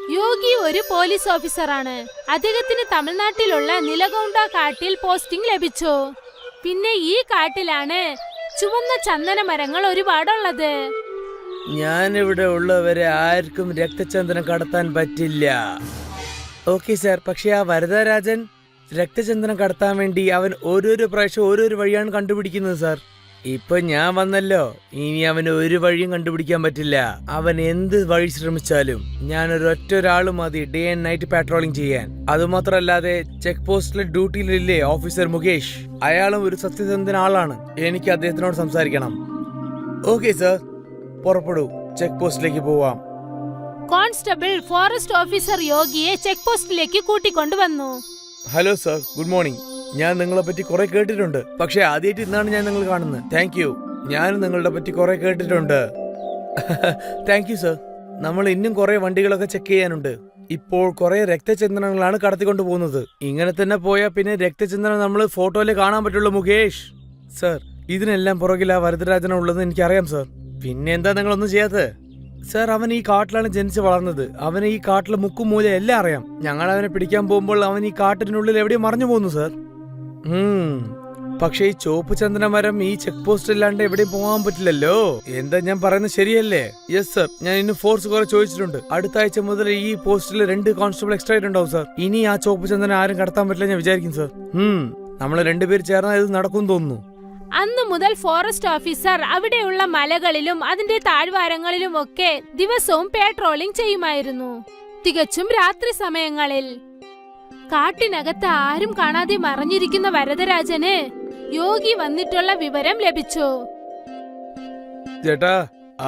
യോഗി ഒരു പോലീസ് ഓഫീസറാണ്. അദ്ദേഹത്തിന് തമിഴ്നാട്ടിലുള്ള നിലകൗണ്ട കാട്ടിൽ പോസ്റ്റിംഗ് ലഭിച്ചു. പിന്നെ ഈ കാട്ടിലാണ് ചുവന്ന ചന്ദന മരങ്ങൾ ഒരുപാടുള്ളത്. ഞാനിവിടെ ഉള്ളവരെ ആർക്കും രക്തചന്ദനം കടത്താൻ പറ്റില്ല. ഓക്കെ സാർ, പക്ഷെ ആ വരദരാജൻ രക്തചന്ദനം കടത്താൻ വേണ്ടി അവൻ ഓരോരോ പ്രാവശ്യം ഓരോരോ വഴിയാണ് കണ്ടുപിടിക്കുന്നത് സാർ. ഇപ്പൊ ഞാൻ വന്നല്ലോ, ഇനി അവന് ഒരു വഴിയും കണ്ടുപിടിക്കാൻ പറ്റില്ല. അവൻ എന്ത് വഴി ശ്രമിച്ചാലും ഞാൻ ഒരാള് മതി ഡേ ആൻഡ് നൈറ്റ് പാട്രോളിംഗ് ചെയ്യാൻ. അതുമാത്രല്ലാതെ ചെക്ക് പോസ്റ്റിലെ ഡ്യൂട്ടിയിലില്ലേ ഓഫീസർ മുകേഷ്, അയാളും ഒരു സത്യസന്ധന ആളാണ്. എനിക്ക് അദ്ദേഹത്തിനോട് സംസാരിക്കണം. ഓക്കെ സാർ, പുറപ്പെടൂ, ചെക്ക് പോസ്റ്റിലേക്ക് പോവാം. കോൺസ്റ്റബിൾ ഫോറസ്റ്റ് ഓഫീസർ യോഗിയെ ചെക്ക് പോസ്റ്റിലേക്ക് കൂട്ടിക്കൊണ്ടുവന്നു. Hello sir, good morning. ഞാൻ നിങ്ങളെ പറ്റി കുറെ കേട്ടിട്ടുണ്ട്, പക്ഷെ ആദ്യമായിട്ട് ഇന്നാണ് ഞാൻ നിങ്ങൾ കാണുന്നത്. Thank you. ഞാനും നിങ്ങളുടെ പറ്റി കുറെ കേട്ടിട്ടുണ്ട്. Thank you sir. നമ്മൾ ഇന്നും കുറെ വണ്ടികളൊക്കെ ചെക്ക് ചെയ്യാനുണ്ട്. ഇപ്പോൾ കുറെ രക്തചന്ദനങ്ങളാണ് കടത്തിക്കൊണ്ട് പോകുന്നത്. ഇങ്ങനെ തന്നെ പോയാൽ പിന്നെ രക്തചന്ദനം നമ്മൾ ഫോട്ടോയില് കാണാൻ പറ്റുള്ളൂ മുകേഷ്. സാർ, ഇതിനെല്ലാം പുറകിൽ ആ വരദരാജന ഉള്ളത് എനിക്കറിയാം സാർ. പിന്നെ എന്താ നിങ്ങളൊന്നും ചെയ്യാത്തത്? സാർ, അവൻ ഈ കാട്ടിലാണ് ജനിച്ച് വളർന്നത്. അവന് ഈ കാട്ടിലെ മുക്കും മൂല എല്ലാം അറിയാം. ഞങ്ങൾ അവനെ പിടിക്കാൻ പോകുമ്പോൾ അവൻ ഈ കാട്ടിനുള്ളിൽ എവിടെയും മറിഞ്ഞു പോകുന്നു സാർ. പക്ഷെ ഈ ചുവപ്പ് ചന്ദനമരം ഈ ചെക്ക് പോസ്റ്റ് ഇല്ലാണ്ട് എവിടെയും പോകാൻ പറ്റില്ലല്ലോ. എന്താ ഞാൻ പറയുന്നത് ശരിയല്ലേ? യെസ് സാർ, ഞാൻ ഇന്ന് ഫോഴ്സ് കുറെ ചോദിച്ചിട്ടുണ്ട്. അടുത്ത ആഴ്ച മുതൽ ഈ പോസ്റ്റിൽ 2 കോൺസ്റ്റബിൾ എക്സ്ട്രാ ആയിട്ടുണ്ടാവും സാർ. ഇനി ആ ചുവപ്പ് ചന്ദനം ആരും കടത്താൻ പറ്റില്ല ഞാൻ വിചാരിക്കും സാർ. നമ്മൾ രണ്ടുപേർ ചേർന്നാൽ ഇത് നടക്കും തോന്നുന്നു. അന്നു മുതൽ ഫോറസ്റ്റ് ഓഫീസർ അവിടെയുള്ള മലകളിലും അതിന്റെ താഴ്വാരങ്ങളിലും ഒക്കെ ദിവസവും പെട്രോളിംഗ് ചെയ്യുമായിരുന്നു. തികച്ചും രാത്രി സമയങ്ങളിൽ. കാട്ടിനകത്ത് ആരും കാണാതെ മറഞ്ഞിരിക്കുന്ന വരദരാജന് യോഗി വന്നിട്ടുള്ള വിവരം ലഭിച്ചു. ചേട്ടാ,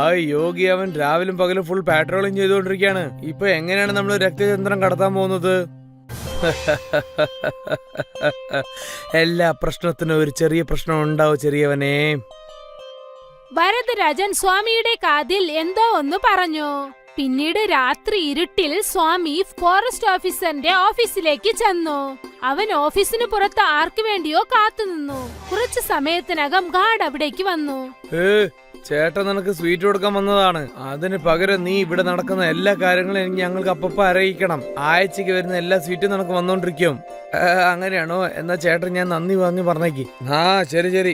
ആ യോഗി അവൻ രാവിലും പകലും ഫുൾ പാട്രോളിംഗ് ചെയ്തുകൊണ്ടിരിക്കുകയാണ്. ഇപ്പൊ എങ്ങനെയാണ് നമ്മൾ രക്തചന്ദ്രൻ കടത്താൻ പോകുന്നത്? എല്ലാ പ്രശ്നത്തിനും ഒരു ചെറിയ പ്രശ്നം ഉണ്ടാവും ചെറിയവനെ. വരദരാജൻ സ്വാമിയുടെ കാതിൽ എന്തോ ഒന്ന് പറഞ്ഞു. പിന്നീട് രാത്രി ഇരുട്ടിൽ സ്വാമി ഫോറസ്റ്റ് ഓഫീസറിന്റെ ഓഫീസിലേക്ക് ചെന്നു. അവൻ ഓഫീസിന് പുറത്ത് ആർക്കു വേണ്ടിയോ കാത്തുനിന്നു. കുറച്ചു സമയത്തിനകം ഗാർഡ് അവിടേക്ക് വന്നു. ചേട്ടൻ നിനക്ക് സ്വീറ്റ് കൊടുക്കാൻ വന്നതാണ്. അതിന് പകരം നീ ഇവിടെ നടക്കുന്ന എല്ലാ കാര്യങ്ങളും എനിക്ക് ഞങ്ങൾക്ക് അപ്പപ്പ അറിയിക്കണം. ആഴ്ചക്ക് വരുന്ന എല്ലാ സ്വീറ്റും നിനക്ക് വന്നോണ്ടിരിക്കും. അങ്ങനെയാണോ? എന്നാ ചേട്ടൻ ഞാൻ നന്ദി പറഞ്ഞേക്ക്. ആ ശരി ശരി.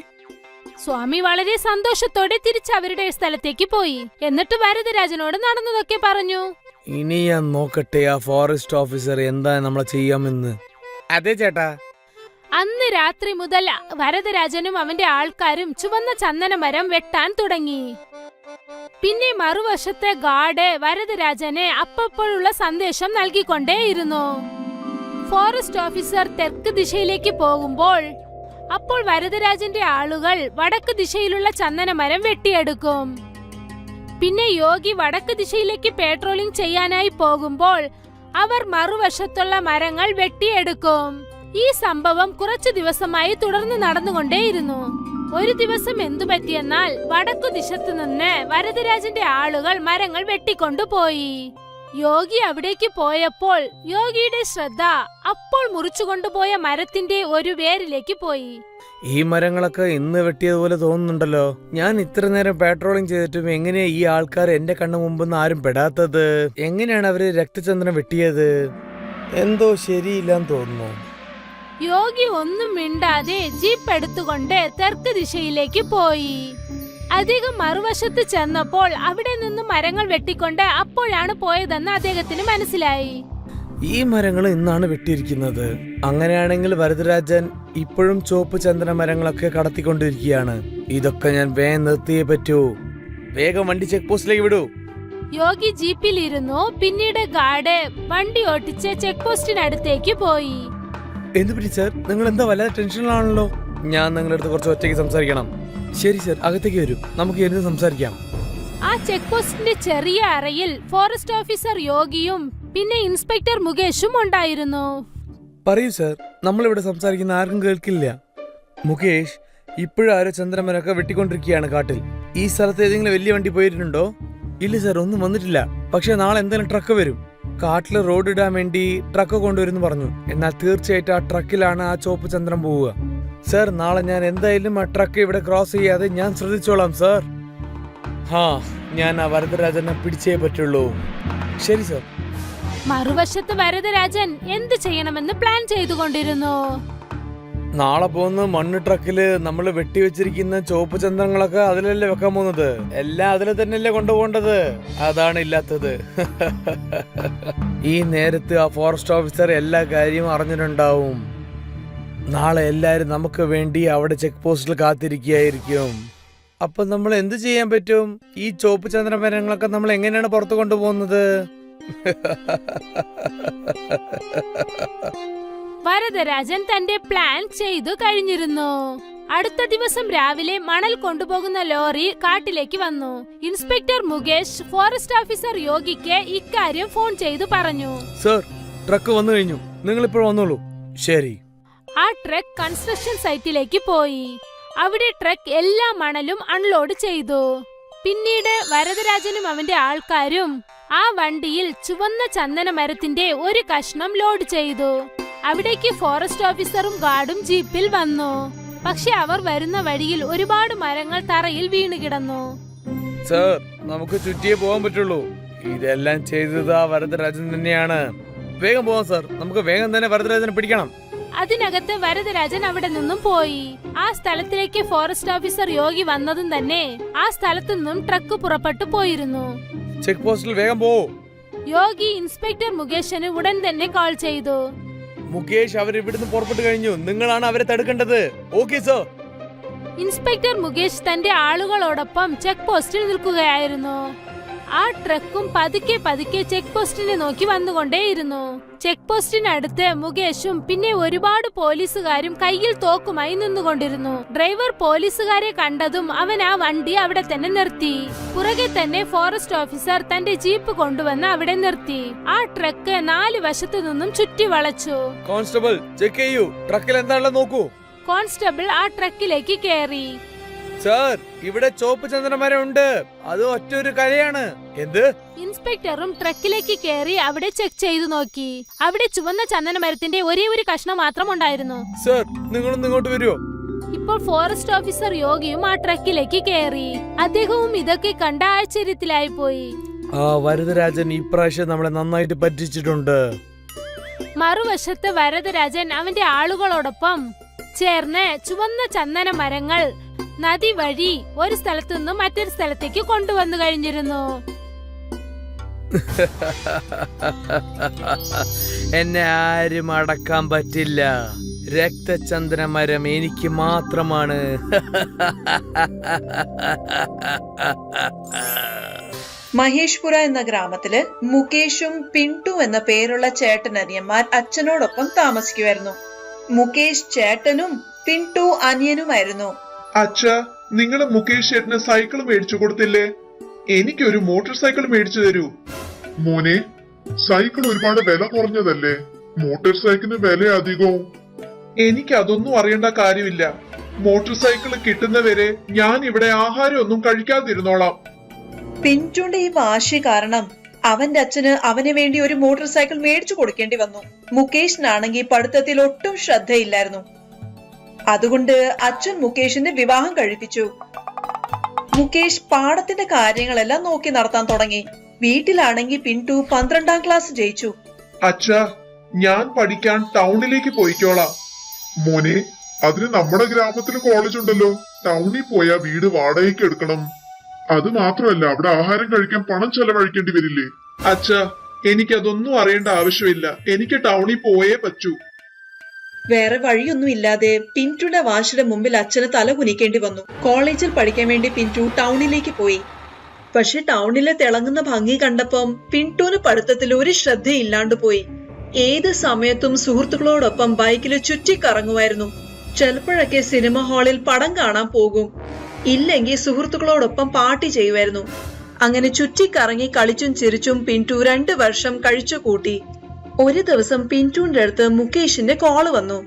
സ്വാമി വളരെ സന്തോഷത്തോടെ തിരിച്ച് അവരുടെ സ്ഥലത്തേക്ക് പോയി. എന്നിട്ട് വരദരാജനോട് നടന്നതൊക്കെ പറഞ്ഞു. ഇനി ഞാൻ നോക്കട്ടെ ആ ഫോറസ്റ്റ് ഓഫീസർ എന്താ നമ്മളെ ചെയ്യാമെന്ന്. അതെ ചേട്ടാ. അന്ന് രാത്രി മുതൽ വരദരാജനും അവന്റെ ആൾക്കാരും ചുവന്ന ചന്ദനമരം വെട്ടാൻ തുടങ്ങി. പിന്നെ മറുവശത്തെ ഗാർഡ് വരദരാജനെ അപ്പോഴുള്ള സന്ദേശം നൽകിക്കൊണ്ടേയിരുന്നു. ഫോറസ്റ്റ് ഓഫീസർ തെക്ക് ദിശയിലേക്ക് പോകുമ്പോൾ അപ്പോൾ വരദരാജന്റെ ആളുകൾ വടക്ക് ദിശയിലുള്ള ചന്ദനമരം വെട്ടിയെടുക്കും. പിന്നെ യോഗി വടക്ക് ദിശയിലേക്ക് പെട്രോളിംഗ് ചെയ്യാനായി പോകുമ്പോൾ അവർ മറുവശത്തുള്ള മരങ്ങൾ വെട്ടിയെടുക്കും. ഈ സംഭവം കുറച്ചു ദിവസമായി തുടർന്ന് നടന്നുകൊണ്ടേയിരുന്നു. ഒരു ദിവസം എന്തു പറ്റിയെന്നാൽ വടക്കു ദിശത്തു നിന്ന് വരദരാജന്റെ ആളുകൾ മരങ്ങൾ വെട്ടിക്കൊണ്ടുപോയി. യോഗി അവിടേക്ക് പോയപ്പോൾ യോഗിയുടെ ശ്രദ്ധ അപ്പോൾ മുറിച്ചുകൊണ്ടുപോയ മരത്തിന്റെ ഒരു വേരിലേക്ക് പോയി. ഈ മരങ്ങളൊക്കെ ഇന്ന് വെട്ടിയതുപോലെ തോന്നുന്നുണ്ടല്ലോ. ഞാൻ ഇത്ര നേരം പെട്രോളിംഗ് ചെയ്തിട്ടും എങ്ങനെയാ ഈ ആൾക്കാർ എന്റെ കണ്ണു മുമ്പൊന്നും ആരും പെടാത്തത്? എങ്ങനെയാണ് അവര് രക്തചന്ദ്രൻ വെട്ടിയത്? എന്തോ ശരിയില്ലാന്ന് തോന്നുന്നു. യോഗി ഒന്നും മിണ്ടാതെ ജീപ്പ് എടുത്തുകൊണ്ട് തെക്ക് ദിശയിലേക്ക് പോയി. അദ്ദേഹം മറുവശത്ത് ചെന്നപ്പോൾ അവിടെ നിന്നും മരങ്ങൾ വെട്ടിക്കൊണ്ട് അപ്പോഴാണ് പോയതെന്ന് അദ്ദേഹത്തിന് മനസ്സിലായി. ഈ മരങ്ങൾ ഇന്നാണ് വെട്ടിയിരിക്കുന്നത്. അങ്ങനെയാണെങ്കിൽ വരദരാജൻ ഇപ്പോഴും ചുവപ്പ് ചന്ദന മരങ്ങളൊക്കെ കടത്തിക്കൊണ്ടിരിക്കുകയാണ്. ഇതൊക്കെ ഞാൻ വേഗം നിർത്തിയേ പറ്റൂ. വേഗം വണ്ടി ചെക്ക് പോസ്റ്റിലേക്ക് വിടൂ. യോഗി ജീപ്പിലിരുന്നു. പിന്നീട് ഗാർഡ് വണ്ടി ഓട്ടിച്ച് ചെക്ക് പോസ്റ്റിനടുത്തേക്ക് പോയി. എന്തുപറ്റി സാർ? നിങ്ങൾ എന്താ വല്ലാതെ ടെൻഷനിലാണല്ലോ. ഞാൻ നിങ്ങളുടെ അടുത്ത് കുറച്ച് ഒറ്റയ്ക്ക് സംസാരിക്കണം. ശരി സാർ, അകത്തേക്ക് വരൂ, നമുക്ക് ഇരുന്ന് സംസാരിക്കാം. ആ ചെക്ക് പോസ്റ്റിന്റെ ചെറിയ അറയിൽ ഫോറസ്റ്റ് ഓഫീസർ യോഗിയും പിന്നെ ഇൻസ്പെക്ടർ മുകേഷും ഉണ്ടായിരുന്നു. പറയൂ സാർ, നമ്മളിവിടെ സംസാരിക്കുന്ന ആർക്കും കേൾക്കില്ല. മുകേഷ്, ഇപ്പോഴാരോ ചന്ദ്രമരൊക്കെ വെട്ടിക്കൊണ്ടിരിക്കുകയാണ് കാട്ടിൽ. ഈ സ്ഥലത്ത് ഏതെങ്കിലും വലിയ വണ്ടി പോയിട്ടുണ്ടോ? ഇല്ല സാർ, ഒന്നും വന്നിട്ടില്ല. പക്ഷെ നാളെ എന്തായാലും ട്രക്ക് വരും. കാട്ടില് റോഡ് ഇടാൻ വേണ്ടി ട്രക്ക് കൊണ്ടുവരുന്നു പറഞ്ഞു. എന്നാൽ തീർച്ചയായിട്ടും ആ ട്രക്കിലാണ് ആ ചുവപ്പ് ചന്ദ്രൻ പോവുക. സാർ, നാളെ ഞാൻ എന്തായാലും ആ ട്രക്ക് ഇവിടെ ക്രോസ് ചെയ്യാതെ ഞാൻ ശ്രദ്ധിച്ചോളാം സാർ. ഞാൻ ആ വരദരാജനെ പിടിച്ചേ പറ്റുള്ളൂ. ശരി സാർ. മറുവശത്ത് വരദരാജൻ എന്ത് ചെയ്യണമെന്ന് പ്ലാൻ ചെയ്തുകൊണ്ടിരുന്നു. നാളെ പോകുന്ന മണ്ണ് ട്രക്കില് നമ്മൾ വെട്ടിവെച്ചിരിക്കുന്ന ചുവപ്പ് ചന്ദ്രങ്ങളൊക്കെ അതിലല്ലേ വെക്കാൻ പോകുന്നത്. എല്ലാം അതിൽ തന്നെയല്ലേ കൊണ്ടുപോകേണ്ടത്. അതാണ് ഇല്ലാത്തത്. ഈ നേരത്ത് ആ ഫോറസ്റ്റ് ഓഫീസർ എല്ലാ കാര്യവും അറിഞ്ഞിട്ടുണ്ടാവും. നാളെ എല്ലാരും നമുക്ക് വേണ്ടി അവിടെ ചെക്ക് പോസ്റ്റിൽ കാത്തിരിക്കുകയായിരിക്കും. അപ്പൊ നമ്മൾ എന്ത് ചെയ്യാൻ പറ്റും? ഈ ചുവപ്പ് ചന്ദ്രമരങ്ങളൊക്കെ നമ്മൾ എങ്ങനെയാണ് പുറത്തു കൊണ്ടുപോകുന്നത്? വരദരാജൻ തന്റെ പ്ലാൻ ചെയ്തു കഴിഞ്ഞിരുന്നു. അടുത്ത ദിവസം രാവിലെ മണൽ കൊണ്ടുപോകുന്ന ലോറി കാട്ടിലേക്ക് വന്നു. ഇൻസ്പെക്ടർ മുകേഷ് ഫോറസ്റ്റ് ഓഫീസർ യോഗിക്ക് ഇക്കാര്യം ഫോൺ ചെയ്തു പറഞ്ഞു. സർ, ട്രക്ക് വന്നു കഴിഞ്ഞു. നിങ്ങൾ ഇപ്പോൾ വന്നോളൂ. ശരി. ആ ട്രക്ക് കൺസ്ട്രക്ഷൻ സൈറ്റിലേക്ക് പോയി. അവിടെ ട്രക്ക് എല്ലാ മണലും അൺലോഡ് ചെയ്തു. പിന്നീട് വരദരാജനും അവന്റെ ആൾക്കാരും ആ വണ്ടിയിൽ ചുവന്ന ചന്ദന മരത്തിന്റെ ഒരു കഷ്ണം ലോഡ് ചെയ്തു. അവിടേക്ക് ഫോറസ്റ്റ് ഓഫീസറും ഗാർഡും ജീപ്പിൽ വന്നു. പക്ഷെ അവർ വരുന്ന വഴിയിൽ ഒരുപാട് മരങ്ങൾ തറയിൽ വീണു കിടന്നു. സർ, നമുക്ക് ചുറ്റിയേ പോകാൻ പറ്റുള്ളൂ. ഇതെല്ലാം ചെയ്തത് ആ വരദരാജൻ തന്നെയാണ്. വേഗം പോവാം സർ. നമുക്ക് വേഗം തന്നെ വരദരാജനെ പിടിക്കണം. അതിനകത്ത് വരദരാജൻ അവിടെ നിന്നും പോയി. ആ സ്ഥലത്തിലേക്ക് ഫോറസ്റ്റ് ഓഫീസർ യോഗി വന്നതും തന്നെ ആ സ്ഥലത്തു നിന്നും ട്രക്ക് പുറപ്പെട്ടു പോയിരുന്നു. ചെക്ക് പോസ്റ്റിൽ വേഗം പോ. യോഗി ഇൻസ്പെക്ടർ മുകേഷിന് ഉടൻ തന്നെ കോൾ ചെയ്തു. മുകേഷ്, അവർ ഇവിടുന്ന് പുറപ്പെട്ടു കഴിഞ്ഞു. നിങ്ങളാണ് അവരെ തടുക്കേണ്ടത്. Okay sir. ഇൻസ്പെക്ടർ മുകേഷ് തന്റെ ആളുകളോടൊപ്പം ചെക്ക് പോസ്റ്റിൽ നിൽക്കുകയായിരുന്നു. ആ ട്രക്കും പതുക്കെ പതുക്കെ ചെക്ക് പോസ്റ്റിനെ നോക്കി വന്നുകൊണ്ടേയിരുന്നു. ചെക്ക് പോസ്റ്റിനടുത്ത് മുകേഷും പിന്നെ ഒരുപാട് പോലീസുകാരും കയ്യിൽ തോക്കുമായി നിന്നുകൊണ്ടിരുന്നു. ഡ്രൈവർ പോലീസുകാരെ കണ്ടതും അവൻ ആ വണ്ടി അവിടെ തന്നെ നിർത്തി. പുറകെ തന്നെ ഫോറസ്റ്റ് ഓഫീസർ തന്റെ ജീപ്പ് കൊണ്ടുവന്ന് അവിടെ നിർത്തി. ആ ട്രക്ക് 4 വശത്തു നിന്നും ചുറ്റി വളച്ചു. കോൺസ്റ്റബിൾ, ചെക്ക് ചെയ്യൂ. ട്രക്കിൽ എന്താണെന്ന് നോക്കൂ. കോൺസ്റ്റബിൾ ആ ട്രക്കിലേക്ക് കയറി. സർ, ഇവിടെ ചോപ്പ് ചന്ദനമരം ഉണ്ട്. അത് ഒറ്റൊരു കലയാണ്. എന്ത്? ഇൻസ്പെക്ടറും ട്രക്കിലേക്ക് കയറി അവിടെ ചെക്ക് ചെയ്തു നോക്കി. അവിടെ ചുവന്ന ചന്ദനമരത്തിന്റെ ഒരേ ഒരു കഷ്ണം മാത്രം ഉണ്ടായിരുന്നു. സർ, നിങ്ങളൊന്ന് ഇങ്ങോട്ട് വരുമോ? ഇപ്പോൾ ഫോറസ്റ്റ് ഓഫീസർ യോഗിയും ആ ട്രക്കിലേക്ക് കയറി. അദ്ദേഹവും ഇതൊക്കെ കണ്ട ആശ്ചര്യത്തിലായി പോയി. ആ വരദരാജൻ ഇപ്രാവശ്യം നമ്മളെ നന്നായിട്ട് പറ്റിച്ചിട്ടുണ്ട്. മറുവശത്ത് വരദരാജൻ അവന്റെ ആളുകളോടൊപ്പം ചേർന്ന് ചുവന്ന ചന്ദന മരങ്ങൾ നദി വഴി ഒരു സ്ഥലത്തു നിന്നും മറ്റൊരു സ്ഥലത്തേക്ക് കൊണ്ടുവന്നു കഴിഞ്ഞിരുന്നു. എന്നെ ആരും അടക്കാൻ പറ്റില്ല. രക്തചന്ദ്രമരം എനിക്ക് മാത്രമാണ്. മഹേഷ്പുര എന്ന ഗ്രാമത്തില് മുകേഷും പിന്റു എന്ന പേരുള്ള ചേട്ടനനിയന്മാർ അച്ഛനോടൊപ്പം താമസിക്കുമായിരുന്നു. മുകേഷ് ചേട്ടനും പിന്റു അനിയനുമായിരുന്നു. അച്ഛാ, നിങ്ങൾ മുകേഷ് ചേട്ടന് സൈക്കിൾ മേടിച്ചു കൊടുത്തില്ലേ? എനിക്കൊരു മോട്ടോർ സൈക്കിൾ മേടിച്ചു തരൂ. മോനെ, സൈക്കിൾ ഒരുപാട് വില കുറഞ്ഞതല്ലേ? മോട്ടോർ സൈക്കിളിന് വില അധികവും. എനിക്ക് അതൊന്നും അറിയേണ്ട കാര്യമില്ല. മോട്ടോർ സൈക്കിൾ കിട്ടുന്നവരെ ഞാൻ ഇവിടെ ആഹാരം ഒന്നും കഴിക്കാതിരുന്നോളാം. പിന്റുന്റെ ഈ വാശി കാരണം അവന്റെ അച്ഛന് അവന് വേണ്ടി ഒരു മോട്ടോർ സൈക്കിൾ മേടിച്ചു കൊടുക്കേണ്ടി വന്നു. മുകേഷിനാണെങ്കിൽ പഠിത്തത്തിൽ ഒട്ടും ശ്രദ്ധയില്ലായിരുന്നു. അതുകൊണ്ട് അച്ഛൻ മുകേഷിന്റെ വിവാഹം കഴിപ്പിച്ചു. മുകേഷ് പാടത്തിന്റെ കാര്യങ്ങളെല്ലാം നോക്കി നടത്താൻ തുടങ്ങി. വീട്ടിലാണെങ്കിൽ പിന്റു 12ാം ക്ലാസ് ജയിച്ചു. അച്ഛാ, ഞാൻ പഠിക്കാൻ ടൗണിലേക്ക് പോയിക്കോളാം. മോനെ, അതിന് നമ്മുടെ ഗ്രാമത്തിൽ കോളേജ് ഉണ്ടല്ലോ. ടൗണിൽ പോയാ വീട് വാടകയ്ക്ക് എടുക്കണം. അത് മാത്രമല്ല, അവിടെ ആഹാരം കഴിക്കാൻ പണം ചെലവഴിക്കേണ്ടി വരില്ലേ? അച്ഛാ, എനിക്കതൊന്നും അറിയേണ്ട ആവശ്യമില്ല. എനിക്ക് ടൗണിൽ പോയേ പറ്റൂ. വേറെ വഴിയൊന്നും ഇല്ലാതെ പിന്റുയുടെ വാശിയുടെ മുമ്പിൽ അച്ഛന് തല കുനിക്കേണ്ടി വന്നു. കോളേജിൽ പഠിക്കാൻ വേണ്ടി പിന്റു ടൗണിലേക്ക് പോയി. പക്ഷെ ടൗണിലെ തിളങ്ങുന്ന ഭംഗി കണ്ടപ്പം പിന്റുവിന് പഠിത്തത്തിൽ ഒരു ശ്രദ്ധയില്ലാണ്ട് പോയി. ഏത് സമയത്തും സുഹൃത്തുക്കളോടൊപ്പം ബൈക്കിൽ ചുറ്റിക്കറങ്ങുമായിരുന്നു. ചിലപ്പോഴൊക്കെ സിനിമ ഹാളിൽ പടം കാണാൻ പോകും. ഇല്ലെങ്കിൽ സുഹൃത്തുക്കളോടൊപ്പം പാർട്ടി ചെയ്യുമായിരുന്നു. അങ്ങനെ ചുറ്റിക്കറങ്ങി കളിച്ചും ചിരിച്ചും പിന്റു 2 വർഷം കഴിച്ചു കൂട്ടി. ഒരു ദിവസം പിന്റുവിന്റെ അടുത്ത് മുകേഷിന്റെ കോള് വന്നു.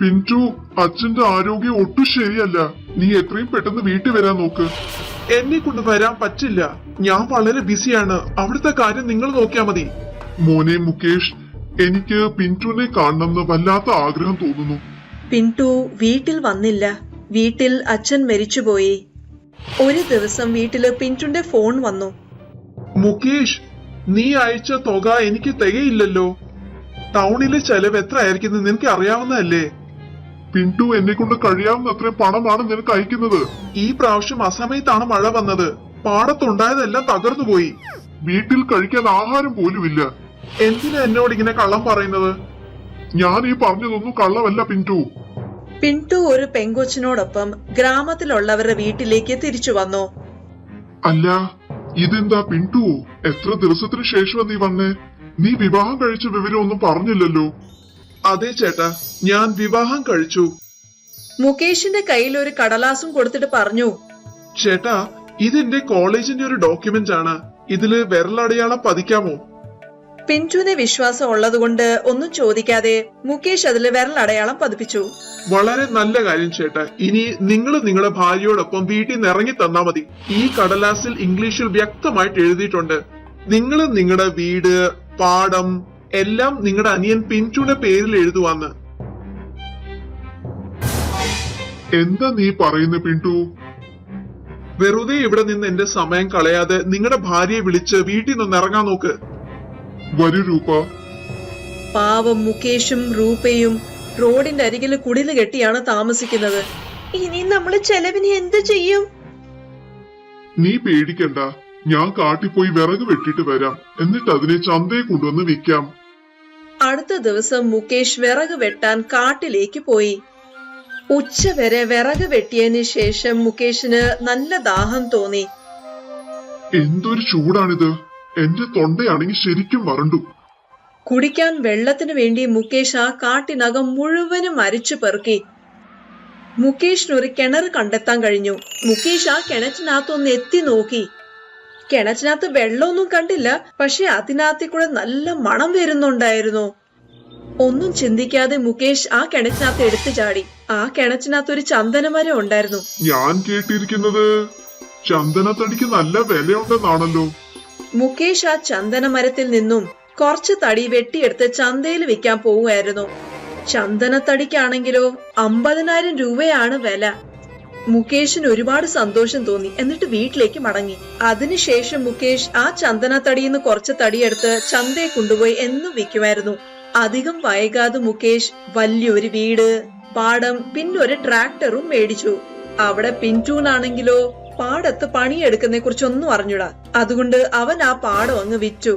പിന്റു, അച്ഛന്റെ ആരോഗ്യം ഒട്ടും ശരിയല്ല. നീ എത്രയും പെട്ടെന്ന് വീട്ടിൽ വരാൻ നോക്ക്. എന്നെ കൊണ്ട് വരാൻ പറ്റില്ല. ഞാൻ വളരെ ബിസിയാണ്. അവിടുത്തെ കാര്യം നിങ്ങൾ നോക്കിയാ മതി. മോനെ മുകേഷ്, എനിക്ക് പിന്റുവിനെ കാണണമെന്ന് വല്ലാത്ത ആഗ്രഹം തോന്നുന്നു. പിന്റു വീട്ടിൽ വന്നില്ല. വീട്ടിൽ അച്ഛൻ മരിച്ചുപോയി. ഒരു ദിവസം വീട്ടില് പിന്റുന്റെ ഫോൺ വന്നു. മുകേഷ്, നീ അയച്ച തുക എനിക്ക് തികയില്ലല്ലോ. ടൗണിലെ ചെലവ് എത്ര ആയിരിക്കും നിനക്ക് അറിയാവുന്നതല്ലേ? പിന്റു, എന്നെ കൊണ്ട് കഴിയാവുന്ന അത്രയും പണമാണ് നിനക്ക് അയക്കുന്നത്. ഈ പ്രാവശ്യം അസമയത്താണ് മഴ വന്നത്. പാടത്തുണ്ടായതെല്ലാം തകർന്നുപോയി. വീട്ടിൽ കഴിക്കാൻ ആഹാരം പോലുമില്ല. എന്തിനാ എന്നോട് ഇങ്ങനെ കള്ളം പറയുന്നത്? ഞാൻ ഈ പറഞ്ഞതൊന്നും കള്ളമല്ല പിന്റു. പിന്റു ഒരു പെങ്കൊച്ചിനോടൊപ്പം ഗ്രാമത്തിലുള്ളവരുടെ വീട്ടിലേക്ക് തിരിച്ചു വന്നു. അല്ല, ഇതെന്താ പിന്റു? എത്ര ദിവസത്തിന് ശേഷം നീ വന്നേ? നീ വിവാഹം കഴിച്ച വിവരമൊന്നും പറഞ്ഞില്ലല്ലോ. അതെ ചേട്ടാ, ഞാൻ വിവാഹം കഴിച്ചു. മുകേഷിന്റെ കയ്യിൽ ഒരു കടലാസും കൊടുത്തിട്ട് പറഞ്ഞു, ചേട്ടാ, ഇതെന്റെ കോളേജിന്റെ ഒരു ഡോക്യുമെന്റ് ആണ്. ഇതില് വിരലടയാളം പതിക്കാമോ? പിന്റുവിന് വിശ്വാസം ഉള്ളതുകൊണ്ട് ഒന്നും ചോദിക്കാതെ മുകേഷ് അതില് വിരലടയാളം പതിപ്പിച്ചു. വളരെ നല്ല കാര്യം ചേട്ടാ. ഇനി നിങ്ങൾ നിങ്ങളുടെ ഭാര്യയോടൊപ്പം വീട്ടിൽ നിന്ന് ഇറങ്ങി തന്നാ മതി. ഈ കടലാസിൽ ഇംഗ്ലീഷിൽ വ്യക്തമായിട്ട് എഴുതിയിട്ടുണ്ട്. നിങ്ങൾ നിങ്ങളുടെ വീട്, പാടം എല്ലാം നിങ്ങളുടെ അനിയൻ പിന്റുയുടെ പേരിൽ എഴുതുവാന്ന്. എന്താ നീ പറയുന്ന പിന്റു? വെറുതെ ഇവിടെ നിന്ന് എന്റെ സമയം കളയാതെ നിങ്ങളുടെ ഭാര്യയെ വിളിച്ച് വീട്ടിൽ നിന്ന് ഇറങ്ങാൻ നോക്ക്. വരൂ രൂപ. പാവം മുകേഷും രൂപയും റോഡിന്റെ അരികിൽ കുടില് കെട്ടിയാണ് താമസിക്കുന്നത്. ഇനി നമ്മള് ചെലവിന് എന്ത് ചെയ്യും? നീ പേടിക്കണ്ട, ഞാൻ കാട്ടിൽ പോയി വിറക് വെട്ടിട്ട് വരാം. എന്നിട്ട് അതിനെ ചന്തയെ കൊണ്ടുവന്ന് വിൽക്കാം. അടുത്ത ദിവസം മുകേഷ് വിറക് വെട്ടാൻ കാട്ടിലേക്ക് പോയി. ഉച്ചവരെ വിറക് വെട്ടിയതിന് ശേഷം മുകേഷിന് നല്ല ദാഹം തോന്നി. എന്തൊരു ചൂടാണിത്! എന്റെ തൊണ്ടയാണെങ്കിൽ ശരിക്കും വരണ്ടു. കുടിക്കാൻ വെള്ളത്തിന് വേണ്ടി മുകേഷ് ആ കാട്ടിനകം മുഴുവനും അരിച്ചു പെറുക്കി. മുകേഷിന് ഒരു കിണർ കണ്ടെത്താൻ കഴിഞ്ഞു. മുകേഷ് ആ കിണറ്റിനകത്തൊന്ന് എത്തി നോക്കി. കിണറ്റിനകത്ത് വെള്ളമൊന്നും കണ്ടില്ല. പക്ഷെ അതിനകത്തിൽ കൂടെ നല്ല മണം വരുന്നുണ്ടായിരുന്നു. ഒന്നും ചിന്തിക്കാതെ മുകേഷ് ആ കിണറ്റിനകത്ത് എടുത്തു ചാടി. ആ കിണറ്റിനകത്ത് ഒരു ചന്ദനമരം ഉണ്ടായിരുന്നു. ഞാൻ കേട്ടിരിക്കുന്നത് ചന്ദനത്തടിക്ക് നല്ല വിലയുണ്ടെന്നാണല്ലോ. മുകേഷ് ആ ചന്ദനമരത്തിൽ നിന്നും കുറച്ച് തടി വെട്ടിയെടുത്ത് ചന്തയിൽ വിൽക്കാൻ പോവുകയായിരുന്നു. ചന്ദനത്തടിക്കാണെങ്കിലോ 50,000 രൂപയാണ് വില. മുകേഷിന് ഒരുപാട് സന്തോഷം തോന്നി. എന്നിട്ട് വീട്ടിലേക്ക് മടങ്ങി. അതിനുശേഷം മുകേഷ് ആ ചന്ദനത്തടിയിൽ നിന്ന് കുറച്ച് തടിയെടുത്ത് ചന്തയെ കൊണ്ടുപോയി എന്നും വിൽക്കുമായിരുന്നു. അധികം വൈകാതെ മുകേഷ് വലിയൊരു വീട്, പാടം, പിന്നെ ഒരു ട്രാക്ടറും മേടിച്ചു. അവിടെ പിന്റൂനാണെങ്കിലോ പാടത്ത് പണിയെടുക്കുന്നതിനെ കുറിച്ചൊന്നും അറിഞ്ഞൂടാ. അതുകൊണ്ട് അവൻ ആ പാടം അങ്ങ് വിറ്റു.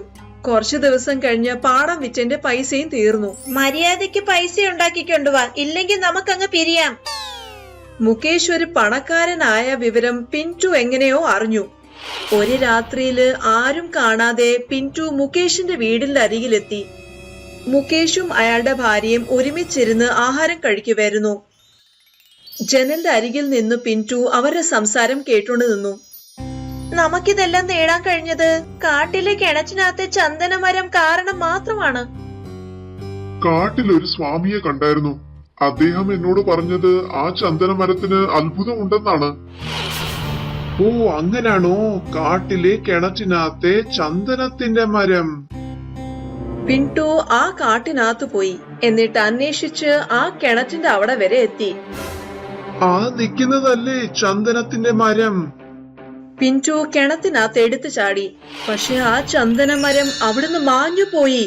കുറച്ചു ദിവസം കഴിഞ്ഞ് പാടം വിറ്റന്റെ പൈസയും തീർന്നു. മര്യാദയ്ക്ക് പൈസ ഉണ്ടാക്കിക്കൊണ്ടുവാ, ഇല്ലെങ്കിൽ നമുക്കങ്ങ് പിരിയാം. മുകേഷ് ഒരു പണക്കാരനായ വിവരം പിന്റു എങ്ങനെയോ അറിഞ്ഞു. ഒരു രാത്രിയില് ആരും കാണാതെ പിന്റു മുകേഷിന്റെ വീടിന്റെ അരികിലെത്തി. മുകേഷും അയാളുടെ ഭാര്യയും ഒരുമിച്ചിരുന്ന് ആഹാരം കഴിക്കുമായിരുന്നു. ജനലിന്റെ അരികിൽ നിന്ന് പിന്റു അവരുടെ സംസാരം കേട്ടുകൊണ്ട് നിന്നു. നമുക്കിതെല്ലാം നേടാൻ കഴിഞ്ഞത് കാട്ടിലെ കിണറ്റിനകത്തെ ചന്ദനമരം കാരണം മാത്രമാണ്. കാട്ടിലൊരു സ്വാമിയെ കണ്ടായിരുന്നു. അദ്ദേഹം എന്നോട് പറഞ്ഞത് ആ ചന്ദനമരത്തിന് അത്ഭുതമുണ്ടെന്നാണ്. ഓ, അങ്ങനാണോ? കാട്ടിലെ കിണറ്റിനകത്തെ ചന്ദനത്തിന്റെ മരം. പിന്റു ആ കാട്ടിനകത്ത് പോയി. എന്നിട്ട് അന്വേഷിച്ച് ആ കിണറ്റിന്റെ അവിടെ വരെ എത്തി. ആ നിൽക്കുന്നതല്ലേ ചന്ദനത്തിന്റെ മരം? പിന്റു കിണറ്റിനകത്ത് എടുത്തു ചാടി. പക്ഷെ ആ ചന്ദനമരം അവിടുന്ന് മാഞ്ഞു പോയി.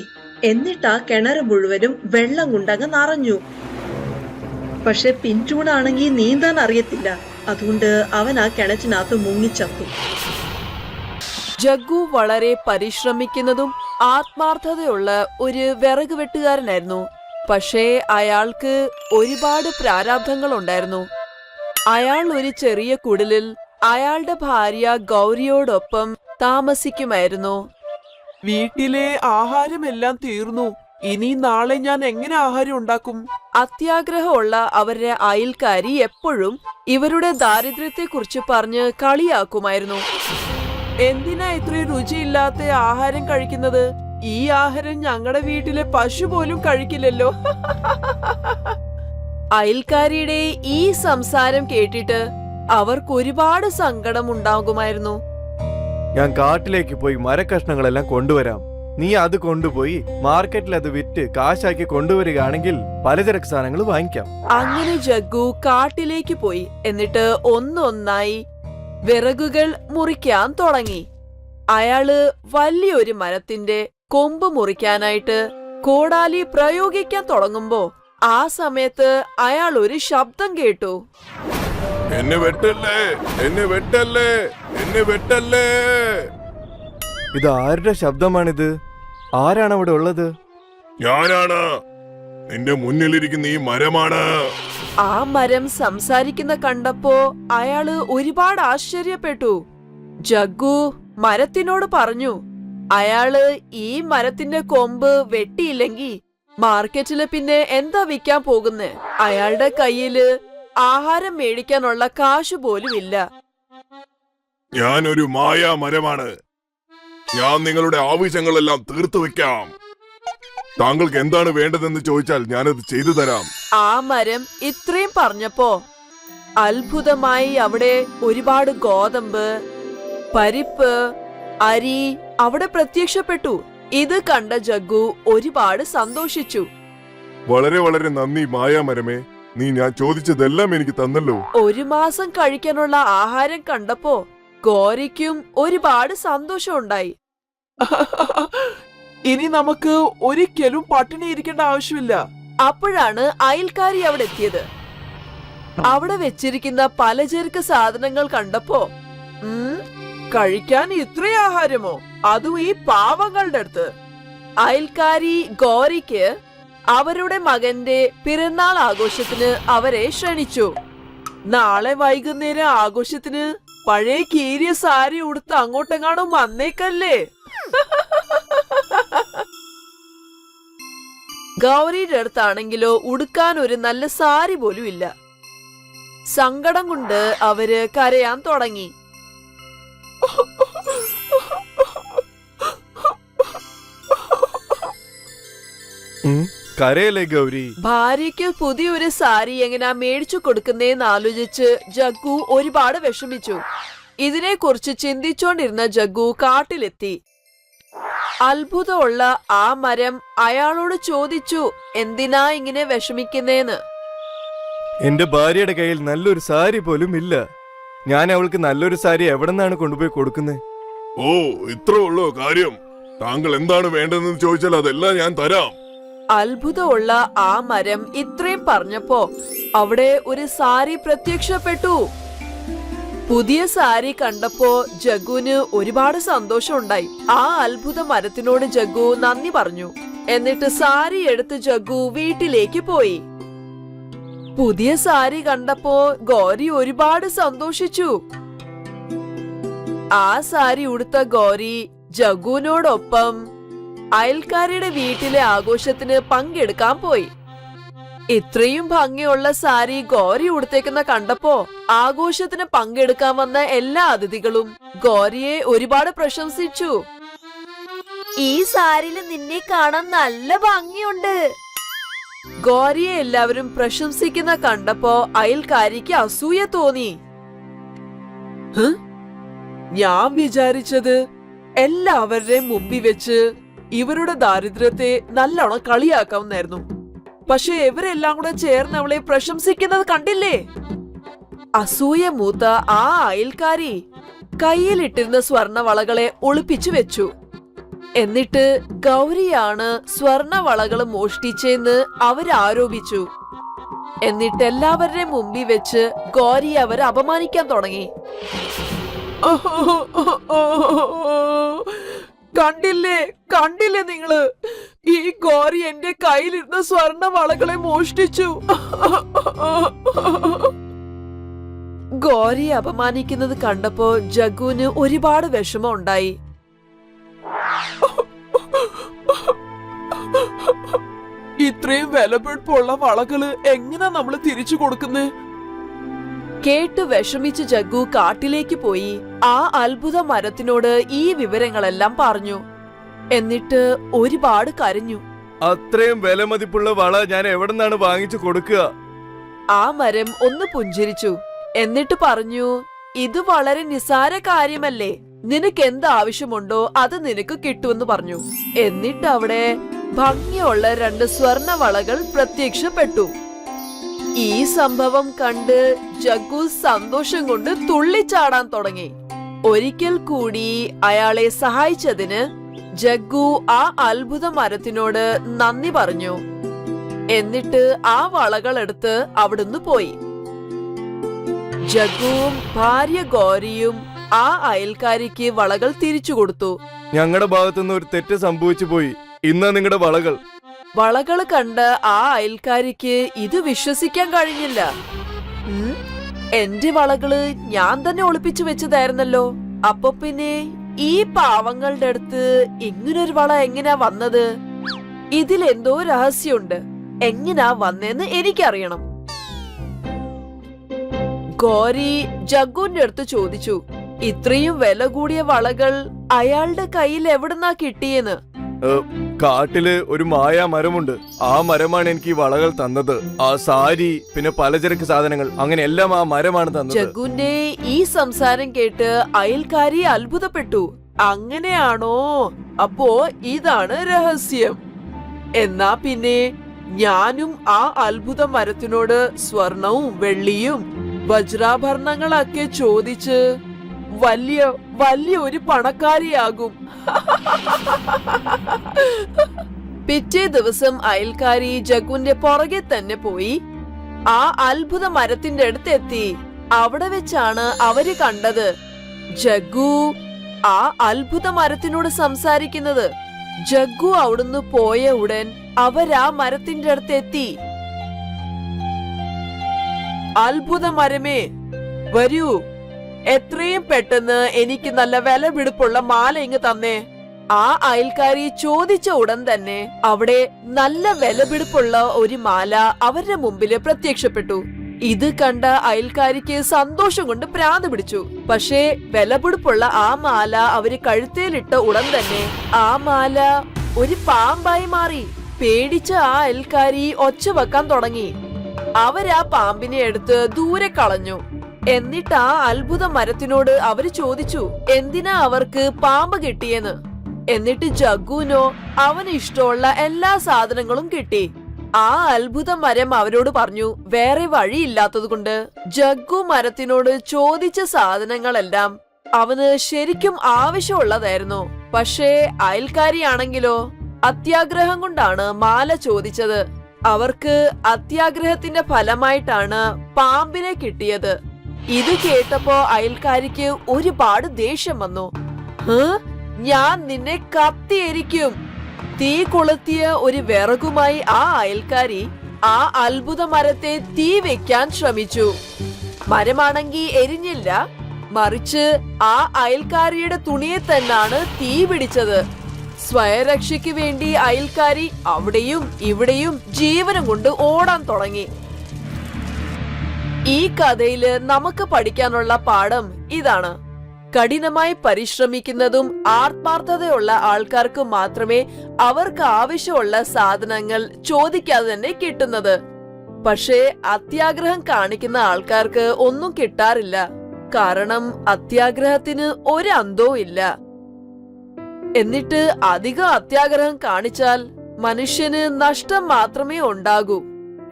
എന്നിട്ട് ആ കിണർ മുഴുവനും വെള്ളം കൊണ്ടങ്ങ് നിറഞ്ഞു. പക്ഷെ പിന്റൂണാണെങ്കിൽ നീന്താൻ അറിയത്തില്ല. അതുകൊണ്ട് അവൻ ആ കിണറ്റിനകത്ത് മുങ്ങിച്ചത്തു. ജഗ്ഗു വളരെ പരിശ്രമിക്കുന്നതും ആത്മാർത്ഥതയുള്ള ഒരു വിറക് വെട്ടുകാരനായിരുന്നു. പക്ഷേ അയാൾക്ക് ഒരുപാട് പ്രാരാബ്ധങ്ങൾ ഉണ്ടായിരുന്നു. അയാൾ ഒരു ചെറിയ കുടിലിൽ അയാളുടെ ഭാര്യ ഗൗരിയോടൊപ്പം താമസിക്കുമായിരുന്നു. വീട്ടിലെ ആഹാരമെല്ലാം തീർന്നു. ഇനി നാളെ ഞാൻ എങ്ങനെ ആഹാരം ഉണ്ടാക്കും? അത്യാഗ്രഹമുള്ള അവരുടെ അയൽക്കാരി എപ്പോഴും ഇവരുടെ ദാരിദ്ര്യത്തെക്കുറിച്ച് പറഞ്ഞ് കളിയാക്കുമായിരുന്നു. എന്തിനാ ഇത്രയും രുചിയില്ലാത്ത ആഹാരം കഴിക്കുന്നത്? ഈ ആഹാരം ഞങ്ങളുടെ വീട്ടിലെ പശു പോലും കഴിക്കില്ലല്ലോ. അയൽക്കാരിയുടെ ഈ സംസാരം കേട്ടിട്ട് അവർക്ക് ഒരുപാട് സങ്കടം ഉണ്ടാകുമായിരുന്നു. ഞാൻ കാട്ടിലേക്ക് പോയി മരക്കഷ്ണങ്ങളെല്ലാം കൊണ്ടുവരാം. നീ അത് കൊണ്ടുപോയി മാർക്കറ്റിൽ അത് വിറ്റ് കാശാക്കി കൊണ്ടുവരികയാണെങ്കിൽ പലചരക്ക് സാധനങ്ങൾ വാങ്ങിക്കാം. അങ്ങനെ ജഗ്ഗു കാട്ടിലേക്ക് പോയി. എന്നിട്ട് ഒന്നൊന്നായി വിറകുകൾ മുറിക്കാൻ തുടങ്ങി. അയാള് വലിയൊരു മരത്തിന്റെ കൊമ്പ് മുറിക്കാനായിട്ട് കോടാലി പ്രയോഗിക്കാൻ തുടങ്ങുമ്പോ ആ സമയത്ത് അയാൾ ഒരു ശബ്ദം കേട്ടു. എന്നെ വെട്ടല്ലേ, എന്നെ വെട്ടല്ലേ, എന്നെ വെട്ടല്ലേ. ഇത് ആരുടെ ശബ്ദമാണിത്? ആരാണ് അവിടെ ഉള്ളത്? ഞാനാണ്, നിന്റെ മുന്നിലിരിക്കുന്ന ഈ മരമാണ്. ആ മരം സംസാരിക്കുന്ന കണ്ടപ്പോ അയാള് ഒരുപാട് ആശ്ചര്യപ്പെട്ടു. ജഗ്ഗു മരത്തിനോട് പറഞ്ഞു, അയാള് ഈ മരത്തിന്റെ കൊമ്പ് വെട്ടിയില്ലെങ്കി മാർക്കറ്റില് പിന്നെ എന്താ വിൽക്കാൻ പോകുന്നേ? അയാളുടെ കയ്യില് ആഹാരം മേടിക്കാനുള്ള കാശ് പോലും ഇല്ല. ഞാനൊരു മായാ മരമാണ്. ഞാൻ നിങ്ങളുടെ ആവശ്യങ്ങളെല്ലാം തീർത്തു വെക്കാം. താങ്കൾക്ക് എന്താണ് വേണ്ടതെന്ന് ചോദിച്ചാൽ ഞാനത് ചെയ്തു തരാം. ആ മരം ഇത്രയും പറഞ്ഞപ്പോ അത്ഭുതമായി അവിടെ ഒരുപാട് ഗോതമ്പ്, പരിപ്പ്, അരി അവിടെ പ്രത്യക്ഷപ്പെട്ടു. ഇത് കണ്ട ജഗ്ഗു ഒരുപാട് സന്തോഷിച്ചു. വളരെ വളരെ നന്ദി മായാമരമേ, നീ ഞാൻ ചോദിച്ചതെല്ലാം എനിക്ക് തന്നല്ലോ. 1 മാസം കഴിക്കാനുള്ള ആഹാരം കണ്ടപ്പോ ഗോരിക്കും ഒരുപാട് സന്തോഷം ഉണ്ടായി. ഇനി നമുക്ക് ഒരിക്കലും പട്ടിണി ഇരിക്കേണ്ട ആവശ്യമില്ല. അപ്പോഴാണ് അയൽക്കാരി അവിടെ എത്തിയത്. അവിടെ വെച്ചിരിക്കുന്ന പലചരക്ക് സാധനങ്ങൾ കണ്ടപ്പോ കഴിക്കാൻ ഇത്രയും ആഹാരമോ, അതും ഈ പാവങ്ങളുടെ അടുത്ത്. അയൽക്കാരി ഗോരിക്ക് അവരുടെ മകന്റെ പിറന്നാൾ ആഘോഷത്തിന് അവരെ ക്ഷണിച്ചു. നാളെ വൈകുന്നേരം ആഘോഷത്തിന് പഴയ കീറിയ സാരി ഉടുത്ത് അങ്ങോട്ടെങ്ങാനും വന്നേക്കല്ലേ. ഗൗരിയുടെ അടുത്താണെങ്കിലോ ഉടുക്കാൻ ഒരു നല്ല സാരി പോലും ഇല്ല. സങ്കടം കൊണ്ട് അവര് കരയാൻ തുടങ്ങി. കരയല്ലേ ഗൗരി? ഭാര്യയ്ക്ക് പുതിയൊരു സാരി എങ്ങനെയാ മേടിച്ചു കൊടുക്കുന്നേന്ന് ആലോചിച്ച് ജഗ്ഗു ഒരുപാട് വിഷമിച്ചു. ഇതിനെക്കുറിച്ച് ചിന്തിച്ചോണ്ടിരുന്ന ജഗ്ഗു കാട്ടിലെത്തി. അത്ഭുതമുള്ള ആ മരം അയാളോട് ചോദിച്ചു, എന്തിനാ ഇങ്ങനെ വിഷമിക്കുന്നേന്ന്. എന്റെ ഭാര്യയുടെ കയ്യിൽ നല്ലൊരു സാരി പോലും ഇല്ല. ഞാൻ അവൾക്ക് നല്ലൊരു സാരി എവിടെ നിന്നാണ് കൊണ്ടുപോയി കൊടുക്കുന്നത്? ഓ, ഇത്രേ ഉള്ളൂ കാര്യം. താങ്കൾ എന്താണ് വേണ്ടതെന്ന് ചോദിച്ചാൽ അതെല്ലാം ഞാൻ തരാം. അത്ഭുതമുള്ള ആ മരം ഇത്രയും പറഞ്ഞപ്പോ അവിടെ ഒരു സാരി പ്രത്യക്ഷപ്പെട്ടു. പുതിയ സാരി കണ്ടപ്പോ ജഗ്ഗുവിന് ഒരുപാട് സന്തോഷം ഉണ്ടായി. ആ അത്ഭുത മരത്തിനോട് ജഗ്ഗു നന്ദി പറഞ്ഞു. എന്നിട്ട് സാരി എടുത്ത് ജഗ്ഗു വീട്ടിലേക്ക് പോയി. പുതിയ സാരി കണ്ടപ്പോ ഗോരി ഒരുപാട് സന്തോഷിച്ചു. ആ സാരി ഉടുത്ത ഗോരി ജഗ്ഗുവിനോടൊപ്പം അയൽക്കാരുടെ വീട്ടിലെ ആഘോഷത്തിന് പങ്കെടുക്കാൻ പോയി. ഇത്രയും ഭംഗിയുള്ള സാരി ഗോരി ഉടുത്തേക്കുന്ന കണ്ടപ്പോ ആഘോഷത്തിന് പങ്കെടുക്കാൻ വന്ന എല്ലാ അതിഥികളും ഗോരിയെ ഒരുപാട് പ്രശംസിച്ചു. ഈ സാരിയിൽ നിന്നെ കാണാൻ നല്ല ഭംഗിയുണ്ട്. ഗോരിയെ എല്ലാവരും പ്രശംസിക്കുന്ന കണ്ടപ്പോ അയൽക്കാരിക്ക് അസൂയ തോന്നി. ഞാൻ വിചാരിച്ചത് എല്ലാവരുടെയും മുമ്പിൽ വെച്ച് ഇവരുടെ ദാരിദ്ര്യത്തെ നല്ലോണം കളിയാക്കാവുന്നായിരുന്നു. പക്ഷെ ഇവരെല്ലാം കൂടെ ചേർന്ന് അവളെ പ്രശംസിക്കുന്നത് കണ്ടില്ലേ? അസൂയ മൂത്ത ആ അയൽക്കാരി കയ്യിലിട്ടിരുന്ന സ്വർണവളകളെ ഒളിപ്പിച്ചു വെച്ചു. എന്നിട്ട് ഗൗരിയാണ് സ്വർണവളകൾ മോഷ്ടിച്ചെന്ന് അവരാരോപിച്ചു. എന്നിട്ട് എല്ലാവരുടെയും മുമ്പിൽ വെച്ച് ഗൗരി അവരെ അപമാനിക്കാൻ തുടങ്ങി. കണ്ടില്ലേ കണ്ടില്ലേ നിങ്ങള്, ഈ ഗോരി എന്റെ കയ്യിലിരുന്ന സ്വർണ വളകളെ മോഷ്ടിച്ചു. ഗോരി അപമാനിക്കുന്നത് കണ്ടപ്പോ ജഗ്ഗുവിന് ഒരുപാട് വിഷമം ഉണ്ടായി. ഇത്രയും വിലപിടിപ്പുള്ള വളകള് എങ്ങനെയാ നമ്മള് തിരിച്ചു കൊടുക്കുന്നേ? കേട്ട് വിഷമിച്ച് ജഗ്ഗു കാട്ടിലേക്ക് പോയി ആ അത്ഭുത മരത്തിനോട് ഈ വിവരങ്ങളെല്ലാം പറഞ്ഞു. എന്നിട്ട് ഒരുപാട് കരഞ്ഞു. അത്രയും വിലമതിപ്പുള്ള വള ഞാൻ എവിടെ നിന്നാണ് വാങ്ങിച്ചു കൊടുക്കുക? ആ മരം ഒന്ന് പുഞ്ചിരിച്ചു. എന്നിട്ട് പറഞ്ഞു, ഇത് വളരെ നിസാര കാര്യമല്ലേ, നിനക്ക് എന്ത് ആവശ്യമുണ്ടോ അത് നിനക്ക് കിട്ടുമെന്ന് പറഞ്ഞു. എന്നിട്ട് അവിടെ ഭംഗിയുള്ള 2 സ്വർണ വളകൾ പ്രത്യക്ഷപ്പെട്ടു. ഈ സംഭവം കണ്ട് ജഗ്ഗു സന്തോഷം കൊണ്ട് തുള്ളിച്ചാടാൻ തുടങ്ങി. ഒരിക്കൽ കൂടി അയാളെ സഹായിച്ചതിന് ജഗ്ഗു ആ അത്ഭുത മരത്തിനോട് നന്ദി പറഞ്ഞു. എന്നിട്ട് ആ വളകൾ എടുത്ത് അവിടുന്ന് പോയി. ജഗ്ഗുവും ഭാര്യ ഗൗരിയും ആ അയൽക്കാരിക്ക് വളകൾ തിരിച്ചു കൊടുത്തു. ഞങ്ങളുടെ ഭാഗത്തുനിന്ന് ഒരു തെറ്റ് സംഭവിച്ചു പോയി. ഇന്ന് നിങ്ങളുടെ വളകൾ. വളകൾ കണ്ട് ആ അയൽക്കാരിക്ക് ഇത് വിശ്വസിക്കാൻ കഴിഞ്ഞില്ല. എന്റെ വളകള് ഞാൻ തന്നെ ഒളിപ്പിച്ചു വെച്ചതായിരുന്നല്ലോ. അപ്പൊ പിന്നെ ഈ പാവങ്ങളുടെ അടുത്ത് ഇങ്ങനൊരു വള എങ്ങനാ വന്നത്? ഇതിലെന്തോ രഹസ്യമുണ്ട്. എങ്ങനാ വന്നേന്ന് എനിക്കറിയണം. ഗൗരി ജഗ്ഗുവിന്റെ അടുത്ത് ചോദിച്ചു, ഇത്രയും വില കൂടിയ വളകൾ അയാളുടെ കയ്യിൽ എവിടുന്നാ കിട്ടിയെന്ന്. കാട്ടില് ഒരു മായാ മരമുണ്ട്. ആ മരമാണ് എനിക്ക് ഈ വളകൾ തന്നത്. ആ സാരി, പിന്നെ പലചരക്ക് സാധനങ്ങൾ, അങ്ങനെ എല്ലാം ആ മരമാണ് തന്നത്. ജഗ്ഗുവിന്റെ ഈ സംസാരം കേട്ട് അയൽക്കാരി അത്ഭുതപ്പെട്ടു. അങ്ങനെയാണോ? അപ്പോ ഇതാണ് രഹസ്യം. എന്നാ പിന്നെ ഞാനും ആ അത്ഭുത മരത്തിനോട് സ്വർണവും വെള്ളിയും വജ്രാഭരണങ്ങളൊക്കെ ചോദിച്ച് വലിയ വലിയ ഒരു പണക്കാരിയാകും. പിറ്റേ ദിവസം അയൽക്കാരി ജഗ്ഗുവിന്റെ പുറകെ തന്നെ പോയി ആ അത്ഭുത മരത്തിന്റെ അടുത്തെത്തി. അവിടെ വെച്ചാണ് അവര് കണ്ടത് ജഗ്ഗു ആ അത്ഭുത മരത്തിനോട് സംസാരിക്കുന്നത്. ജഗ്ഗു അവിടുന്ന് പോയ ഉടൻ അവരാ മരത്തിന്റെ അടുത്തെത്തി. അത്ഭുത മരമേ, വരൂ, എത്രയും പെട്ടെന്ന് എനിക്ക് നല്ല വിലപിടിപ്പുള്ള മാല ഇങ്ങ് തന്നേ. ആ അയൽക്കാരി ചോദിച്ച ഉടൻ തന്നെ അവിടെ നല്ല വിലപിടിപ്പുള്ള ഒരു മാല അവരുടെ മുമ്പില് പ്രത്യക്ഷപ്പെട്ടു. ഇത് കണ്ട അയൽക്കാരിക്ക് സന്തോഷം കൊണ്ട് ഭ്രാന്ത് പിടിച്ചു. പക്ഷേ വിലപിടിപ്പുള്ള ആ മാല അവര് കഴുത്തേലിട്ട ഉടൻ തന്നെ ആ മാല ഒരു പാമ്പായി മാറി. പേടിച്ച ആ അയൽക്കാരി ഒച്ച വെക്കാൻ തുടങ്ങി. അവരാ പാമ്പിനെ എടുത്ത് ദൂരെ കളഞ്ഞു. എന്നിട്ട് ആ അത്ഭുത മരത്തിനോട് അവര് ചോദിച്ചു എന്തിനാ അവർക്ക് പാമ്പ് കിട്ടിയെന്ന്. എന്നിട്ട് ജഗ്ഗുവിനോ അവന് ഇഷ്ടമുള്ള എല്ലാ സാധനങ്ങളും കിട്ടി. ആ അത്ഭുത മരം അവരോട് പറഞ്ഞു വേറെ വഴിയില്ലാത്തത് കൊണ്ട് ജഗ്ഗു മരത്തിനോട് ചോദിച്ച സാധനങ്ങളെല്ലാം അവന് ശരിക്കും ആവശ്യമുള്ളതായിരുന്നു. പക്ഷേ അയൽക്കാരിയാണെങ്കിലോ അത്യാഗ്രഹം കൊണ്ടാണ് മാല ചോദിച്ചത്. അവർക്ക് അത്യാഗ്രഹത്തിന്റെ ഫലമായിട്ടാണ് പാമ്പിനെ കിട്ടിയത്. ഇത് കേട്ടപ്പോ അയൽക്കാരിക്ക് ഒരുപാട് ദേഷ്യം വന്നു. ഞാൻ നിന്നെ കത്തിയിരിക്കും. തീ കൊളുത്തിയ ഒരു വിറകുമായി ആ അയൽക്കാരി ആ അത്ഭുത മരത്തെ തീ വെക്കാൻ ശ്രമിച്ചു. മരമാണെങ്കി എരിഞ്ഞില്ല, മറിച്ച് ആ അയൽക്കാരിയുടെ തുണിയെ തന്നെയാണ് തീ പിടിച്ചത്. സ്വയരക്ഷയ്ക്ക് വേണ്ടി അയൽക്കാരി അവിടെയും ഇവിടെയും ജീവനം കൊണ്ട് ഓടാൻ തുടങ്ങി. ഈ കഥയില് നമുക്ക് പഠിക്കാനുള്ള പാഠം ഇതാണ്: കഠിനമായി പരിശ്രമിക്കുന്നതും ആത്മാർത്ഥതയുള്ള ആൾക്കാർക്ക് മാത്രമേ അവർക്ക് ആവശ്യമുള്ള സാധനങ്ങൾ ചോദിക്കാതെ തന്നെ കിട്ടുന്നത്. പക്ഷേ അത്യാഗ്രഹം കാണിക്കുന്ന ആൾക്കാർക്ക് ഒന്നും കിട്ടാറില്ല. കാരണം അത്യാഗ്രഹത്തിന് ഒരു അന്തവും ഇല്ല. എന്നിട്ട് അധിക അത്യാഗ്രഹം കാണിച്ചാൽ മനുഷ്യന് നഷ്ടം മാത്രമേ ഉണ്ടാകൂ.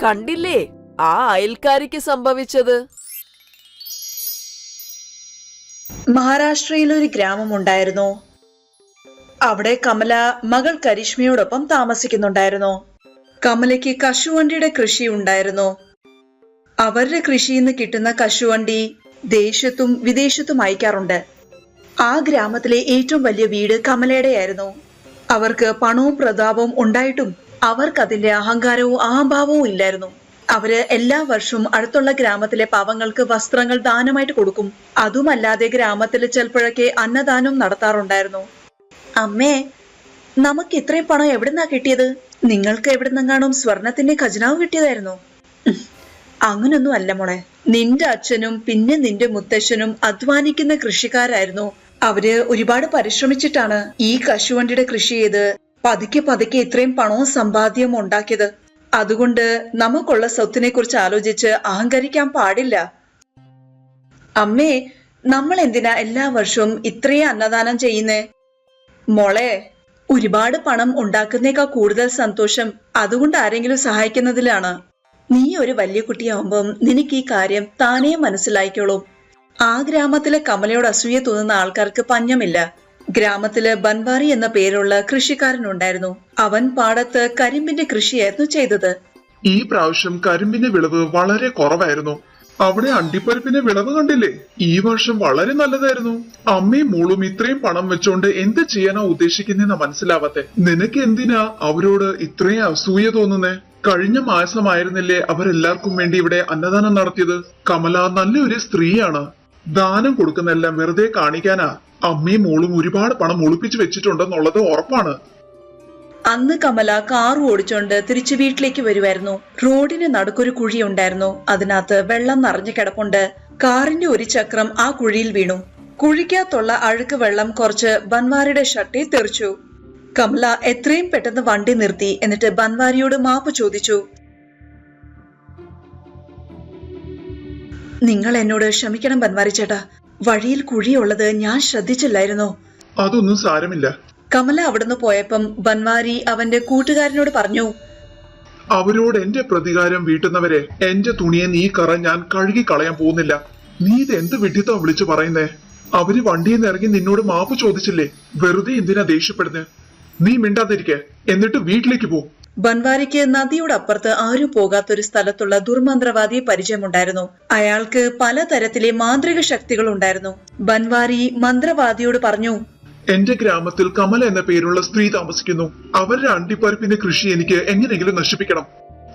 കണ്ടില്ലേ ആ അയൽക്കാരിക്ക് സംഭവിച്ചത്? മഹാരാഷ്ട്രയിൽ ഒരു ഗ്രാമം ഉണ്ടായിരുന്നു. അവിടെ കമല മകൾ കരിഷ്മയോടൊപ്പം താമസിക്കുന്നുണ്ടായിരുന്നു. കമലയ്ക്ക് കശുവണ്ടിയുടെ കൃഷി ഉണ്ടായിരുന്നു. അവരുടെ കൃഷിയിൽ നിന്ന് കിട്ടുന്ന കശുവണ്ടി ദേശത്തും വിദേശത്തും അയക്കാറുണ്ട്. ആ ഗ്രാമത്തിലെ ഏറ്റവും വലിയ വീട് കമലയുടെയായിരുന്നു. അവർക്ക് പണവും പ്രതാപവും ഉണ്ടായിട്ടും അവർക്ക് അതിന്റെ അഹങ്കാരവും അഹംഭാവവും ഇല്ലായിരുന്നു. അവര് എല്ലാ വർഷവും അടുത്തുള്ള ഗ്രാമത്തിലെ പാവങ്ങൾക്ക് വസ്ത്രങ്ങൾ ദാനമായിട്ട് കൊടുക്കും. അതുമല്ലാതെ ഗ്രാമത്തിൽ ചിലപ്പോഴൊക്കെ അന്നദാനം നടത്താറുണ്ടായിരുന്നു. അമ്മേ, നമുക്ക് ഇത്രയും പണം എവിടുന്നാ കിട്ടിയത്? നിങ്ങൾക്ക് എവിടുന്നെങ്ങാനും സ്വർണത്തിന്റെ ഖജനാവ് കിട്ടിയതായിരുന്നു? അങ്ങനൊന്നും അല്ല മോളെ. നിന്റെ അച്ഛനും പിന്നെ നിന്റെ മുത്തശ്ശനും അധ്വാനിക്കുന്ന കൃഷിക്കാരായിരുന്നു. അവര് ഒരുപാട് പരിശ്രമിച്ചിട്ടാണ് ഈ കശുവണ്ടിയുടെ കൃഷി ചെയ്ത് പതുക്കെ പതുക്കെ ഇത്രയും പണവും സമ്പാദ്യവും ഉണ്ടാക്കിയത്. അതുകൊണ്ട് നമുക്കുള്ള സ്വത്തിനെ കുറിച്ച് ആലോചിച്ച് അഹങ്കരിക്കാൻ പാടില്ല. അമ്മേ, നമ്മൾ എന്തിനാ എല്ലാ വർഷവും ഇത്രയും അന്നദാനം ചെയ്യുന്നേ? മോളെ, ഒരുപാട് പണം ഉണ്ടാക്കുന്നേക്കാൾ കൂടുതൽ സന്തോഷം അതുകൊണ്ട് ആരെങ്കിലും സഹായിക്കുന്നതിലാണ്. നീ ഒരു വലിയ കുട്ടിയാവുമ്പം നിനക്ക് ഈ കാര്യം താനേ മനസ്സിലായിക്കോളും. ആ ഗ്രാമത്തിലെ കമലയോട് അസൂയ തോന്നുന്ന ആൾക്കാർക്ക് പഞ്ഞമില്ല. ഗ്രാമത്തില് ബൻവാരി എന്ന പേരുള്ള കൃഷിക്കാരനുണ്ടായിരുന്നു. അവൻ പാടത്ത് കരിമ്പിന്റെ കൃഷിയായിരുന്നു ചെയ്തത്. ഈ പ്രാവശ്യം കരിമ്പിന്റെ വിളവ് വളരെ കുറവായിരുന്നു. അവിടെ അണ്ടിപ്പരിപ്പിന്റെ വിളവ് കണ്ടില്ലേ? ഈ വർഷം വളരെ നല്ലതായിരുന്നു. അമ്മയും മോളും ഇത്രയും പണം വെച്ചോണ്ട് എന്ത് ചെയ്യാനാ ഉദ്ദേശിക്കുന്നതെന്നാ മനസ്സിലാവാത്തെ. നിനക്ക് എന്തിനാ അവരോട് ഇത്രയും അസൂയ തോന്നുന്നേ? കഴിഞ്ഞ മാസമായിരുന്നില്ലേ അവരെല്ലാവർക്കും വേണ്ടി ഇവിടെ അന്നദാനം നടത്തിയത്? കമല നല്ലൊരു സ്ത്രീയാണ്. ദാനം കൊടുക്കുന്നെല്ലാം വെറുതെ കാണിക്കാനാ. അമ്മയും മോളും ഒരുപാട് പണം ഒളിപ്പിച്ചു വെച്ചിട്ടുണ്ടെന്നുള്ളത് ഉറപ്പാണ്. അന്ന് കമല കാർ ഓടിച്ചോണ്ട് തിരിച്ചു വീട്ടിലേക്ക് വരുമായിരുന്നു. റോഡിന് നടുക്കൊരു കുഴി ഉണ്ടായിരുന്നു. അതിനകത്ത് വെള്ളം നിറഞ്ഞു കിടപ്പുണ്ട്. കാറിന്റെ ഒരു ചക്രം ആ കുഴിയിൽ വീണു. കുഴിക്കകത്തുള്ള അഴുക്ക് വെള്ളം കുറച്ച് ബൻവാരിയുടെ ഷർട്ടിൽ തെറിച്ചു. കമല എത്രയും പെട്ടെന്ന് വണ്ടി നിർത്തി. എന്നിട്ട് ബൻവാരിയോട് മാപ്പ് ചോദിച്ചു. നിങ്ങൾ എന്നോട് ക്ഷമിക്കണം ബൻവാരി ചേട്ടാ. വഴിയിൽ കുഴിയുള്ളത് ഞാൻ ശ്രദ്ധിച്ചില്ലായിരുന്നോ? അതൊന്നും സാരമില്ല. കമല അവിടുന്ന് പോയപ്പം ബൻവാരി അവന്റെ കൂട്ടുകാരനോട് പറഞ്ഞു, അവരോട് എന്റെ പ്രതികാരം വീട്ടുന്നവരെ എന്റെ തുണിയെ നീ കറ ഞാൻ കഴുകി കളയാൻ പോകുന്നില്ല. നീ ഇത് എന്ത് വിഡ്ഢിത്തോ വിളിച്ചു പറയുന്നേ? അവര് വണ്ടിയിൽ നിന്ന് ഇറങ്ങി നിന്നോട് മാപ്പ് ചോദിച്ചില്ലേ? വെറുതെ എന്തിനാ ദേഷ്യപ്പെടുന്നേ? നീ മിണ്ടാതിരിക്കെ, എന്നിട്ട് വീട്ടിലേക്ക് പോ. ബൻവാരിക്ക് നദിയുടെ അപ്പുറത്ത് ആരും പോകാത്തൊരു സ്ഥലത്തുള്ള ദുർമന്ത്രവാദിയെ പരിചയമുണ്ടായിരുന്നു. അയാൾക്ക് പലതരത്തിലെ മാന്ത്രിക ശക്തികൾ ഉണ്ടായിരുന്നു. ബൻവാരി മന്ത്രവാദിയോട് പറഞ്ഞു, എന്റെ ഗ്രാമത്തിൽ കമല എന്ന പേരുള്ള സ്ത്രീ താമസിക്കുന്നു. അവരുടെ അണ്ടിപ്പരിപ്പിന്റെ കൃഷി എനിക്ക് എങ്ങനെയെങ്കിലും നശിപ്പിക്കണം.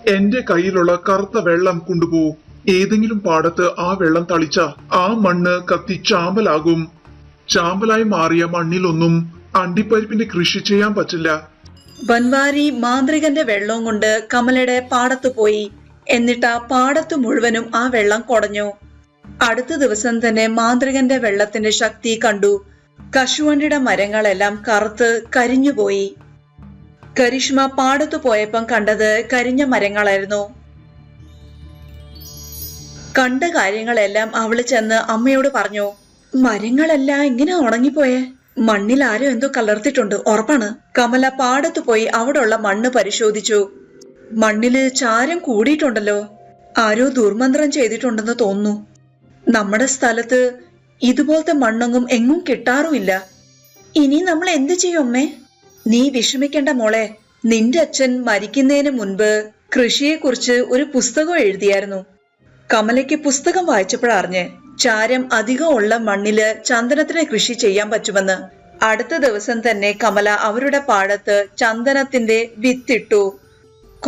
എന്റെ കയ്യിലുള്ള കറുത്ത വെള്ളം കൊണ്ടുപോകും. ഏതെങ്കിലും പാടത്ത് ആ വെള്ളം തളിച്ച ആ മണ്ണ് കത്തി ചാമ്പലാകും. ചാമ്പലായി മാറിയ മണ്ണിലൊന്നും അണ്ടിപ്പരിപ്പിന്റെ കൃഷി ചെയ്യാൻ പറ്റില്ല. ബൻവാരി മാന്ത്രികന്റെ വെള്ളവും കൊണ്ട് കമലയുടെ പാടത്ത് പോയി. എന്നിട്ട് ആ പാടത്ത് മുഴുവനും ആ വെള്ളം കുടഞ്ഞു. അടുത്ത ദിവസം തന്നെ മാന്ത്രികന്റെ വെള്ളത്തിന്റെ ശക്തി കണ്ടു. കശുവണ്ടിയുടെ മരങ്ങളെല്ലാം കറുത്ത് കരിഞ്ഞുപോയി. കരിഷ്മ പാടത്തു പോയപ്പം കണ്ടത് കരിഞ്ഞ മരങ്ങളായിരുന്നു. കണ്ട കാര്യങ്ങളെല്ലാം അവള് ചെന്ന് അമ്മയോട് പറഞ്ഞു. മരങ്ങളെല്ലാം ഇങ്ങനെ ഉണങ്ങിപ്പോയേ? മണ്ണിൽ ആരോ എന്തോ കലർത്തിട്ടുണ്ട്, ഉറപ്പാണ്. കമല പാടത്തു പോയി അവിടെയുള്ള മണ്ണ് പരിശോധിച്ചു. മണ്ണില് ചാരം കൂടിയിട്ടുണ്ടല്ലോ. ആരോ ദുർമന്ത്രം ചെയ്തിട്ടുണ്ടെന്ന് തോന്നുന്നു. നമ്മുടെ സ്ഥലത്ത് ഇതുപോലത്തെ മണ്ണൊന്നും എങ്ങും കിട്ടാറുമില്ല. ഇനി നമ്മൾ എന്ത് ചെയ്യും അമ്മേ? നീ വിഷമിക്കേണ്ട മോളെ. നിന്റെ അച്ഛൻ മരിക്കുന്നതിന് മുൻപ് കൃഷിയെക്കുറിച്ച് ഒരു പുസ്തകം എഴുതിയായിരുന്നു. കമലയ്ക്ക് പുസ്തകം വായിച്ചപ്പോഴറിഞ്ഞ് ചാരം അധികം ഉള്ള മണ്ണില് ചന്ദനത്തിന് കൃഷി ചെയ്യാൻ പറ്റുമെന്ന്. അടുത്ത ദിവസം തന്നെ കമല അവരുടെ പാടത്ത് ചന്ദനത്തിന്റെ വിത്തിട്ടു.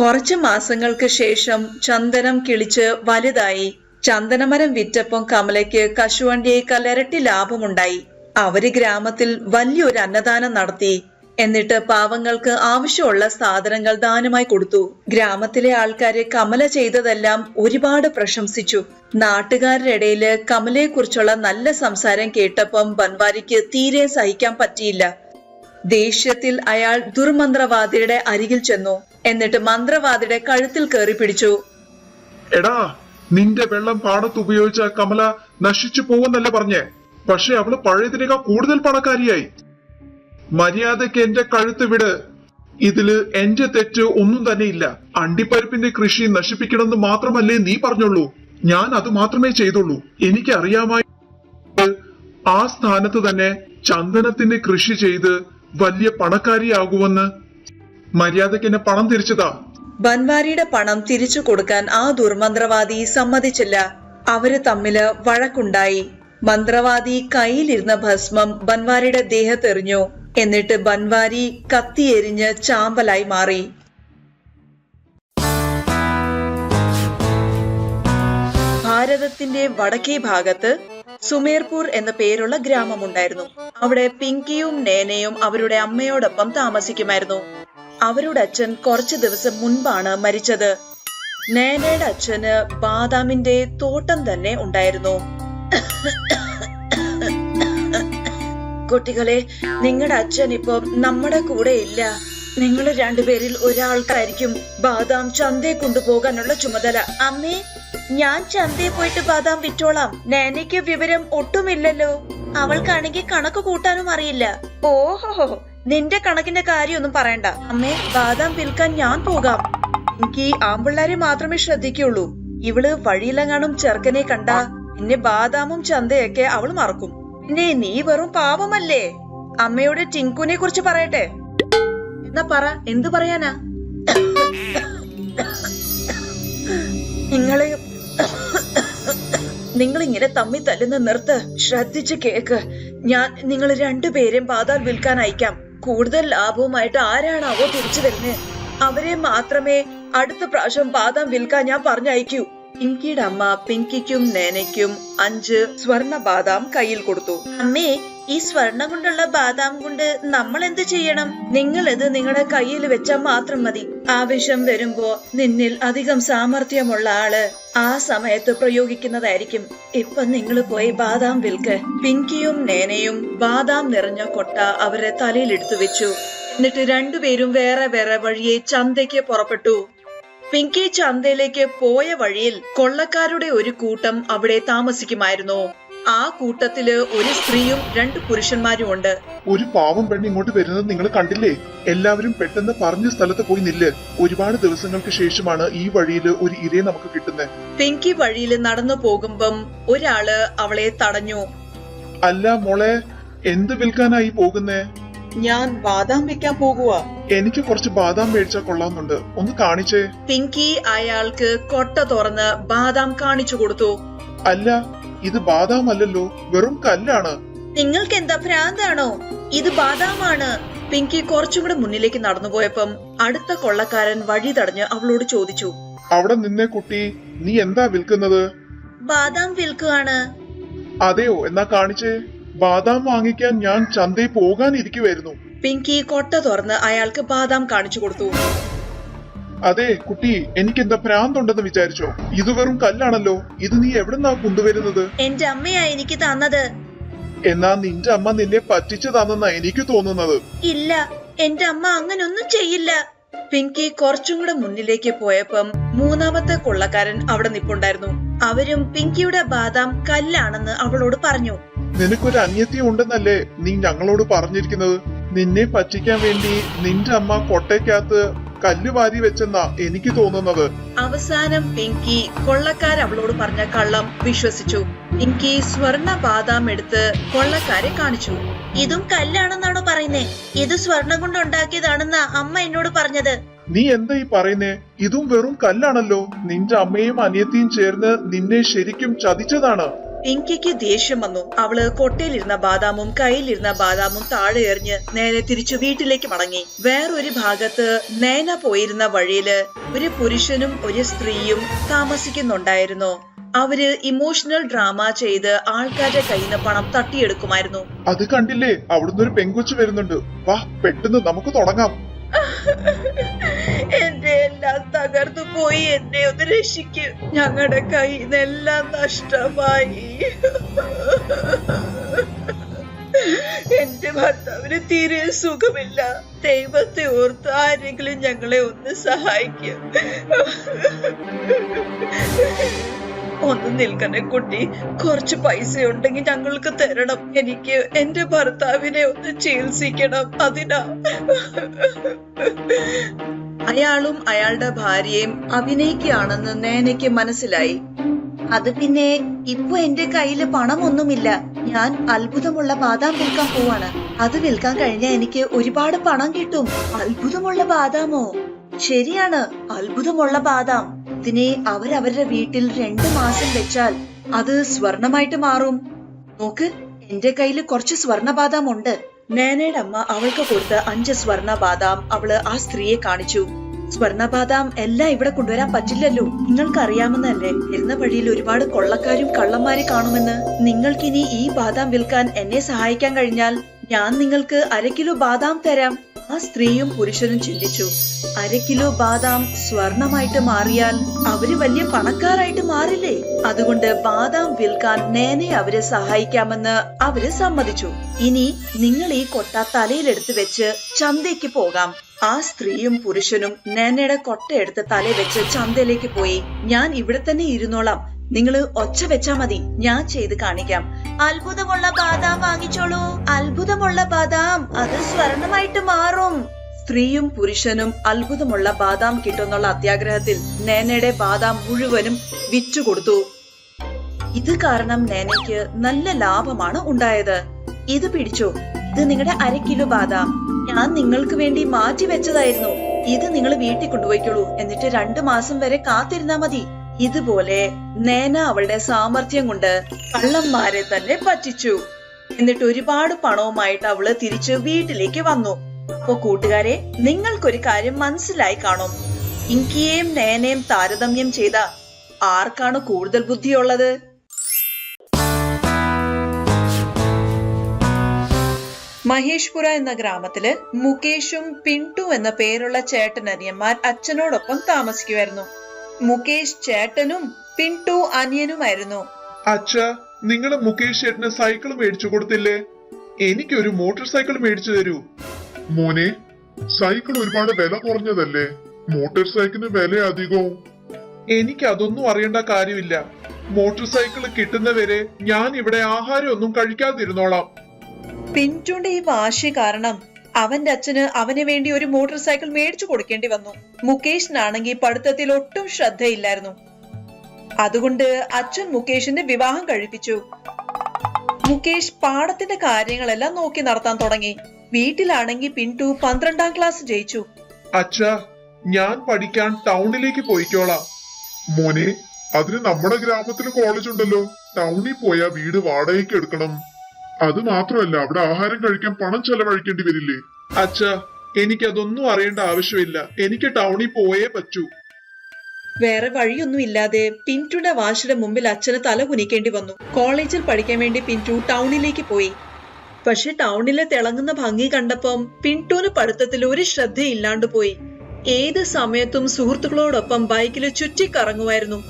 കുറച്ചു മാസങ്ങൾക്ക് ശേഷം ചന്ദനം കിളിച്ച് വലുതായി. ചന്ദനമരം വിറ്റപ്പം കമലയ്ക്ക് കശുവണ്ടിയേക്കാൾ ഇരട്ടി ലാഭമുണ്ടായി. അവര് ഗ്രാമത്തിൽ വലിയൊരു അന്നദാനം നടത്തി. എന്നിട്ട് പാവങ്ങൾക്ക് ആവശ്യമുള്ള സാധനങ്ങൾ ദാനമായി കൊടുത്തു. ഗ്രാമത്തിലെ ആൾക്കാര് കമല ചെയ്തതെല്ലാം ഒരുപാട് പ്രശംസിച്ചു. നാട്ടുകാരുടെ ഇടയില് കമലയെ കുറിച്ചുള്ള നല്ല സംസാരം കേട്ടപ്പം ബൻവാരിക്ക് തീരെ സഹിക്കാൻ പറ്റിയില്ല. ദേഷ്യത്തിൽ അയാൾ ദുർമന്ത്രവാദിയുടെ അരികിൽ ചെന്നു. എന്നിട്ട് മന്ത്രവാദിയുടെ കഴുത്തിൽ കയറി പിടിച്ചു. എടാ, നിന്റെ വെള്ളം പാടത്ത് ഉപയോഗിച്ച കമല നശിച്ചു പോവെന്നല്ല പറഞ്ഞേ. പക്ഷെ അവള് പഴയതിനേക്കാൾ കൂടുതൽ പണക്കാരിയായി. മര്യാദക്ക് എന്റെ കഴുത്ത് വിട്. ഇതില് എന്റെ തെറ്റ് ഒന്നും തന്നെയില്ല. അണ്ടിപ്പരിപ്പിന്റെ കൃഷി നശിപ്പിക്കണമെന്ന് മാത്രമല്ലേ നീ പറഞ്ഞുള്ളൂ. ഞാൻ അത് മാത്രമേ ചെയ്തുള്ളൂ. എനിക്ക് അറിയാമായി ആ സ്ഥാനത്ത് തന്നെ ചന്ദനത്തിന്റെ കൃഷി ചെയ്ത് വലിയ പണക്കാരിയാകുമെന്ന്. മര്യാദക്ക് എന്നെ പണം തിരിച്ചതാ. ബൻവാരിയുടെ പണം തിരിച്ചു കൊടുക്കാൻ ആ ദുർമന്ത്രവാദി സമ്മതിച്ചില്ല. അവര് തമ്മില് വഴക്കുണ്ടായി. മന്ത്രവാദി കയ്യിലിരുന്ന ഭസ്മം ബൻവാരിയുടെ ദേഹത്തെറിഞ്ഞു. എന്നിട്ട് ബൻവാരി കത്തിയെരിഞ്ഞ് ചാമ്പലായി മാറി. ഭാരതത്തിന്റെ വടക്കേ ഭാഗത്ത് സുമേർപൂർ എന്ന പേരുള്ള ഗ്രാമമുണ്ടായിരുന്നു. അവിടെ പിങ്കിയും നേനയും അവരുടെ അമ്മയോടൊപ്പം താമസിക്കുമായിരുന്നു. അവരുടെ അച്ഛൻ കുറച്ചു ദിവസം മുൻപാണ് മരിച്ചത്. നേനയുടെ അച്ഛന് ബാദാമിന്റെ തോട്ടം തന്നെ ഉണ്ടായിരുന്നു. കുട്ടികളെ, നിങ്ങളുടെ അച്ഛൻ ഇപ്പൊ നമ്മുടെ കൂടെ ഇല്ല. നിങ്ങൾ രണ്ടുപേരിൽ ഒരാൾക്കായിരിക്കും ബാദാം ചന്തയെ കൊണ്ടുപോകാനുള്ള ചുമതല. അമ്മേ, ഞാൻ ചന്തയിൽ പോയിട്ട് ബാദാം വിറ്റോളാം. നേനയ്ക്ക് വിവരം ഒട്ടുമില്ലല്ലോ. അവൾക്കാണെങ്കിൽ കണക്ക് കൂട്ടാനും അറിയില്ല. ഓഹോ, നിന്റെ കണക്കിന്റെ കാര്യമൊന്നും പറയണ്ട അമ്മേ. ബാദാം വിൽക്കാൻ ഞാൻ പോകാം. എനിക്ക് ആമ്പിള്ളാരെ മാത്രമേ ശ്രദ്ധിക്കുള്ളൂ. ഇവള് വഴിയിലെങ്ങാനും ചെറുക്കനെ കണ്ട പിന്നെ ബാദാമും ചന്തയൊക്കെ അവൾ മറക്കും. പിന്നെ നീ വെറും പാവമല്ലേ? അമ്മയോട് ടിങ്കുനെ കുറിച്ച് പറയട്ടെ. എന്നാ പറ, എന്തു പറയാനാ? നിങ്ങൾ ഇങ്ങനെ തമ്മി തല്ലുന്ന നിർത്ത്. ശ്രദ്ധിച്ച് കേക്ക്. ഞാൻ നിങ്ങൾ രണ്ടുപേരെയും ബാദാം വിൽക്കാൻ അയക്കാം. കൂടുതൽ ലാഭവുമായിട്ട് ആരാണാവോ തിരിച്ചു വരുന്നത്, അവരെ മാത്രമേ അടുത്ത പ്രാവശ്യം ബാദാം വിൽക്കാൻ ഞാൻ പറഞ്ഞയക്കൂ. പിങ്കിയുടെ അമ്മ പിങ്കിക്കും നേനയ്ക്കും 5 സ്വർണ ബാദാം കയ്യിൽ കൊടുത്തു. അമ്മേ, ഈ സ്വർണം കൊണ്ടുള്ള ബാദാം കൊണ്ട് നമ്മൾ എന്ത് ചെയ്യണം? നിങ്ങൾ ഇത് നിങ്ങളുടെ കയ്യിൽ വെച്ചാൽ മാത്രം മതി. ആവശ്യം വരുമ്പോ നിന്നിൽ അധികം സാമർഥ്യമുള്ള ആള് ആ സമയത്ത് പ്രയോഗിക്കുന്നതായിരിക്കും. ഇപ്പൊ നിങ്ങൾ പോയി ബാദാം വിൽക്ക്. പിങ്കിയും നേനയും ബാദാം നിറഞ്ഞ കൊട്ട അവരെ തലയിലെടുത്തു വെച്ചു. എന്നിട്ട് രണ്ടുപേരും വേറെ വേറെ വഴിയെ ചന്തയ്ക്ക് പുറപ്പെട്ടു. പിങ്കി ചന്തയിലേക്ക് പോയ വഴിയിൽ കൊള്ളക്കാരുടെ ഒരു കൂട്ടം അവിടെ താമസിക്കുമായിരുന്നു. ആ കൂട്ടത്തില് ഒരു സ്ത്രീയും 2 പുരുഷന്മാരും ഉണ്ട്. ഒരു പാവം പെണ്ണ് ഇങ്ങോട്ട് വരുന്നത് നിങ്ങൾ കണ്ടില്ലേ? എല്ലാവരും പെട്ടെന്ന് പറഞ്ഞ സ്ഥലത്ത് പോയി നില്ല്. ഒരുപാട് ദിവസങ്ങൾക്ക് ശേഷമാണ് ഈ വഴിയിൽ ഒരു ഇരയെ നമുക്ക് കിട്ടുന്നത്. പിങ്കി വഴിയിൽ നടന്നു പോകുമ്പം ഒരാള് അവളെ തടഞ്ഞു. അല്ല മോളെ, എന്ത് വിൽക്കാനായി പോകുന്നേ? ഞാൻ ബാദാം വിൽക്കാൻ പോകുക. എനിക്ക് കുറച്ച് ബാദാം മേടിച്ചാൽ കൊള്ളാവുന്നുണ്ട്, ഒന്ന് കാണിച്ചേ. പിങ്കി അയാൾക്ക് കൊട്ട തുറന്ന് ബാദാം കാണിച്ചു കൊടുത്തു. അല്ല, ഇത് ബാദാം അല്ലല്ലോ, വെറും കല്ലാണ്. നിങ്ങൾക്ക് എന്താ ഭ്രാന്താണോ? ഇത് ബാദാമാണ്. പിങ്കി കുറച്ചും കൂടെ മുന്നിലേക്ക് നടന്നുപോയപ്പം അടുത്ത കൊള്ളക്കാരൻ വഴി തടഞ്ഞ് അവളോട് ചോദിച്ചു. അവിടെ നിന്നേ കുട്ടി, നീ എന്താ വിൽക്കുന്നത്? ബാദാം വിൽക്കുകയാണ്. അതെയോ, എന്നാ കാണിച്ചേ. ബാദാം വാങ്ങിക്കാൻ ഞാൻ ചന്തയിൽ പോകാനിരിക്കുവായിരുന്നു. പിങ്കി കൊട്ട തുറന്ന് അയാൾക്ക് ബാദാം കാണിച്ചു കൊടുത്തു. അതെ കുട്ടി, എനിക്കെന്താ ഭ്രാന്തുണ്ടെന്ന് വിചാരിച്ചോ? ഇത് വെറും കല്ലാണല്ലോ. ഇത് നീ എവിടെന്നാ കൊണ്ടുവരുന്നത്? എന്റെ അമ്മയാ എനിക്ക് തന്നത്. എന്നാ നിന്റെ അമ്മ നിന്നെ പറ്റിച്ചു തന്നെന്നാ എനിക്ക് തോന്നുന്നത്. ഇല്ല, എന്റെ അമ്മ അങ്ങനൊന്നും ചെയ്യില്ല. പിങ്കി കുറച്ചും കൂടെ മുന്നിലേക്ക് പോയപ്പം 3ാമത്തെ കൊള്ളക്കാരൻ അവിടെ നിപ്പുണ്ടായിരുന്നു. അവരും പിങ്കിയുടെ ബാദാം കല്ലാണെന്ന് അവളോട് പറഞ്ഞു. നിനക്കൊരു അന്യത്യം ഉണ്ടെന്നല്ലേ നീ ഞങ്ങളോട് പറഞ്ഞിരിക്കുന്നത്? നിന്നെ പറ്റിക്കാൻ വേണ്ടി നിന്റെ അമ്മ കൊട്ടയ്ക്കകത്ത് കല്ല് വാരി വെച്ചെന്നാ എനിക്ക് തോന്നുന്നത്. അവസാനം പിങ്കി കൊള്ളക്കാർ അവളോട് പറഞ്ഞ കള്ളം വിശ്വസിച്ചു. പിങ്കി സ്വർണ ബാദാം എടുത്ത് കൊള്ളക്കാരെ കാണിച്ചു. ഇതും കല്ലാണെന്നാണോ പറയുന്നേ? ഇത് സ്വർണം കൊണ്ട് ഉണ്ടാക്കിയതാണെന്നാ അമ്മ എന്നോട് പറഞ്ഞത്. നീ എന്താ ഈ പറയുന്നേ? ഇതും വെറും കല്ലാണല്ലോ. നിന്റെ അമ്മയും അനിയത്തിയും ചേർന്ന് നിന്നെ ശരിക്കും ചതിച്ചതാണ്. പിങ്കിക്ക് ദേഷ്യം വന്നു. അവള് കൊട്ടയിലിരുന്ന ബാദാമും കയ്യിലിരുന്ന ബാദാമും താഴെ എറിഞ്ഞ് നേരെ തിരിച്ചു വീട്ടിലേക്ക് മടങ്ങി. വേറൊരു ഭാഗത്ത് നേന പോയിരുന്ന വഴിയില് ഒരു പുരുഷനും ഒരു സ്ത്രീയും താമസിക്കുന്നുണ്ടായിരുന്നു. അവര് ഇമോഷണൽ ഡ്രാമ ചെയ്ത് ആൾക്കാരുടെ കയ്യിൽ നിന്ന് പണം തട്ടിയെടുക്കുമായിരുന്നു. അത് കണ്ടില്ലേ, അവിടുന്ന് ഒരു പെങ്കൊച്ചു വരുന്നുണ്ട്. വാ, പെട്ടെന്ന് നമുക്ക് തുടങ്ങാം. എന്റെ എല്ലാം തകർന്നു പോയി, എന്നെ ഒന്ന് രക്ഷിക്ക്. ഞങ്ങളുടെ കയ്യിൽ നിന്നെല്ലാം നഷ്ടമായി. എന്റെ ഭർത്താവിന് തീരെ സുഖമില്ല. ദൈവത്തെ ഓർത്ത് ആരെങ്കിലും ഞങ്ങളെ ഒന്ന് സഹായിക്കും. ഒന്ന് നിൽക്കണേ കുട്ടി, കുറച്ച് പൈസ ഉണ്ടെങ്കിൽ ഞങ്ങൾക്ക് തരണം. എനിക്ക് എന്റെ ഭർത്താവിനെ ഒന്ന് ചികിത്സിക്കണം. അതിനാ. അയാളും അയാളുടെ ഭാര്യയും അഭിനയിക്കുകയാണെന്ന് നേനയ്ക്ക് മനസ്സിലായി. അത് പിന്നെ ഇപ്പൊ എന്റെ കയ്യില് പണമൊന്നുമില്ല. ഞാൻ അത്ഭുതമുള്ള ബാദാം വിൽക്കാൻ പോവാണ്. അത് വിൽക്കാൻ കഴിഞ്ഞാൽ എനിക്ക് ഒരുപാട് പണം കിട്ടും. അത്ഭുതമുള്ള ബാദാമോ? ശരിയാണ്, അത്ഭുതമുള്ള ബാദാം. ഇതിനെ അവരവരുടെ വീട്ടിൽ 2 മാസം വെച്ചാൽ അത് സ്വർണമായിട്ട് മാറും. നോക്ക്, എന്റെ കയ്യിൽ കുറച്ച് സ്വർണ ബാദാം ഉണ്ട്. നേനയുടെ അമ്മ അവൾക്ക് കൊടുത്ത 5 സ്വർണ ബാദാം അവള് ആ സ്ത്രീയെ കാണിച്ചു. സ്വർണ ബാദാം എല്ലാം ഇവിടെ കൊണ്ടുവരാൻ പറ്റില്ലല്ലോ. നിങ്ങൾക്ക് അറിയാമെന്നല്ലേ, വരുന്ന വഴിയിൽ ഒരുപാട് കൊള്ളക്കാരും കള്ളന്മാരെ കാണുമെന്ന്. നിങ്ങൾക്കിനി ഈ ബാദാം വിൽക്കാൻ എന്നെ സഹായിക്കാൻ കഴിഞ്ഞാൽ ഞാൻ നിങ്ങൾക്ക് 1/2 കിലോ ബാദാം തരാം. ആ സ്ത്രീയും പുരുഷനും ചിന്തിച്ചു. 1/2 കിലോ ബാദാം സ്വർണമായിട്ട് മാറിയാൽ അവര് വലിയ പണക്കാരായിട്ട് മാറില്ലേ? അതുകൊണ്ട് ബാദാം വിൽക്കാൻ നേനെ അവരെ സഹായിക്കാമെന്ന് അവര് സമ്മതിച്ചു. ഇനി നിങ്ങൾ ഈ കൊട്ട തലയിലെടുത്ത് വെച്ച് ചന്തയ്ക്ക് പോകാം. ആ സ്ത്രീയും പുരുഷനും നേനയുടെ കൊട്ടയെടുത്ത് തലയിൽ വെച്ച് ചന്തയിലേക്ക് പോയി. ഞാൻ ഇവിടെ തന്നെ ഇരുന്നോളാം, നിങ്ങള് ഒച്ച വെച്ചാ മതി, ഞാൻ ചെയ്ത് കാണിക്കാം. അത്ഭുതമുള്ള ബാദാം വാങ്ങിച്ചോളൂ. അത്ഭുതമുള്ള ബാദാം, അത് സ്വർണമായിട്ട് മാറും. സ്ത്രീയും പുരുഷനും അത്ഭുതമുള്ള ബാദാം കിട്ടുന്നുള്ള അത്യാഗ്രഹത്തിൽ നേനയുടെ ബാദാം മുഴുവനും വിറ്റുകൊടുത്തു. ഇത് കാരണം നേനയ്ക്ക് നല്ല ലാഭമാണ് ഉണ്ടായത്. ഇത് പിടിച്ചോ, ഇത് നിങ്ങളുടെ 1/2 കിലോ ബാദാം. ഞാൻ നിങ്ങൾക്ക് വേണ്ടി മാറ്റി വെച്ചതായിരുന്നു. ഇത് നിങ്ങൾ വീട്ടിൽ കൊണ്ടുപോയിക്കോളൂ, എന്നിട്ട് 2 മാസം വരെ കാത്തിരുന്നാ മതി. ഇതുപോലെ നേന അവളുടെ സാമർഥ്യം കൊണ്ട് കള്ളന്മാരെ തന്നെ പറ്റിച്ചു. എന്നിട്ട് ഒരുപാട് പണവുമായിട്ട് അവള് തിരിച്ച് വീട്ടിലേക്ക് വന്നു. അപ്പൊ കൂട്ടുകാരെ, നിങ്ങൾക്കൊരു കാര്യം മനസ്സിലായി കാണും. ഇങ്കിയെയും നേനയും താരതമ്യം ചെയ്ത ആർക്കാണ് കൂടുതൽ ബുദ്ധിയുള്ളത്? മഹേഷ്പുര എന്ന ഗ്രാമത്തില് മുകേഷും പിന്റു എന്ന പേരുള്ള ചേട്ടനനിയന്മാർ അച്ഛനോടൊപ്പം താമസിക്കുമായിരുന്നു. മുകേഷ് ചേട്ടനും പിന്റു അനിയനുമായിരുന്നു. അച്ഛാ, നിങ്ങൾ മുകേഷ് ചേട്ടന് സൈക്കിൾ മേടിച്ചു കൊടുത്തില്ലേ? എനിക്കൊരു മോട്ടോർ സൈക്കിൾ മേടിച്ചു തരൂ. മോനെ, സൈക്കിൾ ഒരുപാട് വില കുറഞ്ഞതല്ലേ? മോട്ടോർ സൈക്കിളിന് വില അധികവും. എനിക്ക് അതൊന്നും അറിയേണ്ട കാര്യമില്ല. മോട്ടോർ സൈക്കിൾ കിട്ടുന്നവരെ ഞാൻ ഇവിടെ ആഹാരം ഒന്നും കഴിക്കാതിരുന്നോളാം. പിന്റുന്റെ ഈ വാശി കാരണം അവന്റെ അച്ഛന് അവന് വേണ്ടി ഒരു മോട്ടോർ സൈക്കിൾ മേടിച്ചു കൊടുക്കേണ്ടി വന്നു. മുകേഷിനാണെങ്കിൽ പഠിത്തത്തിൽ ഒട്ടും ശ്രദ്ധയില്ലായിരുന്നു. അതുകൊണ്ട് അച്ഛൻ മുകേഷിന്റെ വിവാഹം കഴിപ്പിച്ചു. മുകേഷ് പാടത്തിന്റെ കാര്യങ്ങളെല്ലാം നോക്കി നടത്താൻ തുടങ്ങി. വീട്ടിലാണെങ്കിൽ പിന്റു 12ാം ക്ലാസ് ജയിച്ചു. അച്ഛാ, ഞാൻ പഠിക്കാൻ ടൗണിലേക്ക് പോയിക്കോളാം. മോനെ, അതിന് നമ്മുടെ ഗ്രാമത്തിൽ കോളേജ് ഉണ്ടല്ലോ. ടൗണിൽ പോയാ വീട് വാടകയ്ക്ക് എടുക്കണം. അത് മാത്രമല്ല, അവിടെ ആഹാരം കഴിക്കാൻ പണം ചെലവഴിക്കേണ്ടി വരില്ലേ? അച്ഛാ, എനിക്കതൊന്നും അറിയേണ്ട ആവശ്യമില്ല. എനിക്ക് ടൗണിൽ പോയേ പറ്റൂ. വേറെ വഴിയൊന്നും ഇല്ലാതെ പിന്റുന്റെ വാശിയുടെ മുമ്പിൽ അച്ഛന് തല കുനിക്കേണ്ടി വന്നു. കോളേജിൽ പഠിക്കാൻ വേണ്ടി പിന്റു ടൗണിലേക്ക് പോയി. പക്ഷെ ടൗണിലെ തിളങ്ങുന്ന ഭംഗി കണ്ടപ്പം പിന്റുവിന് പഠിത്തത്തിൽ ഒരു ശ്രദ്ധയില്ലാണ്ട് പോയി. ഏത് സമയത്തും സുഹൃത്തുക്കളോടൊപ്പം ബൈക്കിൽ ചുറ്റിക്കറങ്ങുമായിരുന്നു.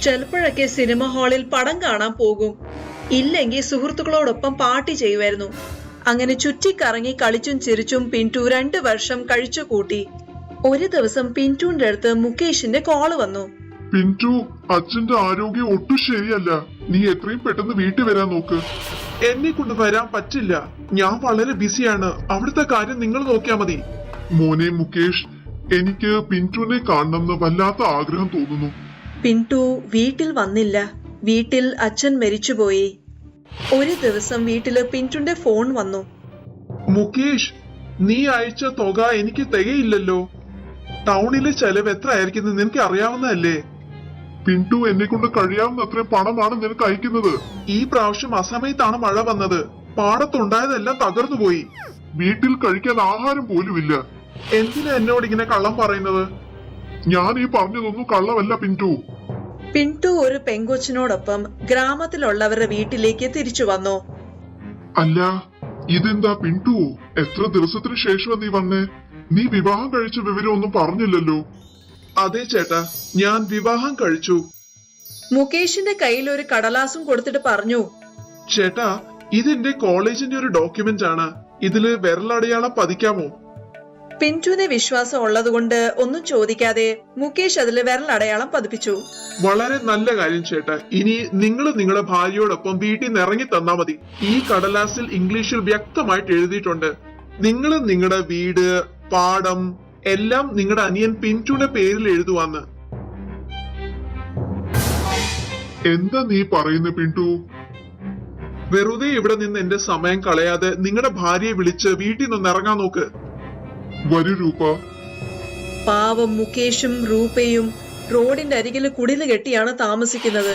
ചിലപ്പോഴൊക്കെ സിനിമ ഹാളിൽ പടം കാണാൻ പോകും, ഇല്ലെങ്കിൽ സുഹൃത്തുക്കളോടൊപ്പം പാർട്ടി ചെയ്യുമായിരുന്നു. അങ്ങനെ ചുറ്റിക്കറങ്ങി കളിച്ചും ചിരിച്ചും പിന്റു 2 വർഷം കഴിച്ചു കൂട്ടി. ഒരു ദിവസം പിന്റുവിന്റെ അടുത്ത് മുകേഷിന്റെ കോള് വന്നു. പിന്റു, അച്ഛന്റെ ആരോഗ്യം ഒട്ടും ശരിയല്ല. നീ എത്രയും പെട്ടെന്ന് വീട്ടിൽ വരാൻ നോക്ക്. എന്നെ കൊണ്ട് വരാൻ പറ്റില്ല. ഞാൻ വളരെ ബിസിയാണ്. അവിടുത്തെ കാര്യം നിങ്ങൾ നോക്കിയാ മതി. മോനെ മുകേഷ്, എനിക്ക് പിന്റുവിനെ കാണണമെന്ന് വല്ലാത്ത ആഗ്രഹം തോന്നുന്നു. പിന്റു വീട്ടിൽ വന്നില്ല. വീട്ടിൽ അച്ഛൻ മരിച്ചുപോയി. ഒരു ദിവസം വീട്ടില് പിന്റുന്റെ ഫോൺ വന്നു. മുകേഷ്, നീ അയച്ച തുക എനിക്ക് തികയില്ലല്ലോ. ടൗണിലെ ചെലവ് എത്ര ആയിരിക്കും നിനക്ക് അറിയാവുന്നതല്ലേ? പിന്റു, എന്നെ കൊണ്ട് കഴിയാവുന്ന അത്രയും പണമാണ് നിനക്ക് അയക്കുന്നത്. ഈ പ്രാവശ്യം അസമയത്താണ് മഴ വന്നത്. പാടത്തുണ്ടായതെല്ലാം തകർന്നുപോയി. വീട്ടിൽ കഴിക്കാൻ ആഹാരം പോലുമില്ല. എന്തിനാ എന്നോട് ഇങ്ങനെ കള്ളം പറയുന്നത്? ഞാൻ ഈ പറഞ്ഞതൊന്നും കള്ളമല്ല പിന്റു. പിന്റു ഒരു പെങ്കൊച്ചിനോടൊപ്പം ഗ്രാമത്തിലുള്ളവരുടെ വീട്ടിലേക്ക് തിരിച്ചു വന്നു. അല്ല, ഇതെന്താ പിന്റു? എത്ര ദിവസത്തിന് ശേഷം നീ വന്നേ? നീ വിവാഹം കഴിച്ച വിവരം ഒന്നും പറഞ്ഞില്ലല്ലോ. അതെ ചേട്ടാ, ഞാൻ വിവാഹം കഴിച്ചു. മുകേഷിന്റെ കയ്യിൽ ഒരു കടലാസും കൊടുത്തിട്ട് പറഞ്ഞു, ചേട്ടാ, ഇതെന്റെ കോളേജിന്റെ ഒരു ഡോക്യുമെന്റ് ആണ്. ഇതില് വിരലടയാളം പതിക്കാമോ? പിന്റുവിന് വിശ്വാസം ഉള്ളതുകൊണ്ട് ഒന്നും ചോദിക്കാതെ മുകേഷ് അതില് വിരലടയാളം പതിപ്പിച്ചു. വളരെ നല്ല കാര്യം ചേട്ടാ. ഇനി നിങ്ങൾ നിങ്ങളുടെ ഭാര്യയോടൊപ്പം വീട്ടിൽ നിന്ന് ഇറങ്ങി തന്നാ മതി. ഈ കടലാസിൽ ഇംഗ്ലീഷിൽ വ്യക്തമായിട്ട് എഴുതിയിട്ടുണ്ട്, നിങ്ങൾ നിങ്ങളുടെ വീട്, പാടം എല്ലാം നിങ്ങളുടെ അനിയൻ പിന്റുവിന്റെ പേരിൽ എഴുതുവാന്ന്. എന്താ നീ പറയുന്ന പിന്റു? വെറുതെ ഇവിടെ നിന്ന് എന്റെ സമയം കളയാതെ നിങ്ങളുടെ ഭാര്യയെ വിളിച്ച് വീട്ടിൽ നിന്ന് ഇറങ്ങാൻ നോക്ക്. വരൂ രൂപ. പാവം മുകേഷും രൂപയും റോഡിന്റെ അരികിൽ കുടില് കെട്ടിയാണ് താമസിക്കുന്നത്.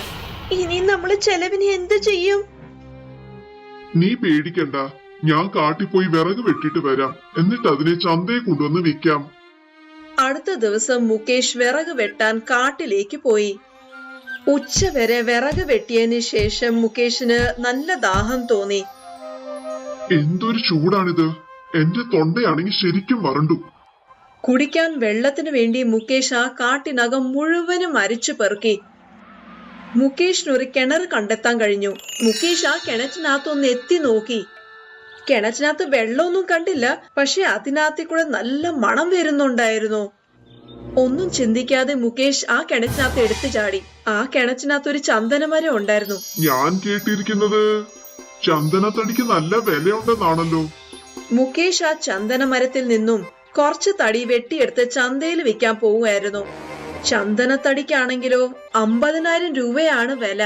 ഇനി നമ്മള് ചെലവിന് എന്ത് ചെയ്യും? നീ പേടിക്കണ്ട, ഞാൻ കാട്ടിൽ പോയി വിറക് വെട്ടിട്ട് വരാം. എന്നിട്ട് അതിനെ ചന്തയെ കൊണ്ടുവന്ന് വിൽക്കാം. അടുത്ത ദിവസം മുകേഷ് വിറക് വെട്ടാൻ കാട്ടിലേക്ക് പോയി. ഉച്ചവരെ വിറക് വെട്ടിയതിന് ശേഷം മുകേഷിന് നല്ല ദാഹം തോന്നി. എന്തൊരു ചൂടാണിത്! എന്റെ തൊണ്ടയാണെങ്കിൽ ശരിക്കും വരണ്ടു. കുടിക്കാൻ വെള്ളത്തിന് വേണ്ടി മുകേഷ് ആ കാട്ടിനകം മുഴുവനും അരിച്ചു പെറുക്കി. മുകേഷിന് ഒരു കിണർ കണ്ടെത്താൻ കഴിഞ്ഞു. മുകേഷ് ആ കിണറ്റിനകത്തൊന്ന് എത്തി നോക്കി. കിണറ്റിനകത്ത് വെള്ളമൊന്നും കണ്ടില്ല, പക്ഷെ അതിനകത്തിൽ കൂടെ നല്ല മണം വരുന്നുണ്ടായിരുന്നു. ഒന്നും ചിന്തിക്കാതെ മുകേഷ് ആ കിണറ്റിനകത്ത് എടുത്തു ചാടി. ആ കിണറ്റിനകത്ത് ഒരു ചന്ദനമരം ഉണ്ടായിരുന്നു. ഞാൻ കേട്ടിരിക്കുന്നത് ചന്ദനത്തടിക്ക് നല്ല വിലയുണ്ടെന്നാണല്ലോ. മുകേഷ് ആ ചന്ദനമരത്തിൽ നിന്നും കുറച്ച് തടി വെട്ടിയെടുത്ത് ചന്തയിൽ വിൽക്കാൻ പോവുമായിരുന്നു. ചന്ദനത്തടിക്കാണെങ്കിലോ 50,000 രൂപയാണ് വില.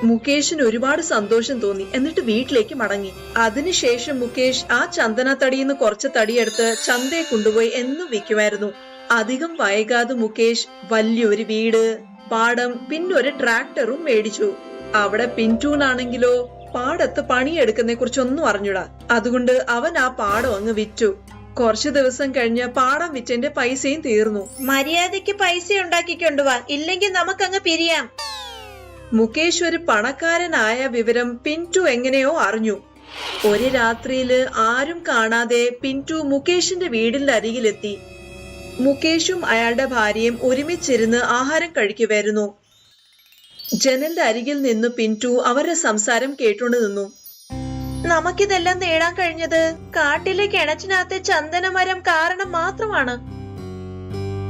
മുകേഷിന് ഒരുപാട് സന്തോഷം തോന്നി. എന്നിട്ട് വീട്ടിലേക്ക് മടങ്ങി. അതിനുശേഷം മുകേഷ് ആ ചന്ദനത്തടിയിൽ കുറച്ച് തടിയെടുത്ത് ചന്തയെ കൊണ്ടുപോയി എന്നും വിൽക്കുമായിരുന്നു. അധികം വൈകാതെ മുകേഷ് വലിയൊരു വീട്, പാടം, പിന്നെ ഒരു ട്രാക്ടറും മേടിച്ചു. അവിടെ പിന്റൂണാണെങ്കിലോ പാടത്ത് പണിയെടുക്കുന്നതിനെ കുറിച്ചൊന്നും അറിഞ്ഞൂടാ. അതുകൊണ്ട് അവൻ ആ പാടം അങ്ങ് വിറ്റു. കുറച്ചു ദിവസം കഴിഞ്ഞ് പാടം വിറ്റന്റെ പൈസയും തീർന്നു. മര്യാദയ്ക്ക് പൈസ ഉണ്ടാക്കിക്കൊണ്ടുവാ, ഇല്ലെങ്കിൽ നമുക്കങ്ങ് പിരിയാം. മുകേഷ് ഒരു പണക്കാരനായ വിവരം പിന്റു എങ്ങനെയോ അറിഞ്ഞു. ഒരു രാത്രിയില് ആരും കാണാതെ പിന്റു മുകേഷിന്റെ വീടിന്റെ അരികിലെത്തി. മുകേഷും അയാളുടെ ഭാര്യയും ഒരുമിച്ചിരുന്ന് ആഹാരം കഴിക്കുമായിരുന്നു. ജനലിന്റെ അരികിൽ നിന്ന് പിന്റു അവരുടെ സംസാരം കേട്ടുകൊണ്ട് നിന്നു. നമുക്കിതെല്ലാം നേടാൻ കഴിഞ്ഞത് കാട്ടിലെ കിണറ്റിനകത്തെ ചന്ദനമരം കാരണം മാത്രമാണ്.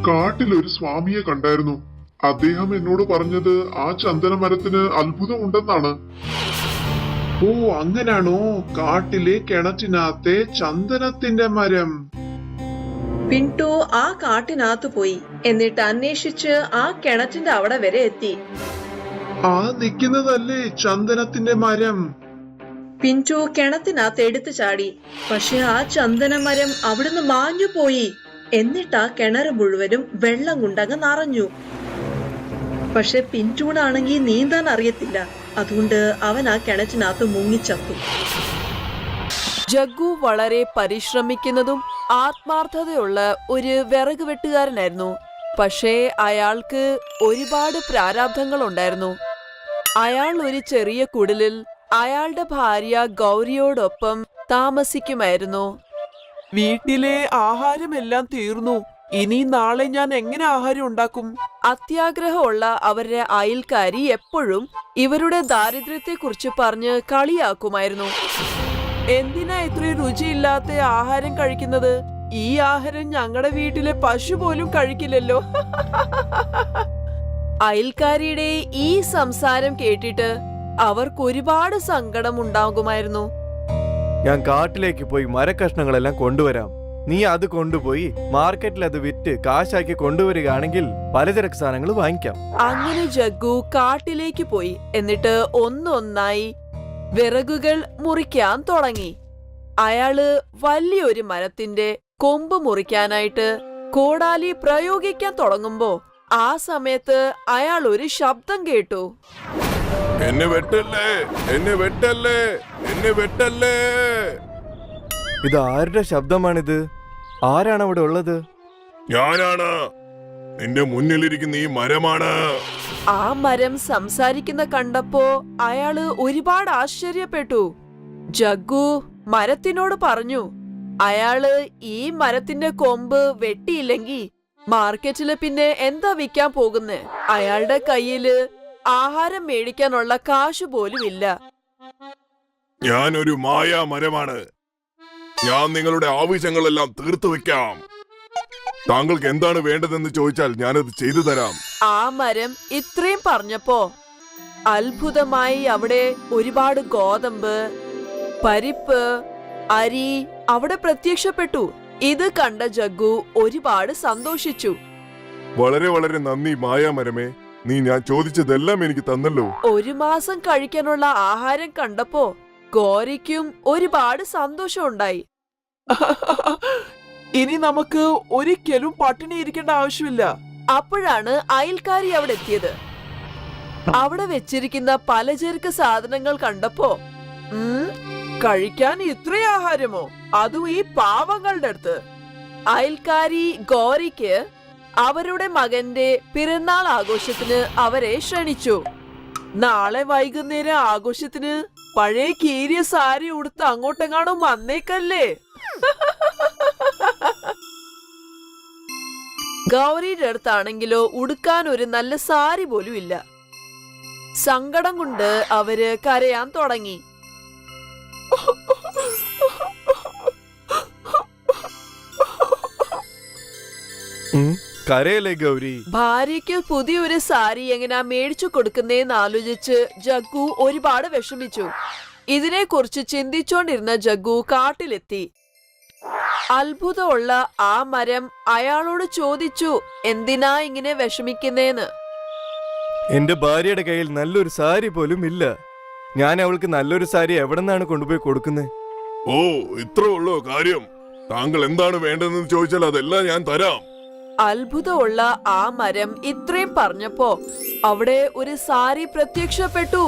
കാട്ടിലൊരു സ്വാമിയെ കണ്ടായിരുന്നു. അദ്ദേഹം എന്നോട് പറഞ്ഞത് ആ ചന്ദനമരത്തിന് അത്ഭുതമുണ്ടെന്നാണ്. ഓ, അങ്ങനാണോ? കാട്ടിലെ കിണറ്റിനകത്തെ ചന്ദനത്തിന്റെ മരം. പിന്റു ആ കാട്ടിനകത്ത് പോയി. എന്നിട്ട് അന്വേഷിച്ച് ആ കിണറ്റിന്റെ അവിടെ വരെ എത്തി. ആ നിൽക്കുന്നതല്ലേ ചന്ദനത്തിന്റെ മരം? പിന്റു കിണറ്റിനകത്ത് എടുത്തു ചാടി. പക്ഷെ ആ ചന്ദനമരം അവിടുന്ന് മാഞ്ഞു പോയി. എന്നിട്ട് ആ കിണർ മുഴുവനും വെള്ളം കൊണ്ടങ്ങ് നിറഞ്ഞു. പക്ഷെ പിന്റൂണാണെങ്കിൽ നീന്താൻ അറിയത്തില്ല. അതുകൊണ്ട് അവൻ ആ കിണറ്റിനകത്ത് മുങ്ങിച്ചത്തു. ജഗ്ഗു വളരെ പരിശ്രമിക്കുന്നതും ആത്മാർത്ഥതയുള്ള ഒരു വിറക് വെട്ടുകാരനായിരുന്നു. പക്ഷേ അയാൾക്ക് ഒരുപാട് പ്രാരാബ്ധങ്ങൾ ഉണ്ടായിരുന്നു. അയാൾ ഒരു ചെറിയ കുടിലിൽ അയാളുടെ ഭാര്യ ഗൗരിയോടൊപ്പം താമസിക്കുമായിരുന്നു. വീട്ടിലെ ആഹാരമെല്ലാം തീർന്നു. ഇനി നാളെ ഞാൻ എങ്ങനെ ആഹാരം ഉണ്ടാക്കും? അത്യാഗ്രഹമുള്ള അവരുടെ അയൽക്കാരി എപ്പോഴും ഇവരുടെ ദാരിദ്ര്യത്തെക്കുറിച്ച് പറഞ്ഞ് കളിയാക്കുമായിരുന്നു. എന്തിനാ ഇത്രയും രുചിയില്ലാത്ത ആഹാരം കഴിക്കുന്നത്? ഈ ആഹാരം ഞങ്ങളുടെ വീട്ടിലെ പശു പോലും കഴിക്കില്ലല്ലോ. അയൽക്കാരിയുടെ ഈ സംസാരം കേട്ടിട്ട് അവർക്ക് ഒരുപാട് സങ്കടം ഉണ്ടാകുമായിരുന്നു. ഞാൻ കാട്ടിലേക്ക് പോയി മരക്കഷ്ണങ്ങളെല്ലാം കൊണ്ടുവരാം. നീ അത് കൊണ്ടുപോയി മാർക്കറ്റിൽ അത് വിറ്റ് കാശാക്കി കൊണ്ടുവരികയാണെങ്കിൽ പലചരക്ക് സാധനങ്ങൾ വാങ്ങിക്കാം. അങ്ങനെ ജഗ്ഗു കാട്ടിലേക്ക് പോയി. എന്നിട്ട് ഒന്നൊന്നായി വിറകുകൾ മുറിക്കാൻ തുടങ്ങി. അയാള് വലിയൊരു മരത്തിന്റെ കൊമ്പ് മുറിക്കാനായിട്ട് കോടാലി പ്രയോഗിക്കാൻ തുടങ്ങുമ്പോ ആ സമയത്ത് അയാൾ ഒരു ശബ്ദം കേട്ടു. എന്നെ വെട്ടല്ലേ, എന്നെ വെട്ടല്ലേ, എന്നെ വെട്ടല്ലേ. ഇത് ആരുടെ ശബ്ദമാണിത്? ആരാണ് അവിടെ ഉള്ളത്? ഞാനാണ്. നിന്റെ മുന്നിലിരിക്കുന്ന ഈ മരമാണ്. ആ മരം സംസാരിക്കുന്ന കണ്ടപ്പോ അയാള് ഒരുപാട് ആശ്ചര്യപ്പെട്ടു. ജഗ്ഗു മരത്തിനോട് പറഞ്ഞു, അയാള് ഈ മരത്തിന്റെ കൊമ്പ് വെട്ടിയില്ലെങ്കിൽ മാർക്കറ്റില് പിന്നെ എന്താ വിൽക്കാൻ പോകുന്നേ? അയാളുടെ കയ്യില് ആഹാരം മേടിക്കാനുള്ള കാശ് പോലും ഇല്ല. ഞാനൊരു മായാ മരമാണ്. ഞാൻ നിങ്ങളുടെ ആവശ്യങ്ങളെല്ലാം തീർത്തു വെക്കാം. താങ്കൾക്ക് എന്താണ് വേണ്ടതെന്ന് ചോദിച്ചാൽ ഞാനത് ചെയ്തു തരാം. ആ മരം ഇത്രയും പറഞ്ഞപ്പോ അത്ഭുതമായി അവിടെ ഒരുപാട് ഗോതമ്പ്, പരിപ്പ്, അരി അവിടെ പ്രത്യക്ഷപ്പെട്ടു. ഇത് കണ്ട ജഗ്ഗു ഒരുപാട് സന്തോഷിച്ചു. വളരെ വളരെ നന്ദി മായാമരമേ. നീ ഞാൻ ചോദിച്ചതെല്ലാം എനിക്ക് തന്നല്ലോ. ഒരു മാസം കഴിക്കാനുള്ള ആഹാരം കണ്ടപ്പോ ഗോരിക്കും ഒരുപാട് സന്തോഷം ഉണ്ടായി. ഇനി നമുക്ക് ഒരിക്കലും പട്ടിണി ഇരിക്കേണ്ട ആവശ്യമില്ല. അപ്പോഴാണ് അയൽക്കാരി അവിടെ എത്തിയത്. അവിടെ വെച്ചിരിക്കുന്ന പലചരക്ക് സാധനങ്ങൾ കണ്ടപ്പോ കഴിക്കാൻ ഇത്രയും ആഹാരമോ? അതും ഈ പാവങ്ങളുടെ അടുത്ത്. അയൽക്കാരി ഗോരിക്ക് അവരുടെ മകന്റെ പിറന്നാൾ ആഘോഷത്തിന് അവരെ ക്ഷണിച്ചു. നാളെ വൈകുന്നേരം ആഘോഷത്തിന് പഴയ കീരിയ സാരി ഉടുത്ത് അങ്ങോട്ടെങ്ങാണോ വന്നേക്കല്ലേ? ഗൗരിയുടെ അടുത്താണെങ്കിലോ ഉടുക്കാൻ ഒരു നല്ല സാരി പോലും ഇല്ല. സങ്കടം കൊണ്ട് അവര് കരയാൻ തുടങ്ങി. കരയല്ലേ ഗൗരി? ഭാര്യയ്ക്ക് പുതിയൊരു സാരി എങ്ങനെയാ മേടിച്ചു കൊടുക്കുന്നേന്ന് ആലോചിച്ച് ജഗ്ഗു ഒരുപാട് വിഷമിച്ചു. ഇതിനെക്കുറിച്ച് ചിന്തിച്ചോണ്ടിരുന്ന ജഗ്ഗു കാട്ടിലെത്തി. അത്ഭുതമുള്ള ആ മരം അയാളോട് ചോദിച്ചു, എന്തിനാ ഇങ്ങനെ വിഷമിക്കുന്നേന്ന്. എന്റെ ഭാര്യയുടെ കയ്യിൽ നല്ലൊരു സാരി പോലും ഇല്ല. ഞാൻ അവൾക്ക് നല്ലൊരു സാരി എവിടെ നിന്നാണ് കൊണ്ടുപോയി കൊടുക്കുന്നത്? ഓ, ഇത്രേ ഉള്ളൂ കാര്യം. താങ്കൾ എന്താണ് വേണ്ടതെന്ന് ചോദിച്ചാൽ അതെല്ലാം ഞാൻ തരാം. അത്ഭുതമുള്ള ആ മരം ഇത്രയും പറഞ്ഞപ്പോ അവിടെ ഒരു സാരി പ്രത്യക്ഷപ്പെട്ടു.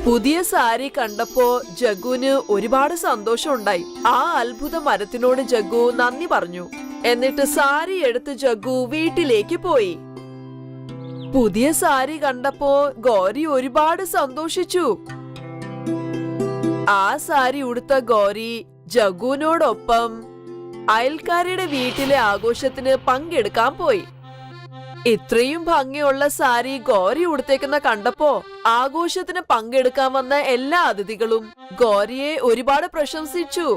പുതിയ സാരി കണ്ടപ്പോ ജഗ്ഗുവിന് ഒരുപാട് സന്തോഷം ഉണ്ടായി. ആ അത്ഭുത മരത്തിനോട് ജഗ്ഗു നന്ദി പറഞ്ഞു. എന്നിട്ട് സാരി എടുത്ത് ജഗ്ഗു വീട്ടിലേക്ക് പോയി. പുതിയ സാരി കണ്ടപ്പോ ഗൗരി ഒരുപാട് സന്തോഷിച്ചു. ആ സാരി ഉടുത്ത ഗൗരി ജഗ്ഗുവിനോടൊപ്പം അയൽക്കാരുടെ വീട്ടിലെ ആഘോഷത്തിന് പങ്കെടുക്കാൻ പോയി. ഇത്രയും ഭംഗിയുള്ള സാരി ഗൗരി ഉടുത്തേക്കുന്ന കണ്ടപ്പോ ആഘോഷത്തിന് പങ്കെടുക്കാൻ വന്ന എല്ലാ അതിഥികളും ഗൗരിയെ ഒരുപാട് പ്രശംസിച്ചു.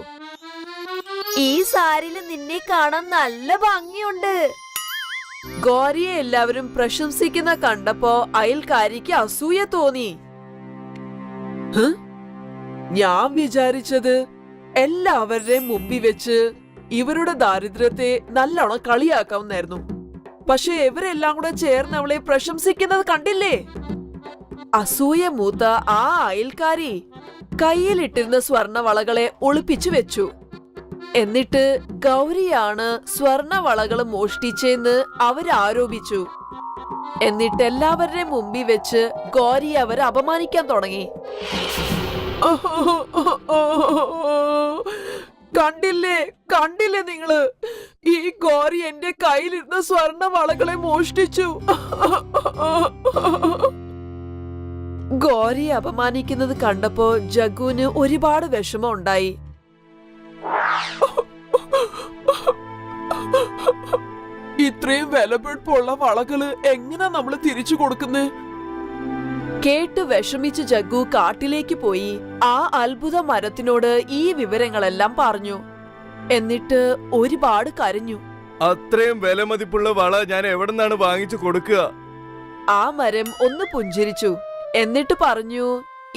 ഈ സാരിയില് നിന്നെ കാണാൻ നല്ല ഭംഗിയുണ്ട്. ഗൗരിയെ എല്ലാവരും പ്രശംസിക്കുന്ന കണ്ടപ്പോ അയൽക്കാരിക്ക് അസൂയ തോന്നി. ഞാൻ വിചാരിച്ചത് എല്ലാവരുടെയും മുമ്പിൽ വെച്ച് ഇവരുടെ ദാരിദ്ര്യത്തെ നല്ലോണം കളിയാക്കാവുന്നായിരുന്നു. പക്ഷെ ഇവരെല്ലാം കൂടെ ചേർന്ന് അവളെ പ്രശംസിക്കുന്നത് കണ്ടില്ലേ? അസൂയ മൂത്ത ആ അയൽക്കാരി കയ്യിലിട്ടിരുന്ന സ്വർണവളകളെ ഒളിപ്പിച്ചു വെച്ചു. എന്നിട്ട് ഗൗരിയാണ് സ്വർണവളകൾ മോഷ്ടിച്ചെന്ന് അവരാരോപിച്ചു. എന്നിട്ട് എല്ലാവരുടെയും മുമ്പിൽ വെച്ച് ഗൗരി അവരെ അപമാനിക്കാൻ തുടങ്ങി. കണ്ടില്ലേ നിങ്ങള്? ഈ ഗൗരി എന്റെ കയ്യിലിരുന്ന സ്വർണ്ണ വളകളെ മോഷ്ടിച്ചു. ഗൗരി അപമാനിക്കുന്നത് കണ്ടപ്പോ ജഗ്ഗുവിന് ഒരുപാട് വിഷമം ഉണ്ടായി. ഇത്രയും വിലപിടിപ്പുള്ള വളകള് എങ്ങനെ നമ്മള് തിരിച്ചു കൊടുക്കുന്നേ? കേട്ട് വിഷമിച്ച് ജഗ്ഗു കാട്ടിലേക്ക് പോയി ആ അത്ഭുത മരത്തിനോട് ഈ വിവരങ്ങളെല്ലാം പറഞ്ഞു. എന്നിട്ട് ഒരുപാട് കരഞ്ഞു. അത്രയും വിലമതിപ്പുള്ള വള ഞാൻ എവിടെ നിന്നാണ് വാങ്ങിച്ചു കൊടുക്കുക? ആ മരം ഒന്ന് പുഞ്ചിരിച്ചു. എന്നിട്ട് പറഞ്ഞു,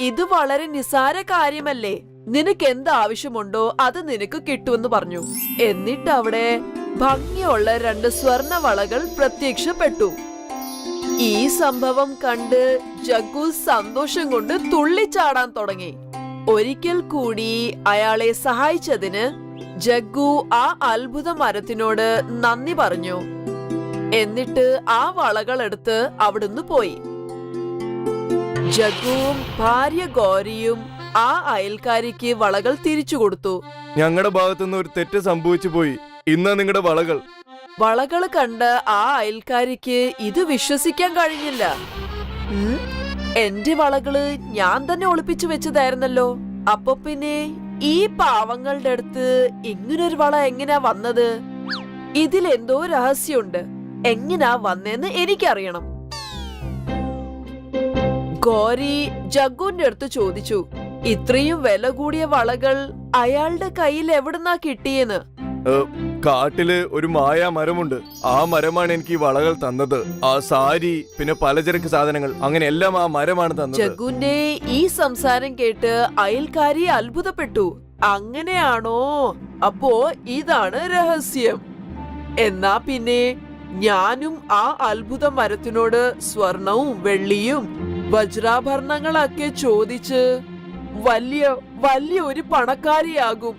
ഇത് വളരെ നിസാര കാര്യമല്ലേ, നിനക്ക് എന്ത് ആവശ്യമുണ്ടോ അത് നിനക്ക് കിട്ടുമെന്ന് പറഞ്ഞു. എന്നിട്ട് അവിടെ ഭംഗിയുള്ള 2 സ്വർണ വളകൾ പ്രത്യക്ഷപ്പെട്ടു. ഈ സംഭവം കണ്ട് ജഗ്ഗു സന്തോഷം കൊണ്ട് തുള്ളിച്ചാടാൻ തുടങ്ങി. ഒരിക്കൽ കൂടി അയാളെ സഹായിച്ചതിന് ജഗ്ഗു ആ അത്ഭുത മരത്തിനോട് നന്ദി പറഞ്ഞു. എന്നിട്ട് ആ വളകൾ എടുത്ത് അവിടുന്ന് പോയി. ജഗ്ഗുവും ഭാര്യ ഗൗരിയും ആ അയൽക്കാരിക്ക് വളകൾ തിരിച്ചു കൊടുത്തു. ഞങ്ങളുടെ ഭാഗത്തുനിന്ന് ഒരു തെറ്റ് സംഭവിച്ചു പോയി. ഇന്ന് നിങ്ങളുടെ വളകൾ. വളകൾ കണ്ട് ആ അയൽക്കാരിക്ക് ഇത് വിശ്വസിക്കാൻ കഴിഞ്ഞില്ല. എന്റെ വളകള് ഞാൻ തന്നെ ഒളിപ്പിച്ചു വെച്ചതായിരുന്നല്ലോ. അപ്പൊ പിന്നെ ഈ പാവങ്ങളുടെ അടുത്ത് ഇങ്ങനൊരു വള എങ്ങനാ വന്നത്? ഇതിലെന്തോ രഹസ്യമുണ്ട്. എങ്ങനാ വന്നേന്ന് എനിക്കറിയണം. ഗൗരി ജഗ്ഗുവിന്റെ അടുത്ത് ചോദിച്ചു, ഇത്രയും വില കൂടിയ വളകൾ അയാളുടെ കയ്യിൽ എവിടുന്നാ കിട്ടിയെന്ന്. കാട്ടില് ഒരു മായാ മരമുണ്ട്. ആ മരമാണ് എനിക്ക് ഈ വളകൾ തന്നത്. ആ സാരി, പിന്നെ പലചരക്ക് സാധനങ്ങൾ, അങ്ങനെ എല്ലാം ആ മരമാണ് തന്നത്. ജഗ്ഗുവിന്റെ ഈ സംസാരം കേട്ട് അയൽക്കാരി അത്ഭുതപ്പെട്ടു. അങ്ങനെയാണോ? അപ്പോ ഇതാണ് രഹസ്യം. എന്നാ പിന്നെ ഞാനും ആ അത്ഭുത മരത്തിനോട് സ്വർണവും വെള്ളിയും വജ്രാഭരണങ്ങളൊക്കെ ചോദിച്ച് വലിയ ഒരു പണക്കാരിയാകും.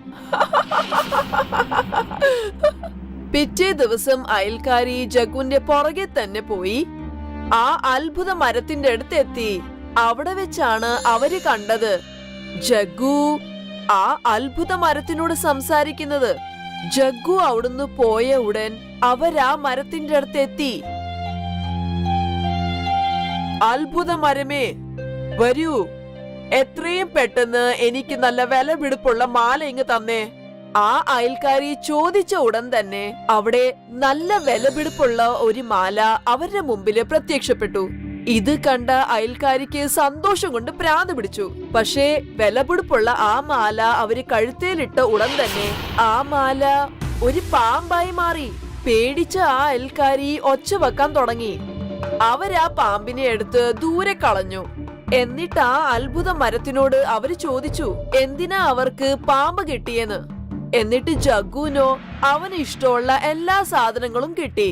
പിറ്റേ ദിവസം അയൽക്കാരി ജഗ്ഗുവിന്റെ പുറകെ തന്നെ പോയി ആ അത്ഭുത മരത്തിന്റെ അടുത്ത് എത്തി. അവിടെ വെച്ചാണ് അവര് കണ്ടത് ജഗ്ഗു ആ അത്ഭുത മരത്തിനോട് സംസാരിക്കുന്നത്. ജഗ്ഗു അവിടുന്ന് പോയ ഉടൻ അവരാ മരത്തിന്റെ അടുത്ത് എത്തി. അത്ഭുത മരമേ, വരൂ, എത്രയും പെട്ടെന്ന് എനിക്ക് നല്ല വിലപിടിപ്പുള്ള മാല ഇങ്ങ് തന്നേ. ആ അയൽക്കാരി ചോദിച്ച ഉടൻ തന്നെ അവിടെ നല്ല വിലപിടിപ്പുള്ള ഒരു മാല അവരുടെ മുമ്പില് പ്രത്യക്ഷപ്പെട്ടു. ഇത് കണ്ട അയൽക്കാരിക്ക് സന്തോഷം കൊണ്ട് ഭ്രാന്ത് പിടിച്ചു. പക്ഷേ വിലപിടിപ്പുള്ള ആ മാല അവര് കഴുത്തേലിട്ട ഉടൻ തന്നെ ആ മാല ഒരു പാമ്പായി മാറി. പേടിച്ച ആ അയൽക്കാരി ഒച്ച വെക്കാൻ തുടങ്ങി. അവരാ പാമ്പിനെ എടുത്ത് ദൂരെ കളഞ്ഞു. എന്നിട്ട് ആ അത്ഭുത മരത്തിനോട് അവര് ചോദിച്ചു, എന്തിനാ അവർക്ക് പാമ്പ് കിട്ടിയെന്ന്. എന്നിട്ട് ജഗ്ഗുവിനോ അവന് ഇഷ്ടമുള്ള എല്ലാ സാധനങ്ങളും കിട്ടി.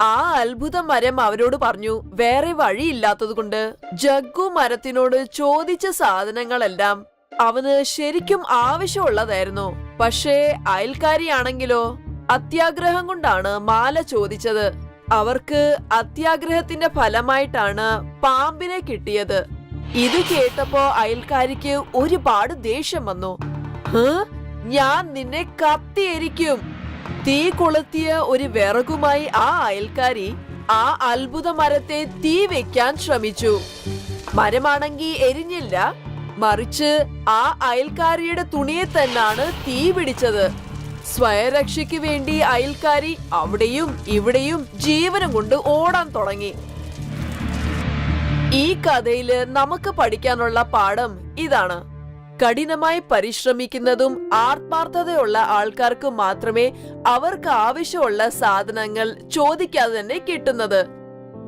ആ അത്ഭുത മരം അവരോട് പറഞ്ഞു വേറെ വഴിയില്ലാത്തതുകൊണ്ട് ജഗ്ഗു മരത്തിനോട് ചോദിച്ച സാധനങ്ങളെല്ലാം അവന് ശരിക്കും ആവശ്യമുള്ളതായിരുന്നു. പക്ഷേ അയൽക്കാരിയാണെങ്കിലോ അത്യാഗ്രഹം കൊണ്ടാണ് മാല ചോദിച്ചത്. അവർക്ക് അത്യാഗ്രഹത്തിന്റെ ഫലമായിട്ടാണ് പാമ്പിനെ കിട്ടിയത്. ഇത് കേട്ടപ്പോ അയൽക്കാരിക്ക് ഒരുപാട് ദേഷ്യം വന്നു. ഞാൻ നിന്നെ കത്തിയിരിക്കും. തീ കൊളുത്തിയ ഒരു വിറകുമായി ആ അയൽക്കാരി ആ അത്ഭുത മരത്തെ തീ വെക്കാൻ ശ്രമിച്ചു. മരമാണെങ്കിൽ എരിഞ്ഞില്ല, മറിച്ച് ആ അയൽക്കാരിയുടെ തുണിയെ തന്നെയാണ് തീ പിടിച്ചത്. സ്വയരക്ഷയ്ക്ക് വേണ്ടി അയൽക്കാരി അവിടെയും ഇവിടെയും ജീവനം കൊണ്ട് ഓടാൻ തുടങ്ങി. ഈ കഥയില് നമുക്ക് പഠിക്കാനുള്ള പാഠം ഇതാണ്: കഠിനമായി പരിശ്രമിക്കുന്നതും ആത്മാർത്ഥതയുള്ള ആൾക്കാർക്ക് മാത്രമേ അവർക്ക് ആവശ്യമുള്ള സാധനങ്ങൾ ചോദിക്കാതെ തന്നെ കിട്ടുന്നത്.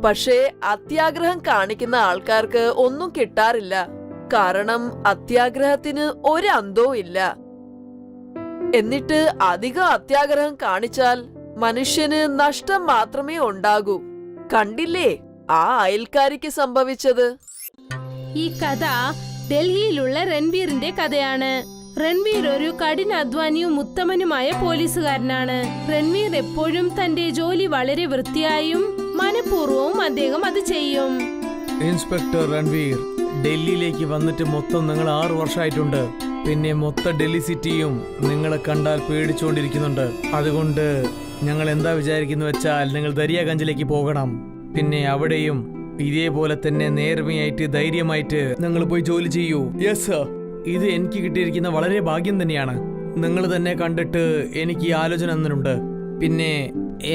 പക്ഷേ അത്യാഗ്രഹം കാണിക്കുന്ന ആൾക്കാർക്ക് ഒന്നും കിട്ടാറില്ല. കാരണം അത്യാഗ്രഹത്തിന് ഒരു അന്തവും ഇല്ല. എന്നിട്ട് അധികം അത്യാഗ്രഹം കാണിച്ചാൽ മനുഷ്യന് നഷ്ടം മാത്രമേ ഉണ്ടാകൂ. കണ്ടില്ലേ ആ അയൽക്കാരിക്ക് സംഭവിച്ചത്? ഈ കഥ ഡൽഹിയിലുള്ള രൺവീറിന്റെ കഥയാണ്. രൺവീർ ഒരു കഠിനാധ്വാനിയും ഉത്തമനുമായ പോലീസുകാരനാണ്. രൺവീർ എപ്പോഴും തന്റെ ജോലി വളരെ വൃത്തിയായും മനഃപൂർവ്വവും അദ്ദേഹം അത് ചെയ്യും. ഇൻസ്പെക്ടർ രൺവീർ, ഡൽഹിയിലേക്ക് വന്നിട്ട് മൊത്തം നിങ്ങൾ 6 വർഷമായിട്ടുണ്ട്. പിന്നെ മൊത്തം ഡൽഹി സിറ്റിയും നിങ്ങളെ കണ്ടാൽ പേടിച്ചുകൊണ്ടിരിക്കുന്നുണ്ട്. അതുകൊണ്ട് ഞങ്ങൾ എന്താ വിചാരിക്കുന്നു വെച്ചാൽ നിങ്ങൾ ദരിയാഗഞ്ചിലേക്ക് പോകണം. പിന്നെ അവിടെയും ഇതേപോലെ തന്നെ നേർമയായിട്ട് ധൈര്യമായിട്ട് നിങ്ങൾ പോയി ജോലി ചെയ്യൂ. യെസ് സർ, ഇത് എനിക്ക് കിട്ടിയിരിക്കുന്ന വളരെ ഭാഗ്യം തന്നെയാണ്. നിങ്ങൾ തന്നെ കണ്ടിട്ട് എനിക്ക് ഈ ആലോചന തന്നിട്ടുണ്ട്. പിന്നെ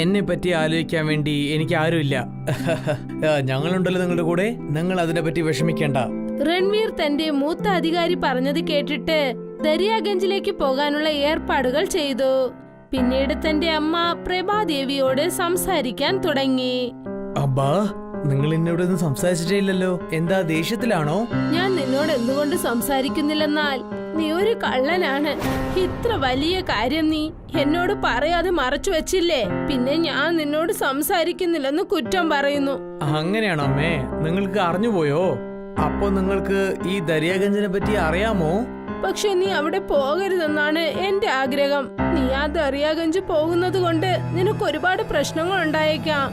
എന്നെ പറ്റി ആലോചിക്കാൻ വേണ്ടി എനിക്ക് ആരുമില്ല. ഞങ്ങളുണ്ടല്ലോ നിങ്ങളുടെ കൂടെ. നിങ്ങൾ അതിനെ പറ്റി വിഷമിക്കേണ്ട. രൺവീർ തന്റെ മൂത്ത അധികാരി പറഞ്ഞത് കേട്ടിട്ട് ദരിയാഗഞ്ചിലേക്ക് പോകാനുള്ള ഏർപ്പാടുകൾ ചെയ്തു. പിന്നീട് തന്റെ അമ്മ പ്രഭാദേവിയോട് സംസാരിക്കാൻ തുടങ്ങി. അബ്ബാ, നിങ്ങൾ എന്നോട് ഒന്നും സംസാരിച്ചിട്ടേ ഇല്ലല്ലോ. എന്താ ദേഷ്യത്തിലാണോ? ഞാൻ നിന്നോട് എന്തുകൊണ്ട് സംസാരിക്കുന്നില്ലെന്നാൽ നീ ഒരു കള്ളനാണ്. ഇത്ര വലിയ കാര്യം നീ എന്നോട് പറയാതെ മറച്ചു വെച്ചില്ലേ. പിന്നെ ഞാൻ നിന്നോട് സംസാരിക്കുന്നില്ലെന്ന് കുറ്റം പറയുന്നു. അങ്ങനെയാണോ അമ്മേ? നിങ്ങൾക്ക് അറിഞ്ഞുപോയോ? അപ്പൊ നിങ്ങൾക്ക് ഈ ദരിയാഗഞ്ചിനെ പറ്റി അറിയാമോ? പക്ഷെ നീ അവിടെ പോകരുതെന്നാണ് എന്റെ ആഗ്രഹം. നീ ആ ദരിയാഗഞ്ച് പോകുന്നത് കൊണ്ട് നിനക്ക് ഒരുപാട് പ്രശ്നങ്ങൾ ഉണ്ടായേക്കാം.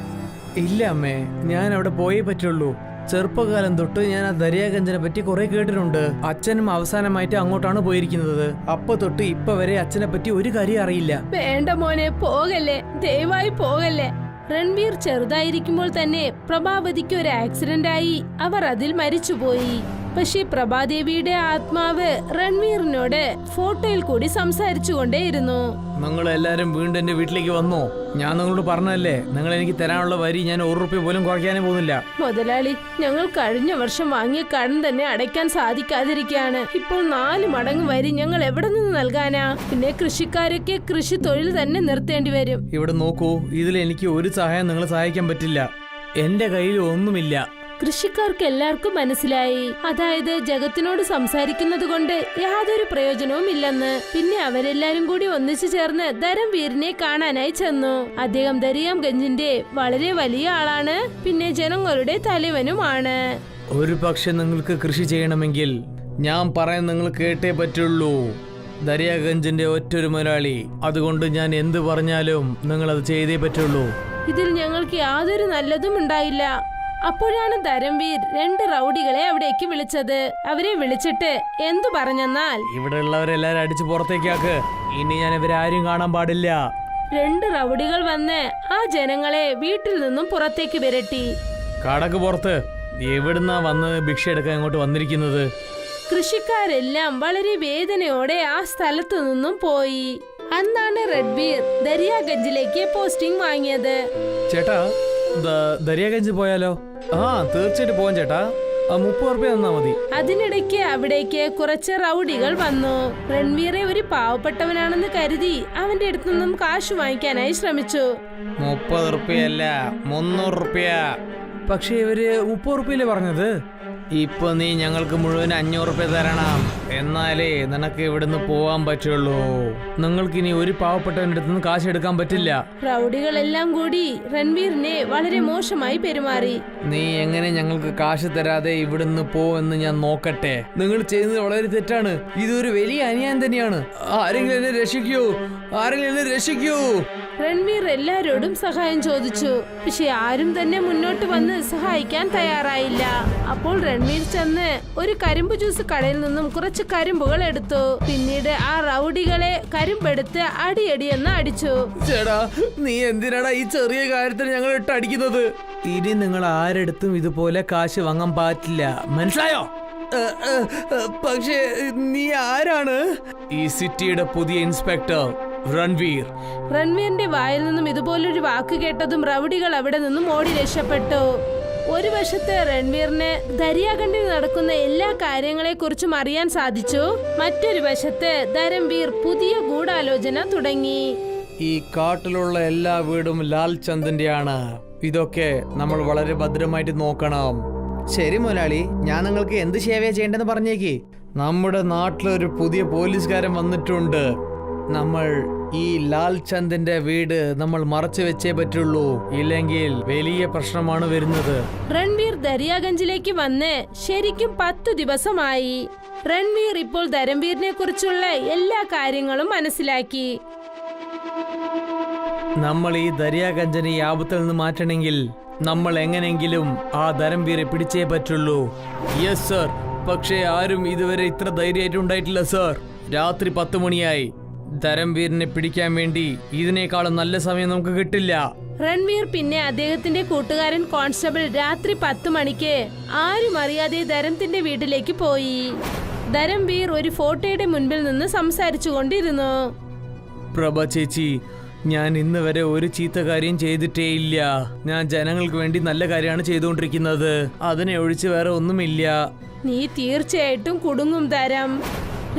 ഇല്ല അമ്മേ, ഞാൻ അവിടെ പോയേ പറ്റുള്ളൂ. ചെറുപ്പകാലം തൊട്ട് ഞാൻ ആ ദരിയാഗഞ്ചിനെ പറ്റി കുറെ കേട്ടിട്ടുണ്ട്. അച്ഛനും അവസാനമായിട്ട് അങ്ങോട്ടാണ് പോയിരിക്കുന്നത്. അപ്പൊ തൊട്ട് ഇപ്പൊ വരെ അച്ഛനെ പറ്റി ഒരു കാര്യം അറിയില്ല. വേണ്ട മോനെ, പോകല്ലേ, ദയവായി പോകല്ലേ. രൺവീർ ചെറുതായിരിക്കുമ്പോൾ തന്നെ പ്രഭാവതിക്ക് ഒരു ആക്സിഡന്റ് ആയി. അവർ അതിൽ മരിച്ചുപോയി. പക്ഷേ പ്രഭാദേവിയുടെ ആത്മാവ് രൺവീറിനോട് ഫോട്ടോയിൽ കൂടി സംസാരിച്ചുകൊണ്ടേയിരുന്നു. നിങ്ങൾ എല്ലാരും വീണ്ടും എന്റെ വീട്ടിലേക്ക് വന്നോ? ഞാൻ നിങ്ങളോട് പറഞ്ഞല്ലേ, നിങ്ങൾ എനിക്ക് തരാനുള്ള വരി ഞാൻ 1 രൂപ പോലും കുറയ്ക്കാനേ പോകുന്നില്ല. മുതലാളി, ഞങ്ങൾ കഴിഞ്ഞ വർഷം വാങ്ങിയ കടം തന്നെ അടയ്ക്കാൻ സാധിക്കാതിരിക്കുകയാണ്. ഇപ്പോൾ 4 മടങ്ങ് വരി ഞങ്ങൾ എവിടെ നിന്ന് നൽകാനാ? പിന്നെ കൃഷിക്കാരൊക്കെ കൃഷി തൊഴിൽ തന്നെ നിർത്തേണ്ടി വരും. ഇവിടെ നോക്കൂ, ഇതിൽ എനിക്ക് ഒരു സഹായം നിങ്ങളെ സഹായിക്കാൻ പറ്റില്ല. എന്റെ കയ്യിൽ ഒന്നുമില്ല. കൃഷിക്കാർക്ക് എല്ലാവർക്കും മനസ്സിലായി, അതായത് ജഗത്തിനോട് സംസാരിക്കുന്നത് കൊണ്ട് യാതൊരു പ്രയോജനവും ഇല്ലെന്ന്. പിന്നെ അവരെല്ലാരും കൂടി ഒന്നിച്ചു ചേർന്ന് ധരംവീറിനെ കാണാനായി ചെന്നു. അദ്ദേഹം ദരിയാഗഞ്ചിന്റെ വളരെ വലിയ ആളാണ്, പിന്നെ ജനങ്ങളുടെ തലവനുമാണ്. ഒരു പക്ഷെ നിങ്ങൾക്ക് കൃഷി ചെയ്യണമെങ്കിൽ ഞാൻ പറയാൻ നിങ്ങൾ കേട്ടേ പറ്റുള്ളൂ. ദരിയാഗഞ്ചിന്റെ ഒറ്റൊരു മുതലാളി. അതുകൊണ്ട് ഞാൻ എന്ത് പറഞ്ഞാലും നിങ്ങൾ അത് ചെയ്തേ പറ്റുള്ളൂ. ഇതിൽ ഞങ്ങൾക്ക് യാതൊരു നല്ലതും ഉണ്ടായില്ല. അപ്പോഴാണ് ധരംവീർ 2 റൗഡികളെ അവിടേക്ക് വിളിച്ചത്. അവരെ വിളിച്ചിട്ട് എന്തു പറഞ്ഞെന്നാൽ, ഇവിടെ ഉള്ളവരെല്ലാരും അടിച്ചു പുറത്തേക്കാക്ക്. ഇനി ഞാൻ ഇവരെ ആരും കാണാൻ പാടില്ല. 2 റൗഡികൾ വന്ന് ആ ജനങ്ങളെ വീട്ടിൽ നിന്നും പുറത്തേക്ക് വിരട്ടി. കടക്ക് പുറത്ത്. എവിടുന്നാ വന്ന് ഭിക്ഷ എടുക്കാൻ ഇങ്ങോട്ട് വന്നിരിക്കുന്നത്? കൃഷിക്കാരെല്ലാം വളരെ വേദനയോടെ ആ സ്ഥലത്തു നിന്നും പോയി. അന്നാണ് രൺവീർ ദരിയാഗഞ്ചിലേക്ക് പോസ്റ്റിംഗ് വാങ്ങിയത്. ചേട്ടാ, ദരിയാഗഞ്ച് പോയാലോ? ആ, തീർച്ചയായിട്ടും പോവാൻ ചേട്ടാ. 30 രൂപ തന്നാ മതി. അതിനിടയ്ക്ക് അവിടേക്ക് കുറച്ച് റൗഡികൾ വന്നു. രൺവീറെ ഒരു പാവപ്പെട്ടവനാണെന്ന് കരുതി അവന്റെ അടുത്ത് നിന്നും കാശ് വാങ്ങിക്കാനായി ശ്രമിച്ചു. 30 രൂപയല്ല, 300 രൂപ. പക്ഷെ ഇവര് 30 രൂപയല്ലേ പറഞ്ഞത്? ഇപ്പൊ നീ ഞങ്ങൾക്ക് മുഴുവൻ 500 രൂപ തരണം, എന്നാലേ നിനക്ക് ഇവിടുന്ന് പോവാൻ പറ്റുള്ളൂ. നിങ്ങൾക്ക് ഇനി ഒരു പാവപ്പെട്ടവന്റെ അടുത്ത് നിന്ന് കാശ് എടുക്കാൻ പറ്റില്ല. റൗഡികളെല്ലാം കൂടി രൺവീറിനെ വളരെ മോശമായി പെരുമാറി. നീ എങ്ങനെ ഞങ്ങൾക്ക് കാശ് തരാതെ ഇവിടുന്ന് പോവെന്ന് ഞാൻ നോക്കട്ടെ. നിങ്ങൾ ചെയ്യുന്നത് വളരെ തെറ്റാണ്. ഇതൊരു വലിയ അന്യായം തന്നെയാണ്. ആരെങ്കിലും എന്നെ രക്ഷിക്കൂ, ആരെങ്കിലും എന്നെ രക്ഷിക്കൂ. രൺവീർ എല്ലാരോടും സഹായം ചോദിച്ചു, പക്ഷെ ആരും തന്നെ മുന്നോട്ട് വന്ന് സഹായിക്കാൻ തയ്യാറായില്ല. അപ്പോൾ രൺവീർ ചെന്ന് ഒരു കരിമ്പ് ജ്യൂസ് കടയിൽ നിന്നും കുറച്ച് കരിമ്പുകൾ എടുത്തു. പിന്നീട് ആ റൗഡികളെ കരിമ്പെടുത്ത് അടിയടിയെന്ന് അടിച്ചു. ചേടാ, നീ എന്തിനാടാ ഈ ചെറിയ കാര്യത്തിന് ഞങ്ങൾ ഇട്ട് അടിക്കുന്നത്? ഇനി നിങ്ങൾ ആരെടുത്തും ഇതുപോലെ കാശ് വാങ്ങാൻ പാറ്റില്ല, മനസ്സിലായോ? പക്ഷേ നീ ആരാണ്? ഈ സിറ്റിയുടെ പുതിയ ഇൻസ്പെക്ടർ രൺവീർ. രൺവീറിന്റെ വായിൽ നിന്നും ഇതുപോലൊരു വാക്ക് കേട്ടതും റൗഡികൾ അവിടെ നിന്നും ഓടി രക്ഷപ്പെട്ടു. ഒരു വശത്ത് രൺവീറിന് ദരിയാഖണ്ഡിൽ നടക്കുന്ന എല്ലാ കാര്യങ്ങളെ കുറിച്ചും അറിയാൻ സാധിച്ചു. മറ്റൊരു വശത്ത് ധരംവീർ പുതിയ ഗൂഢാലോചന തുടങ്ങി. ഈ കാട്ടിലുള്ള എല്ലാ വീടും ലാൽ ചന്ദിന്റെയാണ്. ഇതൊക്കെ നമ്മൾ വളരെ ഭദ്രമായിട്ട് നോക്കണം. ശരി മുതലാളി, ഞാൻ നിങ്ങൾക്ക് എന്ത് സേവയാ ചെയ്യേണ്ടെന്ന് പറഞ്ഞേക്ക്. നമ്മുടെ നാട്ടിലൊരു പുതിയ പോലീസുകാരൻ വന്നിട്ടുണ്ട്. നമ്മൾ ഈ ലാൽ ചന്ദിന്റെ വീട് നമ്മൾ മറച്ചു വെച്ചേ പറ്റുള്ളൂ, ഇല്ലെങ്കിൽ വലിയ പ്രശ്നമാണ് വരുന്നത്. രൺവീർ ദരിയാഗഞ്ചിലേക്ക് വന്ന് ശരിക്കും 10 ദിവസമായി. രൺവീർ ഇപ്പോൾ ധരംവീറിനെ കുറിച്ചുള്ള എല്ലാ കാര്യങ്ങളും മനസ്സിലാക്കി. നമ്മൾ ഈ ദരിയാഗഞ്ചനെ ഈ ആപത്തിൽ നിന്ന് മാറ്റണമെങ്കിൽ നമ്മൾ എങ്ങനെങ്കിലും ആ ധരംവീറെ പിടിച്ചേ പറ്റുള്ളൂ. Yes sir. പക്ഷേ ആരും ഇതുവരെ ഇത്ര ധൈര്യമായിട്ട് ഉണ്ടായിട്ടില്ല സർ. രാത്രി 10 മണിയായി. ധരംവീറിനെ പിടിക്കാൻ വേണ്ടി ഇതിനേക്കാളും നല്ല സമയം നമുക്ക് കിട്ടില്ല. രൺവീർ പിന്നെ അദ്ദേഹത്തിന്റെ കൂട്ടുകാരൻ കോൺസ്റ്റബിൾ രാത്രി 10 മണിക്ക് ആരും അറിയാതെ ധരംത്തിന്റെ വീട്ടിലേക്ക് പോയി. ധരംവീർ ഒരു ഫോട്ടോയുടെ മുൻപിൽ നിന്ന് സംസാരിച്ചു കൊണ്ടിരുന്നു. പ്രഭ ചേച്ചി, ഞാൻ ഇന്ന് വരെ ഒരു ചീത്ത കാര്യം ചെയ്തിട്ടേ ഇല്ല. ഞാൻ ജനങ്ങൾക്ക് വേണ്ടി നല്ല കാര്യമാണ് ചെയ്തുകൊണ്ടിരിക്കുന്നത്. അതിനെ ഒഴിച്ച് വേറെ ഒന്നുമില്ല. നീ തീർച്ചയായിട്ടും കുടുങ്ങും ധരം.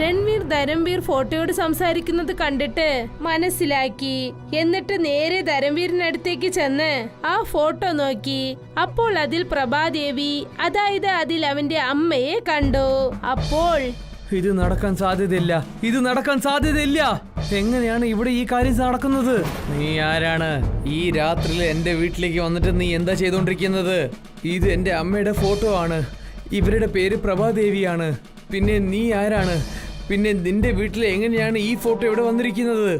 രൺവീർ ധരംവീർ ഫോട്ടോയോട് സംസാരിക്കുന്നത് കണ്ടിട്ട് മനസ്സിലാക്കി. എന്നിട്ട് നേരെ ധരംവീറിനടുത്തേക്ക് ചെന്ന് ആ ഫോട്ടോ നോക്കി. അപ്പോൾ അതിൽ പ്രഭാദേവി, അതായത് അതിൽ അവന്റെ അമ്മയെ കണ്ടു. അപ്പോൾ ഇത് നടക്കാൻ സാധ്യതയില്ല, ഇത് നടക്കാൻ സാധ്യതയില്ല. എങ്ങനെയാണ് ഇവിടെ ഈ കാര്യം നടക്കുന്നത്? നീ ആരാണ്? ഈ രാത്രിയിൽ എന്റെ വീട്ടിലേക്ക് വന്നിട്ട് നീ എന്താ ചെയ്തോണ്ടിരിക്കുന്നത്? ഇത് എന്റെ അമ്മയുടെ ഫോട്ടോ ആണ്. ഇവരുടെ പേര് പ്രഭാദേവിയാണ്. പിന്നെ നീ ആരാണ്? പിന്നെ നിന്റെ വീട്ടിൽ എങ്ങനെയാണ് ഈ ഫോട്ടോ ഇവിടെ വന്നിരിക്കുന്നത്?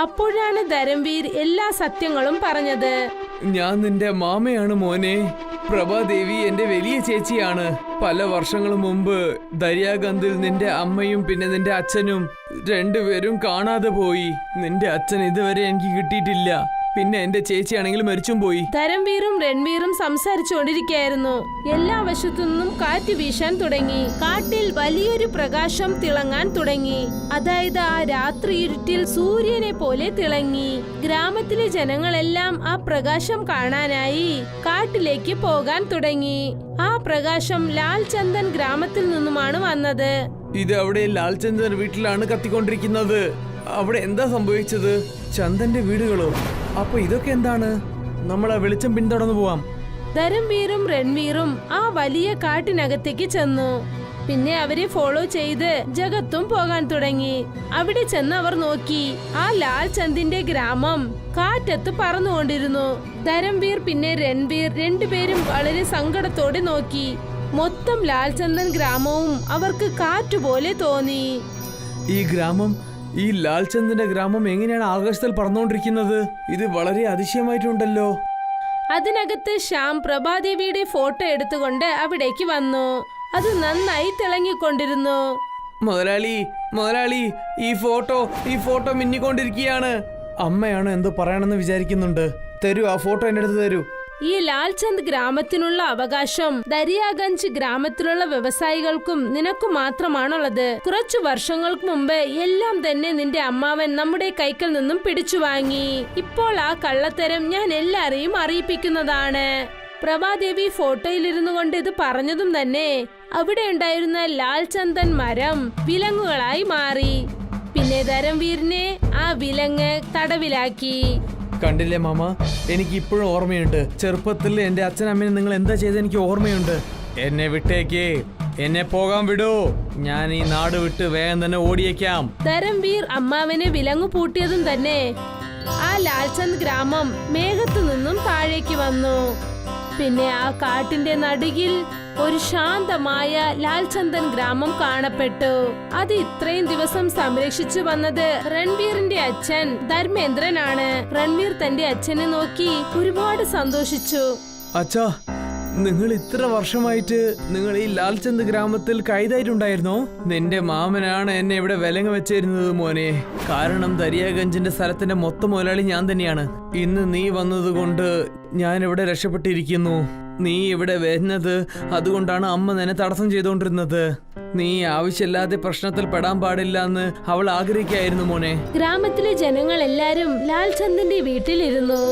അപ്പോഴാണ് ധരംവീർ എല്ലാ സത്യങ്ങളും പറഞ്ഞത്. ഞാൻ നിന്റെ മാമയാണ് മോനെ. പ്രഭാദേവി എന്റെ വലിയ ചേച്ചിയാണ്. പല വർഷങ്ങൾ മുമ്പ് ദരിയാഗന്ധിൽ നിന്റെ അമ്മയും പിന്നെ നിന്റെ അച്ഛനും രണ്ടുപേരും കാണാതെ പോയി. നിന്റെ അച്ഛൻ ഇതുവരെ എനിക്ക് കിട്ടിയിട്ടില്ല. പിന്നെ എന്റെ ചേച്ചിയാണെങ്കിൽ മരിച്ചും പോയി. ധരംവീറും രൺവീറും സംസാരിച്ചുകൊണ്ടിരിക്കുകയായിരുന്നു. എല്ലാ വശത്തു നിന്നും കാറ്റ് വീശാൻ തുടങ്ങി. കാട്ടിൽ വലിയൊരു പ്രകാശം തിളങ്ങാൻ തുടങ്ങി. അതായത് ആ രാത്രി ഇരുട്ടിൽ സൂര്യനെ പോലെ തിളങ്ങി. ഗ്രാമത്തിലെ ജനങ്ങളെല്ലാം ആ പ്രകാശം കാണാനായി കാട്ടിലേക്ക് പോകാൻ തുടങ്ങി. ആ പ്രകാശം ലാൽ ചന്ദൻ ഗ്രാമത്തിൽ നിന്നുമാണ് വന്നത്. ഇത് അവിടെ ലാൽ ചന്ദൻ വീട്ടിലാണ് കത്തിക്കൊണ്ടിരിക്കുന്നത്. അവിടെ എന്താ സംഭവിച്ചത്? ചന്ദന്റെ വീടുകളോ? അപ്പൊ ഇതൊക്കെ എന്താണ്? നമ്മൾ ആ വെളിച്ചം പിന്തുടർന്നു പോവാം. ധരംവീറും രൺവീറും ആ വലിയ കാട്ടിനകത്തേക്ക് ചെന്നു. പിന്നെ അവരെ ഫോളോ ചെയ്ത് ജഗത്തും പോകാൻ തുടങ്ങി. അവിടെ ചെന്ന് അവർ നോക്കി, ആ ലാൽ ചന്ദിന്റെ ഗ്രാമം കാറ്റത്ത് പറന്നുകൊണ്ടിരുന്നു. ധരംവീർ പിന്നെ രൺവീർ രണ്ടുപേരും വളരെ സങ്കടത്തോടെ നോക്കി. മൊത്തം ലാൽ ചന്ദൻ ഗ്രാമവും അവർക്ക് കാറ്റുപോലെ തോന്നി. ഈ ലാൽ ചന്ദിന്റെ ഗ്രാമം എങ്ങനെയാണ് ആകാശത്തിൽ പറന്നുകൊണ്ടിരിക്കുന്നത്? ഇത് വളരെ അതിശയമായിട്ടുണ്ടല്ലോ. അതിനകത്ത് ശ്യാം പ്രഭാദേവിയുടെ ഫോട്ടോ എടുത്തുകൊണ്ട് അവിടേക്ക് വന്നു. അത് നന്നായി തിളങ്ങിക്കൊണ്ടിരുന്നു. മുതലാളി, ഈ ഫോട്ടോ മിന്നിക്കൊണ്ടിരിക്കുകയാണ്. അമ്മയാണ് എന്തോ പറയണമെന്ന് വിചാരിക്കുന്നുണ്ട്. തരൂ, ആ ഫോട്ടോ എന്റെ അടുത്ത് തരൂ. ഈ ലാൽചന്ദ് ഗ്രാമത്തിനുള്ള അവകാശം ദരിയാഗഞ്ച് ഗ്രാമത്തിലുള്ള വ്യവസായികൾക്കും നിനക്കും മാത്രമാണുള്ളത്. കുറച്ചു വർഷങ്ങൾക്ക് മുമ്പ് എല്ലാം തന്നെ നിന്റെ അമ്മാവൻ നമ്മുടെ കൈക്കൽ നിന്നും പിടിച്ചു വാങ്ങി. ഇപ്പോൾ ആ കള്ളത്തരം ഞാൻ എല്ലാരെയും അറിയിപ്പിക്കുന്നതാണ്. പ്രഭാദേവി ഫോട്ടോയിലിരുന്നു കൊണ്ട് ഇത് പറഞ്ഞതും തന്നെ അവിടെ ഉണ്ടായിരുന്ന ലാൽ ചന്ദൻ മരം വിലങ്ങുകളായി മാറി. പിന്നെ ധരംവീറിനെ ആ വിലങ്ങ് തടവിലാക്കി. കണ്ടില്ലേ മാമ, എനിക്ക് ഇപ്പോഴും ഓർമ്മയുണ്ട്. ചെറുപ്പത്തിൽ എന്റെ അച്ഛനമ്മേനെ നിങ്ങൾ എന്താ ചെയ്തത് എനിക്ക് ഓർമ്മയുണ്ട്. എന്നെ വിട്ടേക്ക്, എന്നെ പോകാൻ വിടൂ. ഞാൻ ഈ നാട് വിട്ട് വേഗം തന്നെ ഓടിയേക്കാം. ധരംവീർ അമ്മാവനെ വിലങ്ങു പൂട്ടിയതും തന്നെ ആ ലാൽചന്ദ് ഗ്രാമം മേഘത്തു നിന്നും താഴേക്ക് വന്നു. പിന്നെ ആ കാട്ടിന്റെ നടുകിൽ ഒരു ശാന്തമായ ലാൽചന്ദൻ ഗ്രാമം കാണപ്പെട്ടു. അത് ഇത്രയും ദിവസം സംരക്ഷിച്ചു വന്നത് രൺവീറിന്റെ അച്ഛൻ ധർമ്മേന്ദ്രനാണ്. രൺവീർ തന്റെ അച്ഛനെ നോക്കി ഒരുപാട് സന്തോഷിച്ചു. അച്ഛാ, നിങ്ങൾ ഇത്ര വർഷമായിട്ട് നിങ്ങൾ ഈ ലാൽചന്ദ് ഗ്രാമത്തിൽ കൈതായിട്ടുണ്ടായിരുന്നോ? നിന്റെ മാമനാണ് എന്നെ ഇവിടെ വിലങ്ങ് വെച്ചിരുന്നത് മോനെ. കാരണം ദരിയാഗഞ്ചിന്റെ സ്ഥലത്തിന്റെ മൊത്തം മുതലാളി ഞാൻ തന്നെയാണ്. ഇന്ന് നീ വന്നതുകൊണ്ട് ഞാൻ ഇവിടെ രക്ഷപ്പെട്ടിരിക്കുന്നു. നീ ഇവിടെ വരുന്നത് അതുകൊണ്ടാണ് അമ്മ നിന്നെ തടസ്സം ചെയ്തുകൊണ്ടിരുന്നത്. നീ ആവശ്യമില്ലാതെ പ്രശ്നത്തിൽ പെടാൻ പാടില്ല എന്ന് അവൾ ആഗ്രഹിക്കായിരുന്നു മോനെ. ഗ്രാമത്തിലെ ജനങ്ങൾ എല്ലാരും ലാൽചന്ദിന്റെ വീട്ടിലിരുന്നു.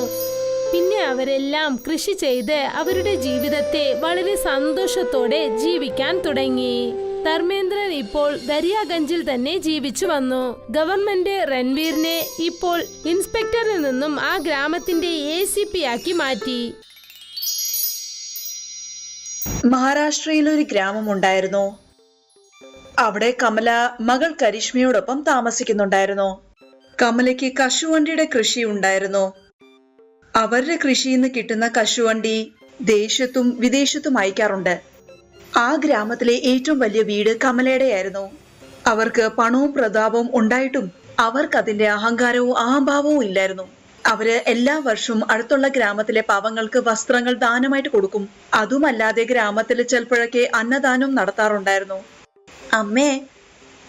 പിന്നെ അവരെല്ലാം കൃഷി ചെയ്ത് അവരുടെ ജീവിതത്തെ വളരെ സന്തോഷത്തോടെ ജീവിക്കാൻ തുടങ്ങി. ധർമ്മേന്ദ്രൻ ഇപ്പോൾ ദരിയാഗഞ്ചിൽ തന്നെ ജീവിച്ചു വന്നു. ഗവൺമെന്റ് രൺവീറിനെ ഇപ്പോൾ ഇൻസ്പെക്ടറിൽ നിന്നും ആ ഗ്രാമത്തിന്റെ ACP ആക്കി മാറ്റി. മഹാരാഷ്ട്രയിൽ ഒരു ഗ്രാമം ഉണ്ടായിരുന്നു. അവിടെ കമല മകൾ കരിഷ്മയോടൊപ്പം താമസിക്കുന്നുണ്ടായിരുന്നു. കമലയ്ക്ക് കശുവണ്ടിയുടെ കൃഷി ഉണ്ടായിരുന്നു. അവരുടെ കൃഷിയിൽ നിന്ന് കിട്ടുന്ന കശുവണ്ടി ദേശത്തും വിദേശത്തും അയക്കാറുണ്ട്. ആ ഗ്രാമത്തിലെ ഏറ്റവും വലിയ വീട് കമലയുടെയായിരുന്നു. അവർക്ക് പണവും പ്രതാപവും ഉണ്ടായിട്ടും അവർക്ക് അതിന്റെ അഹങ്കാരവും അഹംഭാവവും ഇല്ലായിരുന്നു. അവര് എല്ലാ വർഷവും അടുത്തുള്ള ഗ്രാമത്തിലെ പാവങ്ങൾക്ക് വസ്ത്രങ്ങൾ ദാനമായിട്ട് കൊടുക്കും. അതുമല്ലാതെ ഗ്രാമത്തിൽ ചിലപ്പോഴൊക്കെ അന്നദാനം നടത്താറുണ്ടായിരുന്നു. അമ്മേ,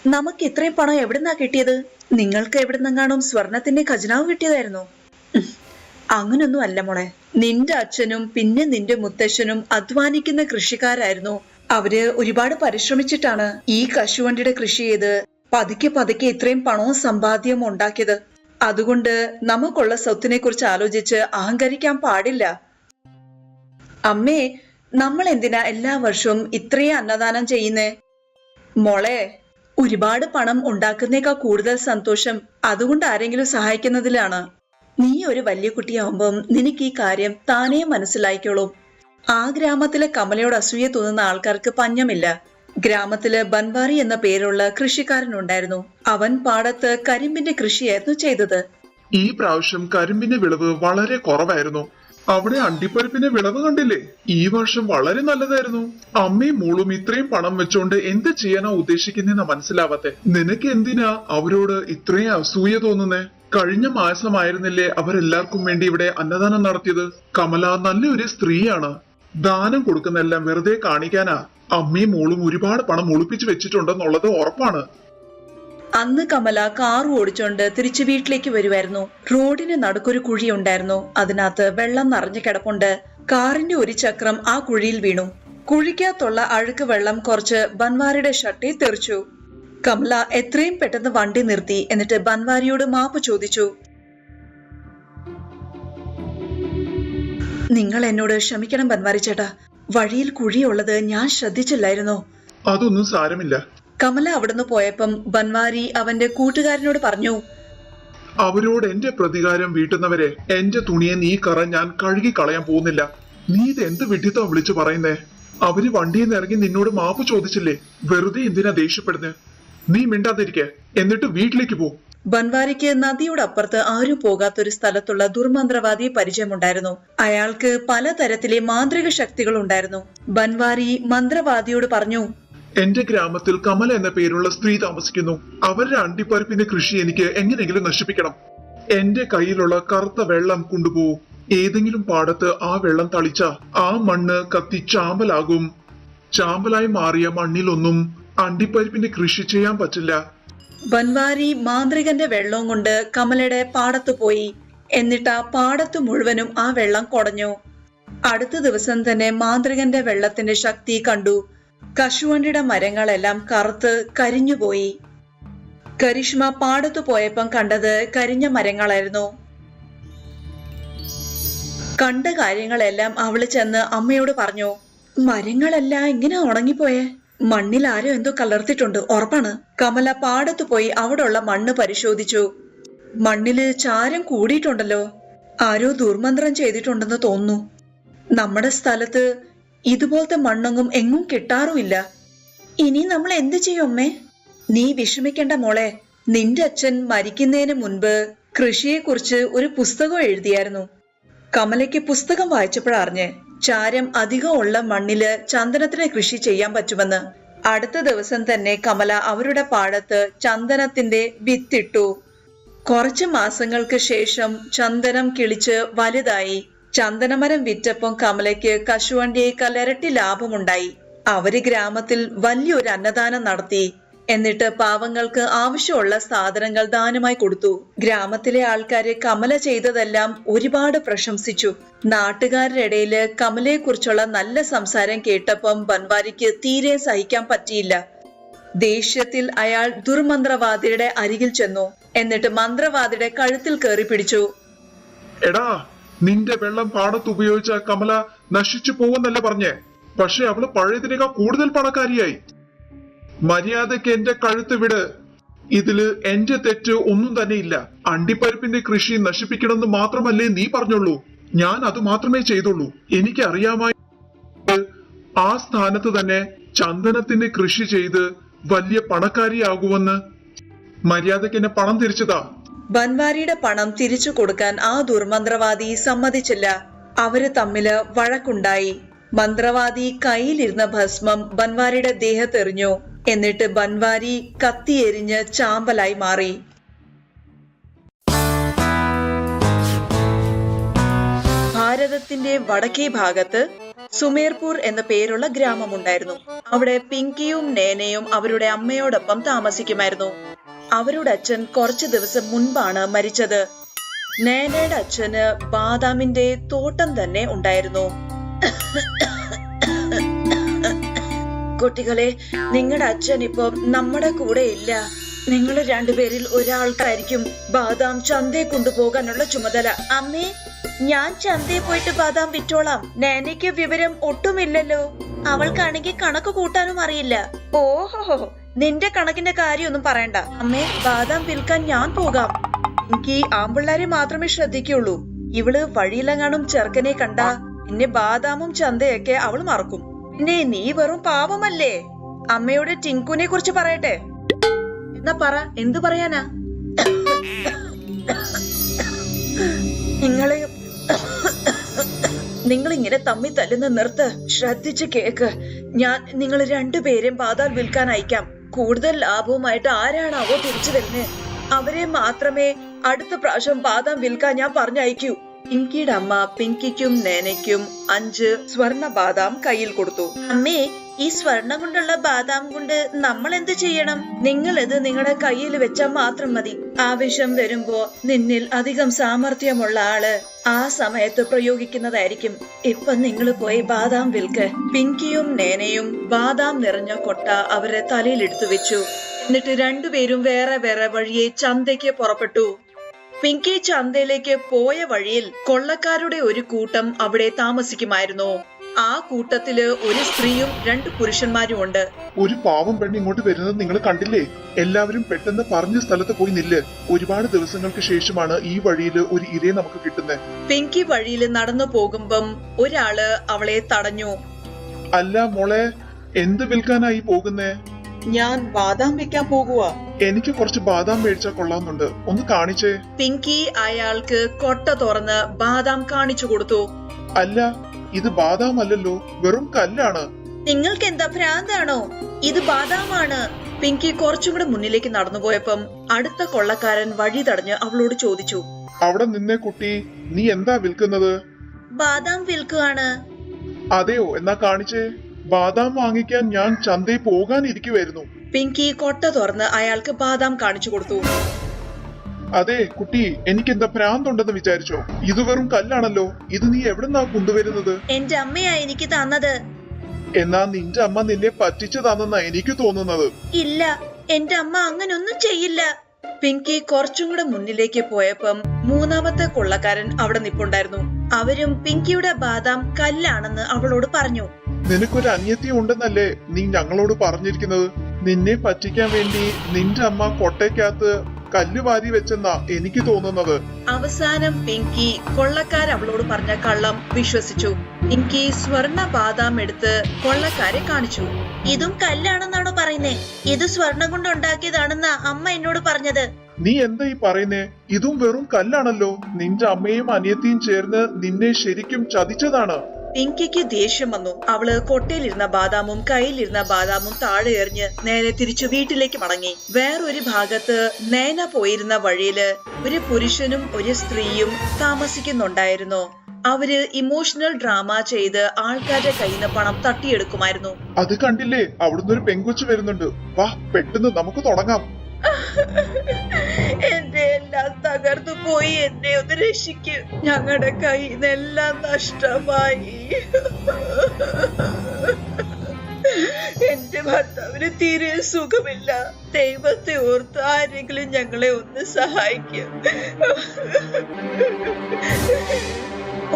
നമുക്ക് ഇത്രയും പണം എവിടുന്നാ കിട്ടിയത്? നിങ്ങൾക്ക് എവിടുന്നെങ്ങാനും സ്വർണത്തിന്റെ ഖജനാവ് കിട്ടിയതായിരുന്നു? അങ്ങനൊന്നും അല്ല മോളെ. നിന്റെ അച്ഛനും പിന്നെ നിന്റെ മുത്തശ്ശനും അധ്വാനിക്കുന്ന കൃഷിക്കാരായിരുന്നു. അവര് ഒരുപാട് പരിശ്രമിച്ചിട്ടാണ് ഈ കശുവണ്ടിയുടെ കൃഷി ചെയ്ത് പതുക്കെ പതുക്കെ ഇത്രയും പണവും സമ്പാദ്യവും ഉണ്ടാക്കിയത്. അതുകൊണ്ട് നമുക്കുള്ള സ്വത്തിനെ കുറിച്ച് ആലോചിച്ച് അഹങ്കരിക്കാൻ പാടില്ല. അമ്മേ, നമ്മൾ എന്തിനാ എല്ലാ വർഷവും ഇത്രയും അന്നദാനം ചെയ്യുന്നേ? മോളെ, ഒരുപാട് പണം ഉണ്ടാക്കുന്നേക്കാൾ കൂടുതൽ സന്തോഷം അതുകൊണ്ട് ആരെങ്കിലും സഹായിക്കുന്നതിലാണ്. നീ ഒരു വലിയ കുട്ടിയാവുമ്പം നിനക്ക് ഈ കാര്യം താനേ മനസ്സിലായിക്കോളും. ആ ഗ്രാമത്തിലെ കമലയോട് അസൂയ തോന്നുന്ന ആൾക്കാർക്ക് പഞ്ഞമില്ല. ഗ്രാമത്തില് ബൻവാരി എന്ന പേരുള്ള കൃഷിക്കാരനുണ്ടായിരുന്നു. അവൻ പാടത്ത് കരിമ്പിന്റെ കൃഷിയായിരുന്നു ചെയ്തത്. ഈ പ്രാവശ്യം കരിമ്പിന്റെ വിളവ് വളരെ കുറവായിരുന്നു. അവിടെ അണ്ടിപ്പരിപ്പിന്റെ വിളവ് കണ്ടില്ലേ? ഈ വർഷം വളരെ നല്ലതായിരുന്നു. അമ്മയും മോളും ഇത്രയും പണം വെച്ചോണ്ട് എന്ത് ചെയ്യാനാ ഉദ്ദേശിക്കുന്നതെന്നാ മനസ്സിലാവാത്തെ. നിനക്ക് എന്തിനാ അവരോട് ഇത്രയും അസൂയ തോന്നുന്നേ? കഴിഞ്ഞ മാസമായിരുന്നില്ലേ അവരെല്ലാവർക്കും വേണ്ടി ഇവിടെ അന്നദാനം നടത്തിയത്? കമല നല്ലൊരു സ്ത്രീയാണ്. ദാനം കൊടുക്കുന്നെല്ലാം വെറുതെ കാണിക്കാനാ. അമ്മയും മോളും ഒരുപാട് പണം ഒളിപ്പിച്ചു വെച്ചിട്ടുണ്ടെന്നുള്ളത് ഉറപ്പാണ്. അന്ന് കമല കാർ ഓടിച്ചോണ്ട് തിരിച്ചു വീട്ടിലേക്ക് വരുമായിരുന്നു. റോഡിന് നടുക്കൊരു കുഴി ഉണ്ടായിരുന്നു. അതിനകത്ത് വെള്ളം നിറഞ്ഞു കിടപ്പുണ്ട്. കാറിന്റെ ഒരു ചക്രം ആ കുഴിയിൽ വീണു. കുഴിക്കകത്തുള്ള അഴുക്ക് വെള്ളം കുറച്ച് ബൻവാരിയുടെ ഷർട്ടിൽ തെറിച്ചു. കമല എത്രയും പെട്ടെന്ന് വണ്ടി നിർത്തി. എന്നിട്ട് ബൻവാരിയോട് മാപ്പ് ചോദിച്ചു. നിങ്ങൾ എന്നോട് ക്ഷമിക്കണം ബൻവാരി ചേട്ടാ. വഴിയിൽ കുഴിയുള്ളത് ഞാൻ ശ്രദ്ധിച്ചില്ലായിരുന്നു. അതൊന്നും സാരമില്ല. കമല അവിടുന്ന് പോയപ്പം ബൻവാരി അവന്റെ കൂട്ടുകാരനോട് പറഞ്ഞു, അവരോട് എന്റെ പ്രതികാരം വീട്ടുന്നവരെ എന്റെ തുണിയെ നീ കറ ഞാൻ കഴുകി കളയാൻ പോകുന്നില്ല. നീ ഇത് എന്ത് വിഡ്ഢിത്തോ വിളിച്ചു പറയുന്നേ? അവര് വണ്ടിയിൽ നിന്ന് ഇറങ്ങി നിന്നോട് മാപ്പ് ചോദിച്ചില്ലേ? വെറുതെ എന്തിനാ ദേഷ്യപ്പെടുന്നേ? നീ മിണ്ടാതിരിക്കെ, എന്നിട്ട് വീട്ടിലേക്ക് പോ. ബൻവാരിക്ക് നദിയുടെ അപ്പുറത്ത് ആരും പോകാത്തൊരു സ്ഥലത്തുള്ള ദുർമന്ത്രവാദിയെ പരിചയമുണ്ടായിരുന്നു. അയാൾക്ക് പലതരത്തിലെ മാന്ത്രിക ശക്തികൾ ഉണ്ടായിരുന്നു. ബൻവാരി മന്ത്രവാദിയോട് പറഞ്ഞു, എന്റെ ഗ്രാമത്തിൽ കമല എന്ന പേരുള്ള സ്ത്രീ താമസിക്കുന്നു. അവരുടെ അണ്ടിപ്പരിപ്പിന്റെ കൃഷി എനിക്ക് എങ്ങനെയെങ്കിലും നശിപ്പിക്കണം. എന്റെ കയ്യിലുള്ള കറുത്ത വെള്ളം കൊണ്ടുപോകും. ഏതെങ്കിലും പാടത്ത് ആ വെള്ളം തളിച്ച ആ മണ്ണ് കത്തി ചാമ്പലാകും. ചാമ്പലായി മാറിയ മണ്ണിലൊന്നും അണ്ടിപ്പരിപ്പിന്റെ കൃഷി ചെയ്യാൻ പറ്റില്ല. ബൻവാരി മാന്ത്രികന്റെ വെള്ളവും കൊണ്ട് കമലയുടെ പാടത്തു പോയി. എന്നിട്ട് ആ പാടത്ത് മുഴുവനും ആ വെള്ളം കുടഞ്ഞു. അടുത്ത ദിവസം തന്നെ മാന്ത്രികന്റെ വെള്ളത്തിന്റെ ശക്തി കണ്ടു. കശുവണ്ടിയുടെ മരങ്ങളെല്ലാം കറുത്ത് കരിഞ്ഞുപോയി. കരിഷ്മ പാടത്തു പോയപ്പം കണ്ടത് കരിഞ്ഞ മരങ്ങളായിരുന്നു. കണ്ട കാര്യങ്ങളെല്ലാം അവള് ചെന്ന് അമ്മയോട് പറഞ്ഞു. മരങ്ങളെല്ലാം ഇങ്ങനെ ഉണങ്ങിപ്പോയേ? മണ്ണിൽ ആരോ എന്തോ കലർത്തിട്ടുണ്ട്, ഉറപ്പാണ്. കമല പാടത്തു പോയി അവിടെയുള്ള മണ്ണ് പരിശോധിച്ചു. മണ്ണില് ചാരം കൂടിയിട്ടുണ്ടല്ലോ. ആരോ ദുർമന്ത്രം ചെയ്തിട്ടുണ്ടെന്ന് തോന്നുന്നു. നമ്മുടെ സ്ഥലത്ത് ഇതുപോലത്തെ മണ്ണൊന്നും എങ്ങും കിട്ടാറുമില്ല. ഇനി നമ്മൾ എന്ത് ചെയ്യും അമ്മേ? നീ വിഷമിക്കേണ്ട മോളെ. നിന്റെ അച്ഛൻ മരിക്കുന്നതിന് മുൻപ് കൃഷിയെക്കുറിച്ച് ഒരു പുസ്തകം എഴുതിയായിരുന്നു. കമലയ്ക്ക് പുസ്തകം വായിച്ചപ്പോഴറിഞ്ഞ് ചാരം അധികം ഉള്ള മണ്ണില് ചന്ദനത്തിന് കൃഷി ചെയ്യാൻ പറ്റുമെന്ന്. അടുത്ത ദിവസം തന്നെ കമല അവരുടെ പാടത്ത് ചന്ദനത്തിന്റെ വിത്തിട്ടു. കുറച്ച് മാസങ്ങൾക്ക് ശേഷം ചന്ദനം കിളിച്ച് വലുതായി. ചന്ദനമരം വിറ്റപ്പം കമലയ്ക്ക് കശുവണ്ടിയേക്കാൾ ഇരട്ടി ലാഭമുണ്ടായി. അവര് ഗ്രാമത്തിൽ വലിയൊരു അന്നദാനം നടത്തി. എന്നിട്ട് പാവങ്ങൾക്ക് ആവശ്യമുള്ള സാധനങ്ങൾ ദാനമായി കൊടുത്തു. ഗ്രാമത്തിലെ ആൾക്കാര് കമല ചെയ്തതെല്ലാം ഒരുപാട് പ്രശംസിച്ചു. നാട്ടുകാരുടെ ഇടയില് കമലയെ കുറിച്ചുള്ള നല്ല സംസാരം കേട്ടപ്പം ബൻവാരിക്ക് തീരെ സഹിക്കാൻ പറ്റിയില്ല. ദേഷ്യത്തിൽ അയാൾ ദുർമന്ത്രവാദിയുടെ അരികിൽ ചെന്നു. എന്നിട്ട് മന്ത്രവാദിയുടെ കഴുത്തിൽ കയറി പിടിച്ചു. എടാ, നിന്റെ വെള്ളം പാടത്ത് ഉപയോഗിച്ച കമല നശിച്ചു പോകുന്നല്ല പറഞ്ഞേ. പക്ഷെ അവള് പഴയതിനേക്കാൾ കൂടുതൽ പണക്കാരിയായി. മര്യാദക്ക് എന്റെ കഴുത്ത് വിട്. ഇതില് എന്റെ തെറ്റ് ഒന്നും തന്നെ ഇല്ല. അണ്ടിപ്പരിപ്പിന്റെ കൃഷി നശിപ്പിക്കണമെന്ന് മാത്രമല്ലേ നീ പറഞ്ഞുള്ളൂ. ഞാൻ അത് മാത്രമേ ചെയ്തുള്ളൂ. എനിക്ക് അറിയാമായി ആ സ്ഥാനത്ത് തന്നെ ചന്ദനത്തിന്റെ കൃഷി ചെയ്ത് വലിയ പണക്കാരിയാകുമെന്ന്. മര്യാദക്ക് എന്നെ പണം തിരിച്ചതാ. ബൻവാരിയുടെ പണം തിരിച്ചു കൊടുക്കാൻ ആ ദുർമന്ത്രവാദി സമ്മതിച്ചില്ല. അവര് തമ്മില് വഴക്കുണ്ടായി. മന്ത്രവാദി കയ്യിലിരുന്ന ഭസ്മം ബൻവാരിയുടെ ദേഹത്തെറിഞ്ഞു. എന്നിട്ട് ബൻവാരി കത്തിയെരിഞ്ഞ് ചാമ്പലായി മാറി. ഭാരതത്തിന്റെ വടക്കേ ഭാഗത്ത് സുമേർപൂർ എന്ന പേരുള്ള ഗ്രാമമുണ്ടായിരുന്നു. അവിടെ പിങ്കിയും നേനയും അവരുടെ അമ്മയോടൊപ്പം താമസിക്കുമായിരുന്നു. അവരുടെ അച്ഛൻ കുറച്ചു ദിവസം മുൻപാണ് മരിച്ചത്. നേനയുടെ അച്ഛന് ബാദാമിന്റെ തോട്ടം തന്നെ ഉണ്ടായിരുന്നു. കുട്ടികളെ, നിങ്ങളുടെ അച്ഛൻ ഇപ്പൊ നമ്മുടെ കൂടെ ഇല്ല. നിങ്ങൾ രണ്ടുപേരിൽ ഒരാൾക്കായിരിക്കും ബാദാം ചന്തയെ കൊണ്ടുപോകാനുള്ള ചുമതല. അമ്മേ, ഞാൻ ചന്തയിൽ പോയിട്ട് ബാദാം വിറ്റോളാം. നേനയ്ക്ക് വിവരം ഒട്ടുമില്ലല്ലോ. അവൾക്കാണെങ്കിൽ കണക്ക് കൂട്ടാനും അറിയില്ല. ഓഹോ, നിന്റെ കണക്കിന്റെ കാര്യമൊന്നും പറയണ്ട അമ്മേ. ബാദാം വിൽക്കാൻ ഞാൻ പോകാം. എനിക്ക് ആമ്പിള്ളാരെ മാത്രമേ ശ്രദ്ധിക്കുള്ളൂ. ഇവള് വഴിയിലെങ്ങാനും ചെറുക്കനെ കണ്ട പിന്നെ ബാദാമും ചന്തയൊക്കെ അവള് മറക്കും. പിന്നെ നീ വെറും പാവമല്ലേ. അമ്മയോട് ടിങ്കുനെ കുറിച്ച് പറയട്ടെ. എന്നാ പറ, എന്തു പറയാനാ? നിങ്ങൾ ഇങ്ങനെ തമ്മി തല്ലുന്ന നിർത്ത്. ശ്രദ്ധിച്ച് കേക്ക്. ഞാൻ നിങ്ങൾ രണ്ടുപേരും ബാദാം വിൽക്കാൻ അയക്കാം. കൂടുതൽ ലാഭവുമായിട്ട് ആരാണാവോ തിരിച്ചു വരുന്നത്, അവരെ മാത്രമേ അടുത്ത പ്രാവശ്യം ബാദാം വിൽക്കാൻ ഞാൻ പറഞ്ഞയക്കൂ. പിങ്കിയുടെ അമ്മ പിങ്കിക്കും നേനയ്ക്കും 5 സ്വർണ ബാദാം കയ്യിൽ കൊടുത്തു. അമ്മേ, ഈ സ്വർണം കൊണ്ടുള്ള ബാദാം കൊണ്ട് നമ്മൾ എന്ത് ചെയ്യണം? നിങ്ങൾ ഇത് നിങ്ങളുടെ കയ്യിൽ വെച്ചാൽ മാത്രം മതി. ആവശ്യം വരുമ്പോ നിന്നിൽ അധികം സാമർഥ്യമുള്ള ആള് ആ സമയത്ത് പ്രയോഗിക്കുന്നതായിരിക്കും. ഇപ്പൊ നിങ്ങൾ പോയി ബാദാം വിൽക്ക്. പിങ്കിയും നേനയും ബാദാം നിറഞ്ഞ കൊട്ട അവരെ തലയിലെടുത്തു വെച്ചു. എന്നിട്ട് രണ്ടുപേരും വേറെ വേറെ വഴിയെ ചന്തയ്ക്ക് പുറപ്പെട്ടു. പിങ്കി ചന്തയിലേക്ക് പോയ വഴിയിൽ കൊള്ളക്കാരുടെ ഒരു കൂട്ടം അവിടെ താമസിക്കുമായിരുന്നു. ആ കൂട്ടത്തില് ഒരു സ്ത്രീയും 2 പുരുഷന്മാരും ഉണ്ട്. ഒരു പാവം പെണ്ണ് ഇങ്ങോട്ട് വരുന്നത് നിങ്ങൾ കണ്ടില്ലേ? എല്ലാവരും പെട്ടെന്ന് പറഞ്ഞ സ്ഥലത്ത് പോയി നില്ല്. ഒരുപാട് ദിവസങ്ങൾക്ക് ശേഷമാണ് ഈ വഴിയിൽ ഒരു ഇരയെ നമുക്ക് കിട്ടുന്നത്. പിങ്കി വഴിയിൽ നടന്നു പോകുമ്പം ഒരാള് അവളെ തടഞ്ഞു. അല്ല മോളെ, എന്ത് വിൽക്കാനായി പോകുന്നേ? ഞാൻ ബാദാം വിൽക്കാൻ പോകുക. എനിക്ക് കുറച്ച് ബാദാം മേടിച്ചാൽ കൊള്ളാവുന്നുണ്ട്, ഒന്ന് കാണിച്ചേ. പിങ്കി അയാൾക്ക് കൊട്ട തുറന്ന് ബാദാം കാണിച്ചു കൊടുത്തു. അല്ല, ഇത് ബാദാം അല്ലല്ലോ, വെറും കല്ലാണ്. നിങ്ങൾക്ക് എന്താ ഭ്രാന്താണോ? ഇത് ബാദാമാണ്. പിങ്കി കുറച്ചും കൂടെ മുന്നിലേക്ക് നടന്നുപോയപ്പം അടുത്ത കൊള്ളക്കാരൻ വഴി തടഞ്ഞ് അവളോട് ചോദിച്ചു. അവിടെ നിന്നേ കുട്ടി, നീ എന്താ വിൽക്കുന്നത്? ബാദാം വിൽക്കുകയാണ്. അതെയോ, എന്നാ കാണിച്ചേ. ബാദാം വാങ്ങിക്കാൻ ഞാൻ ചന്തയിൽ പോകാനിരിക്കുവായിരുന്നു. പിങ്കി കൊട്ട തുറന്ന് അയാൾക്ക് ബാദാം കാണിച്ചു കൊടുത്തു. അതെ കുട്ടി, എനിക്കെന്താ ഭ്രാന്തുണ്ടെന്ന് വിചാരിച്ചോ? ഇത് വെറും കല്ലാണല്ലോ. ഇത് നീ എവിടുന്നാ കൊണ്ടുവരുന്നത്? എന്റെ അമ്മയാ എനിക്ക് തന്നത്. എന്നാ നിന്റെ അമ്മ നിന്നെ പറ്റിച്ചതാണെന്നാ എനിക്ക് തോന്നുന്നത്. ഇല്ല, എന്റെ അമ്മ അങ്ങനൊന്നും ചെയ്യില്ല. പിങ്കി കുറച്ചും കൂടെ മുന്നിലേക്ക് പോയപ്പം 3ാമത്തെ കൊള്ളക്കാരൻ അവിടെ നിപ്പുണ്ടായിരുന്നു. അവരും പിങ്കിയുടെ ബാദാം കല്ലാണെന്ന് അവളോട് പറഞ്ഞു. നിനക്കൊരു അനിയത്തി ഉണ്ടെന്നല്ലേ നീ ഞങ്ങളോട് പറഞ്ഞിരിക്കുന്നത്? നിന്നെ പറ്റിക്കാൻ വേണ്ടി നിന്റെ അമ്മ കൊട്ടയ്ക്കകത്ത് കല്ല് വാരി വെച്ചെന്നാ എനിക്ക് തോന്നുന്നത്. അവസാനം പിങ്കി കൊള്ളക്കാർ അവളോട് പറഞ്ഞ കള്ളം വിശ്വസിച്ചു. പിങ്കി സ്വർണ ബാദാം എടുത്ത് കൊള്ളക്കാരെ കാണിച്ചു. ഇതും കല്ലാണെന്നാണോ പറയുന്നേ? ഇത് സ്വർണം കൊണ്ട് ഉണ്ടാക്കിയതാണെന്നാ അമ്മ എന്നോട് പറഞ്ഞത്. നീ എന്താ ഈ പറയുന്നേ? ഇതും വെറും കല്ലാണല്ലോ. നിന്റെ അമ്മയും അനിയത്തിയും ചേർന്ന് നിന്നെ ശരിക്കും ചതിച്ചതാണ്. പിങ്കിക്ക് ദേഷ്യം വന്നു. അവള് കൊട്ടയിലിരുന്ന ബാദാമും കയ്യിലിരുന്ന ബാദാമും താഴെ എറിഞ്ഞ് നേരെ തിരിച്ചു വീട്ടിലേക്ക് മടങ്ങി. വേറൊരു ഭാഗത്ത് നേന പോയിരുന്ന വഴിയില് ഒരു പുരുഷനും ഒരു സ്ത്രീയും താമസിക്കുന്നുണ്ടായിരുന്നു. അവര് ഇമോഷണൽ ഡ്രാമ ചെയ്ത് ആൾക്കാരുടെ കയ്യിൽ നിന്ന് പണം തട്ടിയെടുക്കുമായിരുന്നു. അത് കണ്ടില്ലേ, അവിടുന്ന് ഒരു പെങ്കൊച്ചു വരുന്നുണ്ട്. വാ, പെട്ടെന്ന് നമുക്ക് തുടങ്ങാം. എന്റെ എല്ലാം തകർന്നു പോയി, എന്നെ ഒന്ന് രക്ഷിക്ക്. ഞങ്ങളുടെ കയ്യിൽ നിന്നെല്ലാം നഷ്ടമായി. എന്റെ ഭർത്താവിന് തീരെ സുഖമില്ല. ദൈവത്തെ ഓർത്ത് ആരെങ്കിലും ഞങ്ങളെ ഒന്ന് സഹായിക്കും.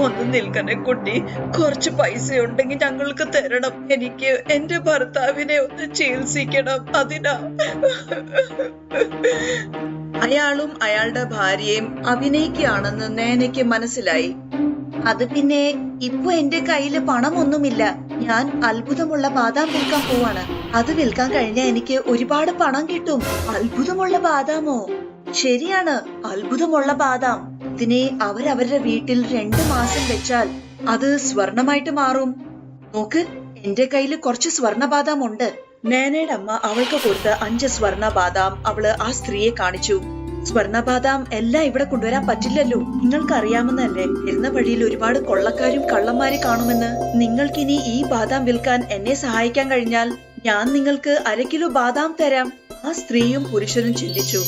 ഒന്ന് നിൽക്കണേ കുട്ടി, കുറച്ച് പൈസ ഉണ്ടെങ്കിൽ ഞങ്ങൾക്ക് തരണം. എനിക്ക് എന്റെ ഭർത്താവിനെ ഒന്ന് ചികിത്സിക്കണം. അതിനാ. അയാളും അയാളുടെ ഭാര്യയും അഭിനയിക്കുകയാണെന്ന് നേനയ്ക്ക് മനസ്സിലായി. അത് പിന്നെ ഇപ്പൊ എന്റെ കയ്യില് പണമൊന്നുമില്ല. ഞാൻ അത്ഭുതമുള്ള ബാദാം വിൽക്കാൻ പോവാണ്. അത് വിൽക്കാൻ കഴിഞ്ഞാൽ എനിക്ക് ഒരുപാട് പണം കിട്ടും. അത്ഭുതമുള്ള ബാദാമോ? ശരിയാണ്, അത്ഭുതമുള്ള ബാദാം. ഇതിനെ അവരവരുടെ വീട്ടിൽ 2 മാസം വെച്ചാൽ അത് സ്വർണമായിട്ട് മാറും. നോക്ക്, എന്റെ കയ്യിൽ കുറച്ച് സ്വർണ ബാദാം ഉണ്ട്. നേനയുടെ അമ്മ അവൾക്ക് കൊടുത്ത 5 സ്വർണ ബാദാം അവള് ആ സ്ത്രീയെ കാണിച്ചു. സ്വർണ ബാദാം എല്ലാം ഇവിടെ കൊണ്ടുവരാൻ പറ്റില്ലല്ലോ. നിങ്ങൾക്ക് അറിയാമെന്നല്ലേ, വരുന്ന വഴിയിൽ ഒരുപാട് കൊള്ളക്കാരും കള്ളന്മാരെ കാണുമെന്ന്. നിങ്ങൾക്കിനി ഈ ബാദാം വിൽക്കാൻ എന്നെ സഹായിക്കാൻ കഴിഞ്ഞാൽ ഞാൻ നിങ്ങൾക്ക് 1/2 കിലോ ബാദാം തരാം. ആ സ്ത്രീയും പുരുഷനും ചിന്തിച്ചു,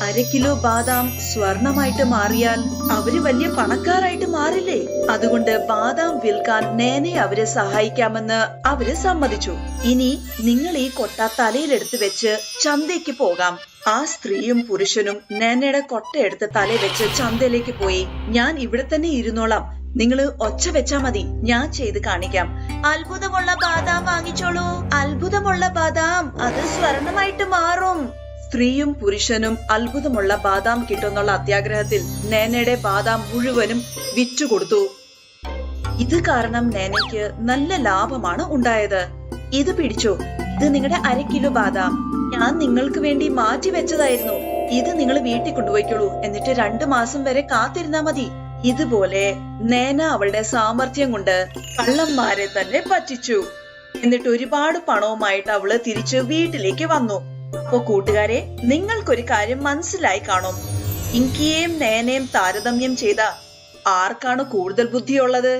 1/2 കിലോ ബാദാം സ്വർണമായിട്ട് മാറിയാൽ അവര് വലിയ പണക്കാരായിട്ട് മാറില്ലേ? അതുകൊണ്ട് ബാദാം വിൽക്കാൻ നേനെ അവരെ സഹായിക്കാമെന്ന് അവര് സമ്മതിച്ചു. ഇനി നിങ്ങൾ ഈ കൊട്ട തലയിലെടുത്ത് വെച്ച് ചന്തയ്ക്ക് പോകാം. ആ സ്ത്രീയും പുരുഷനും നേനയുടെ കൊട്ടയെടുത്ത് തലയിൽ വെച്ച് ചന്തയിലേക്ക് പോയി. ഞാൻ ഇവിടെ തന്നെ ഇരുന്നോളാം, നിങ്ങള് ഒച്ച വെച്ചാ മതി, ഞാൻ ചെയ്ത് കാണിക്കാം. അത്ഭുതമുള്ള ബാദാം വാങ്ങിച്ചോളൂ. അത്ഭുതമുള്ള ബാദാം, അത് സ്വർണമായിട്ട് മാറും. സ്ത്രീയും പുരുഷനും അത്ഭുതമുള്ള ബാദാം കിട്ടുന്നുള്ള അത്യാഗ്രഹത്തിൽ നേനയുടെ ബാദാം മുഴുവനും വിറ്റുകൊടുത്തു. ഇത് കാരണം നേനയ്ക്ക് നല്ല ലാഭമാണ് ഉണ്ടായത്. ഇത് പിടിച്ചോ, ഇത് നിങ്ങളുടെ 1/2 കിലോ ബാദാം. ഞാൻ നിങ്ങൾക്ക് വേണ്ടി മാറ്റി വെച്ചതായിരുന്നു. ഇത് നിങ്ങൾ വീട്ടിൽ കൊണ്ടുപോയിക്കോളൂ. എന്നിട്ട് 2 മാസം വരെ കാത്തിരുന്നാ മതി. ഇതുപോലെ നേന അവളുടെ സാമർഥ്യം കൊണ്ട് കള്ളന്മാരെ തന്നെ പറ്റിച്ചു. എന്നിട്ട് ഒരുപാട് പണവുമായിട്ട് അവള് തിരിച്ച് വീട്ടിലേക്ക് വന്നു. അപ്പൊ കൂട്ടുകാരെ, നിങ്ങൾക്കൊരു കാര്യം മനസ്സിലായി കാണും. പിങ്കിയെയും നേനയും താരതമ്യം ചെയ്ത ആർക്കാണ് കൂടുതൽ ബുദ്ധിയുള്ളത്?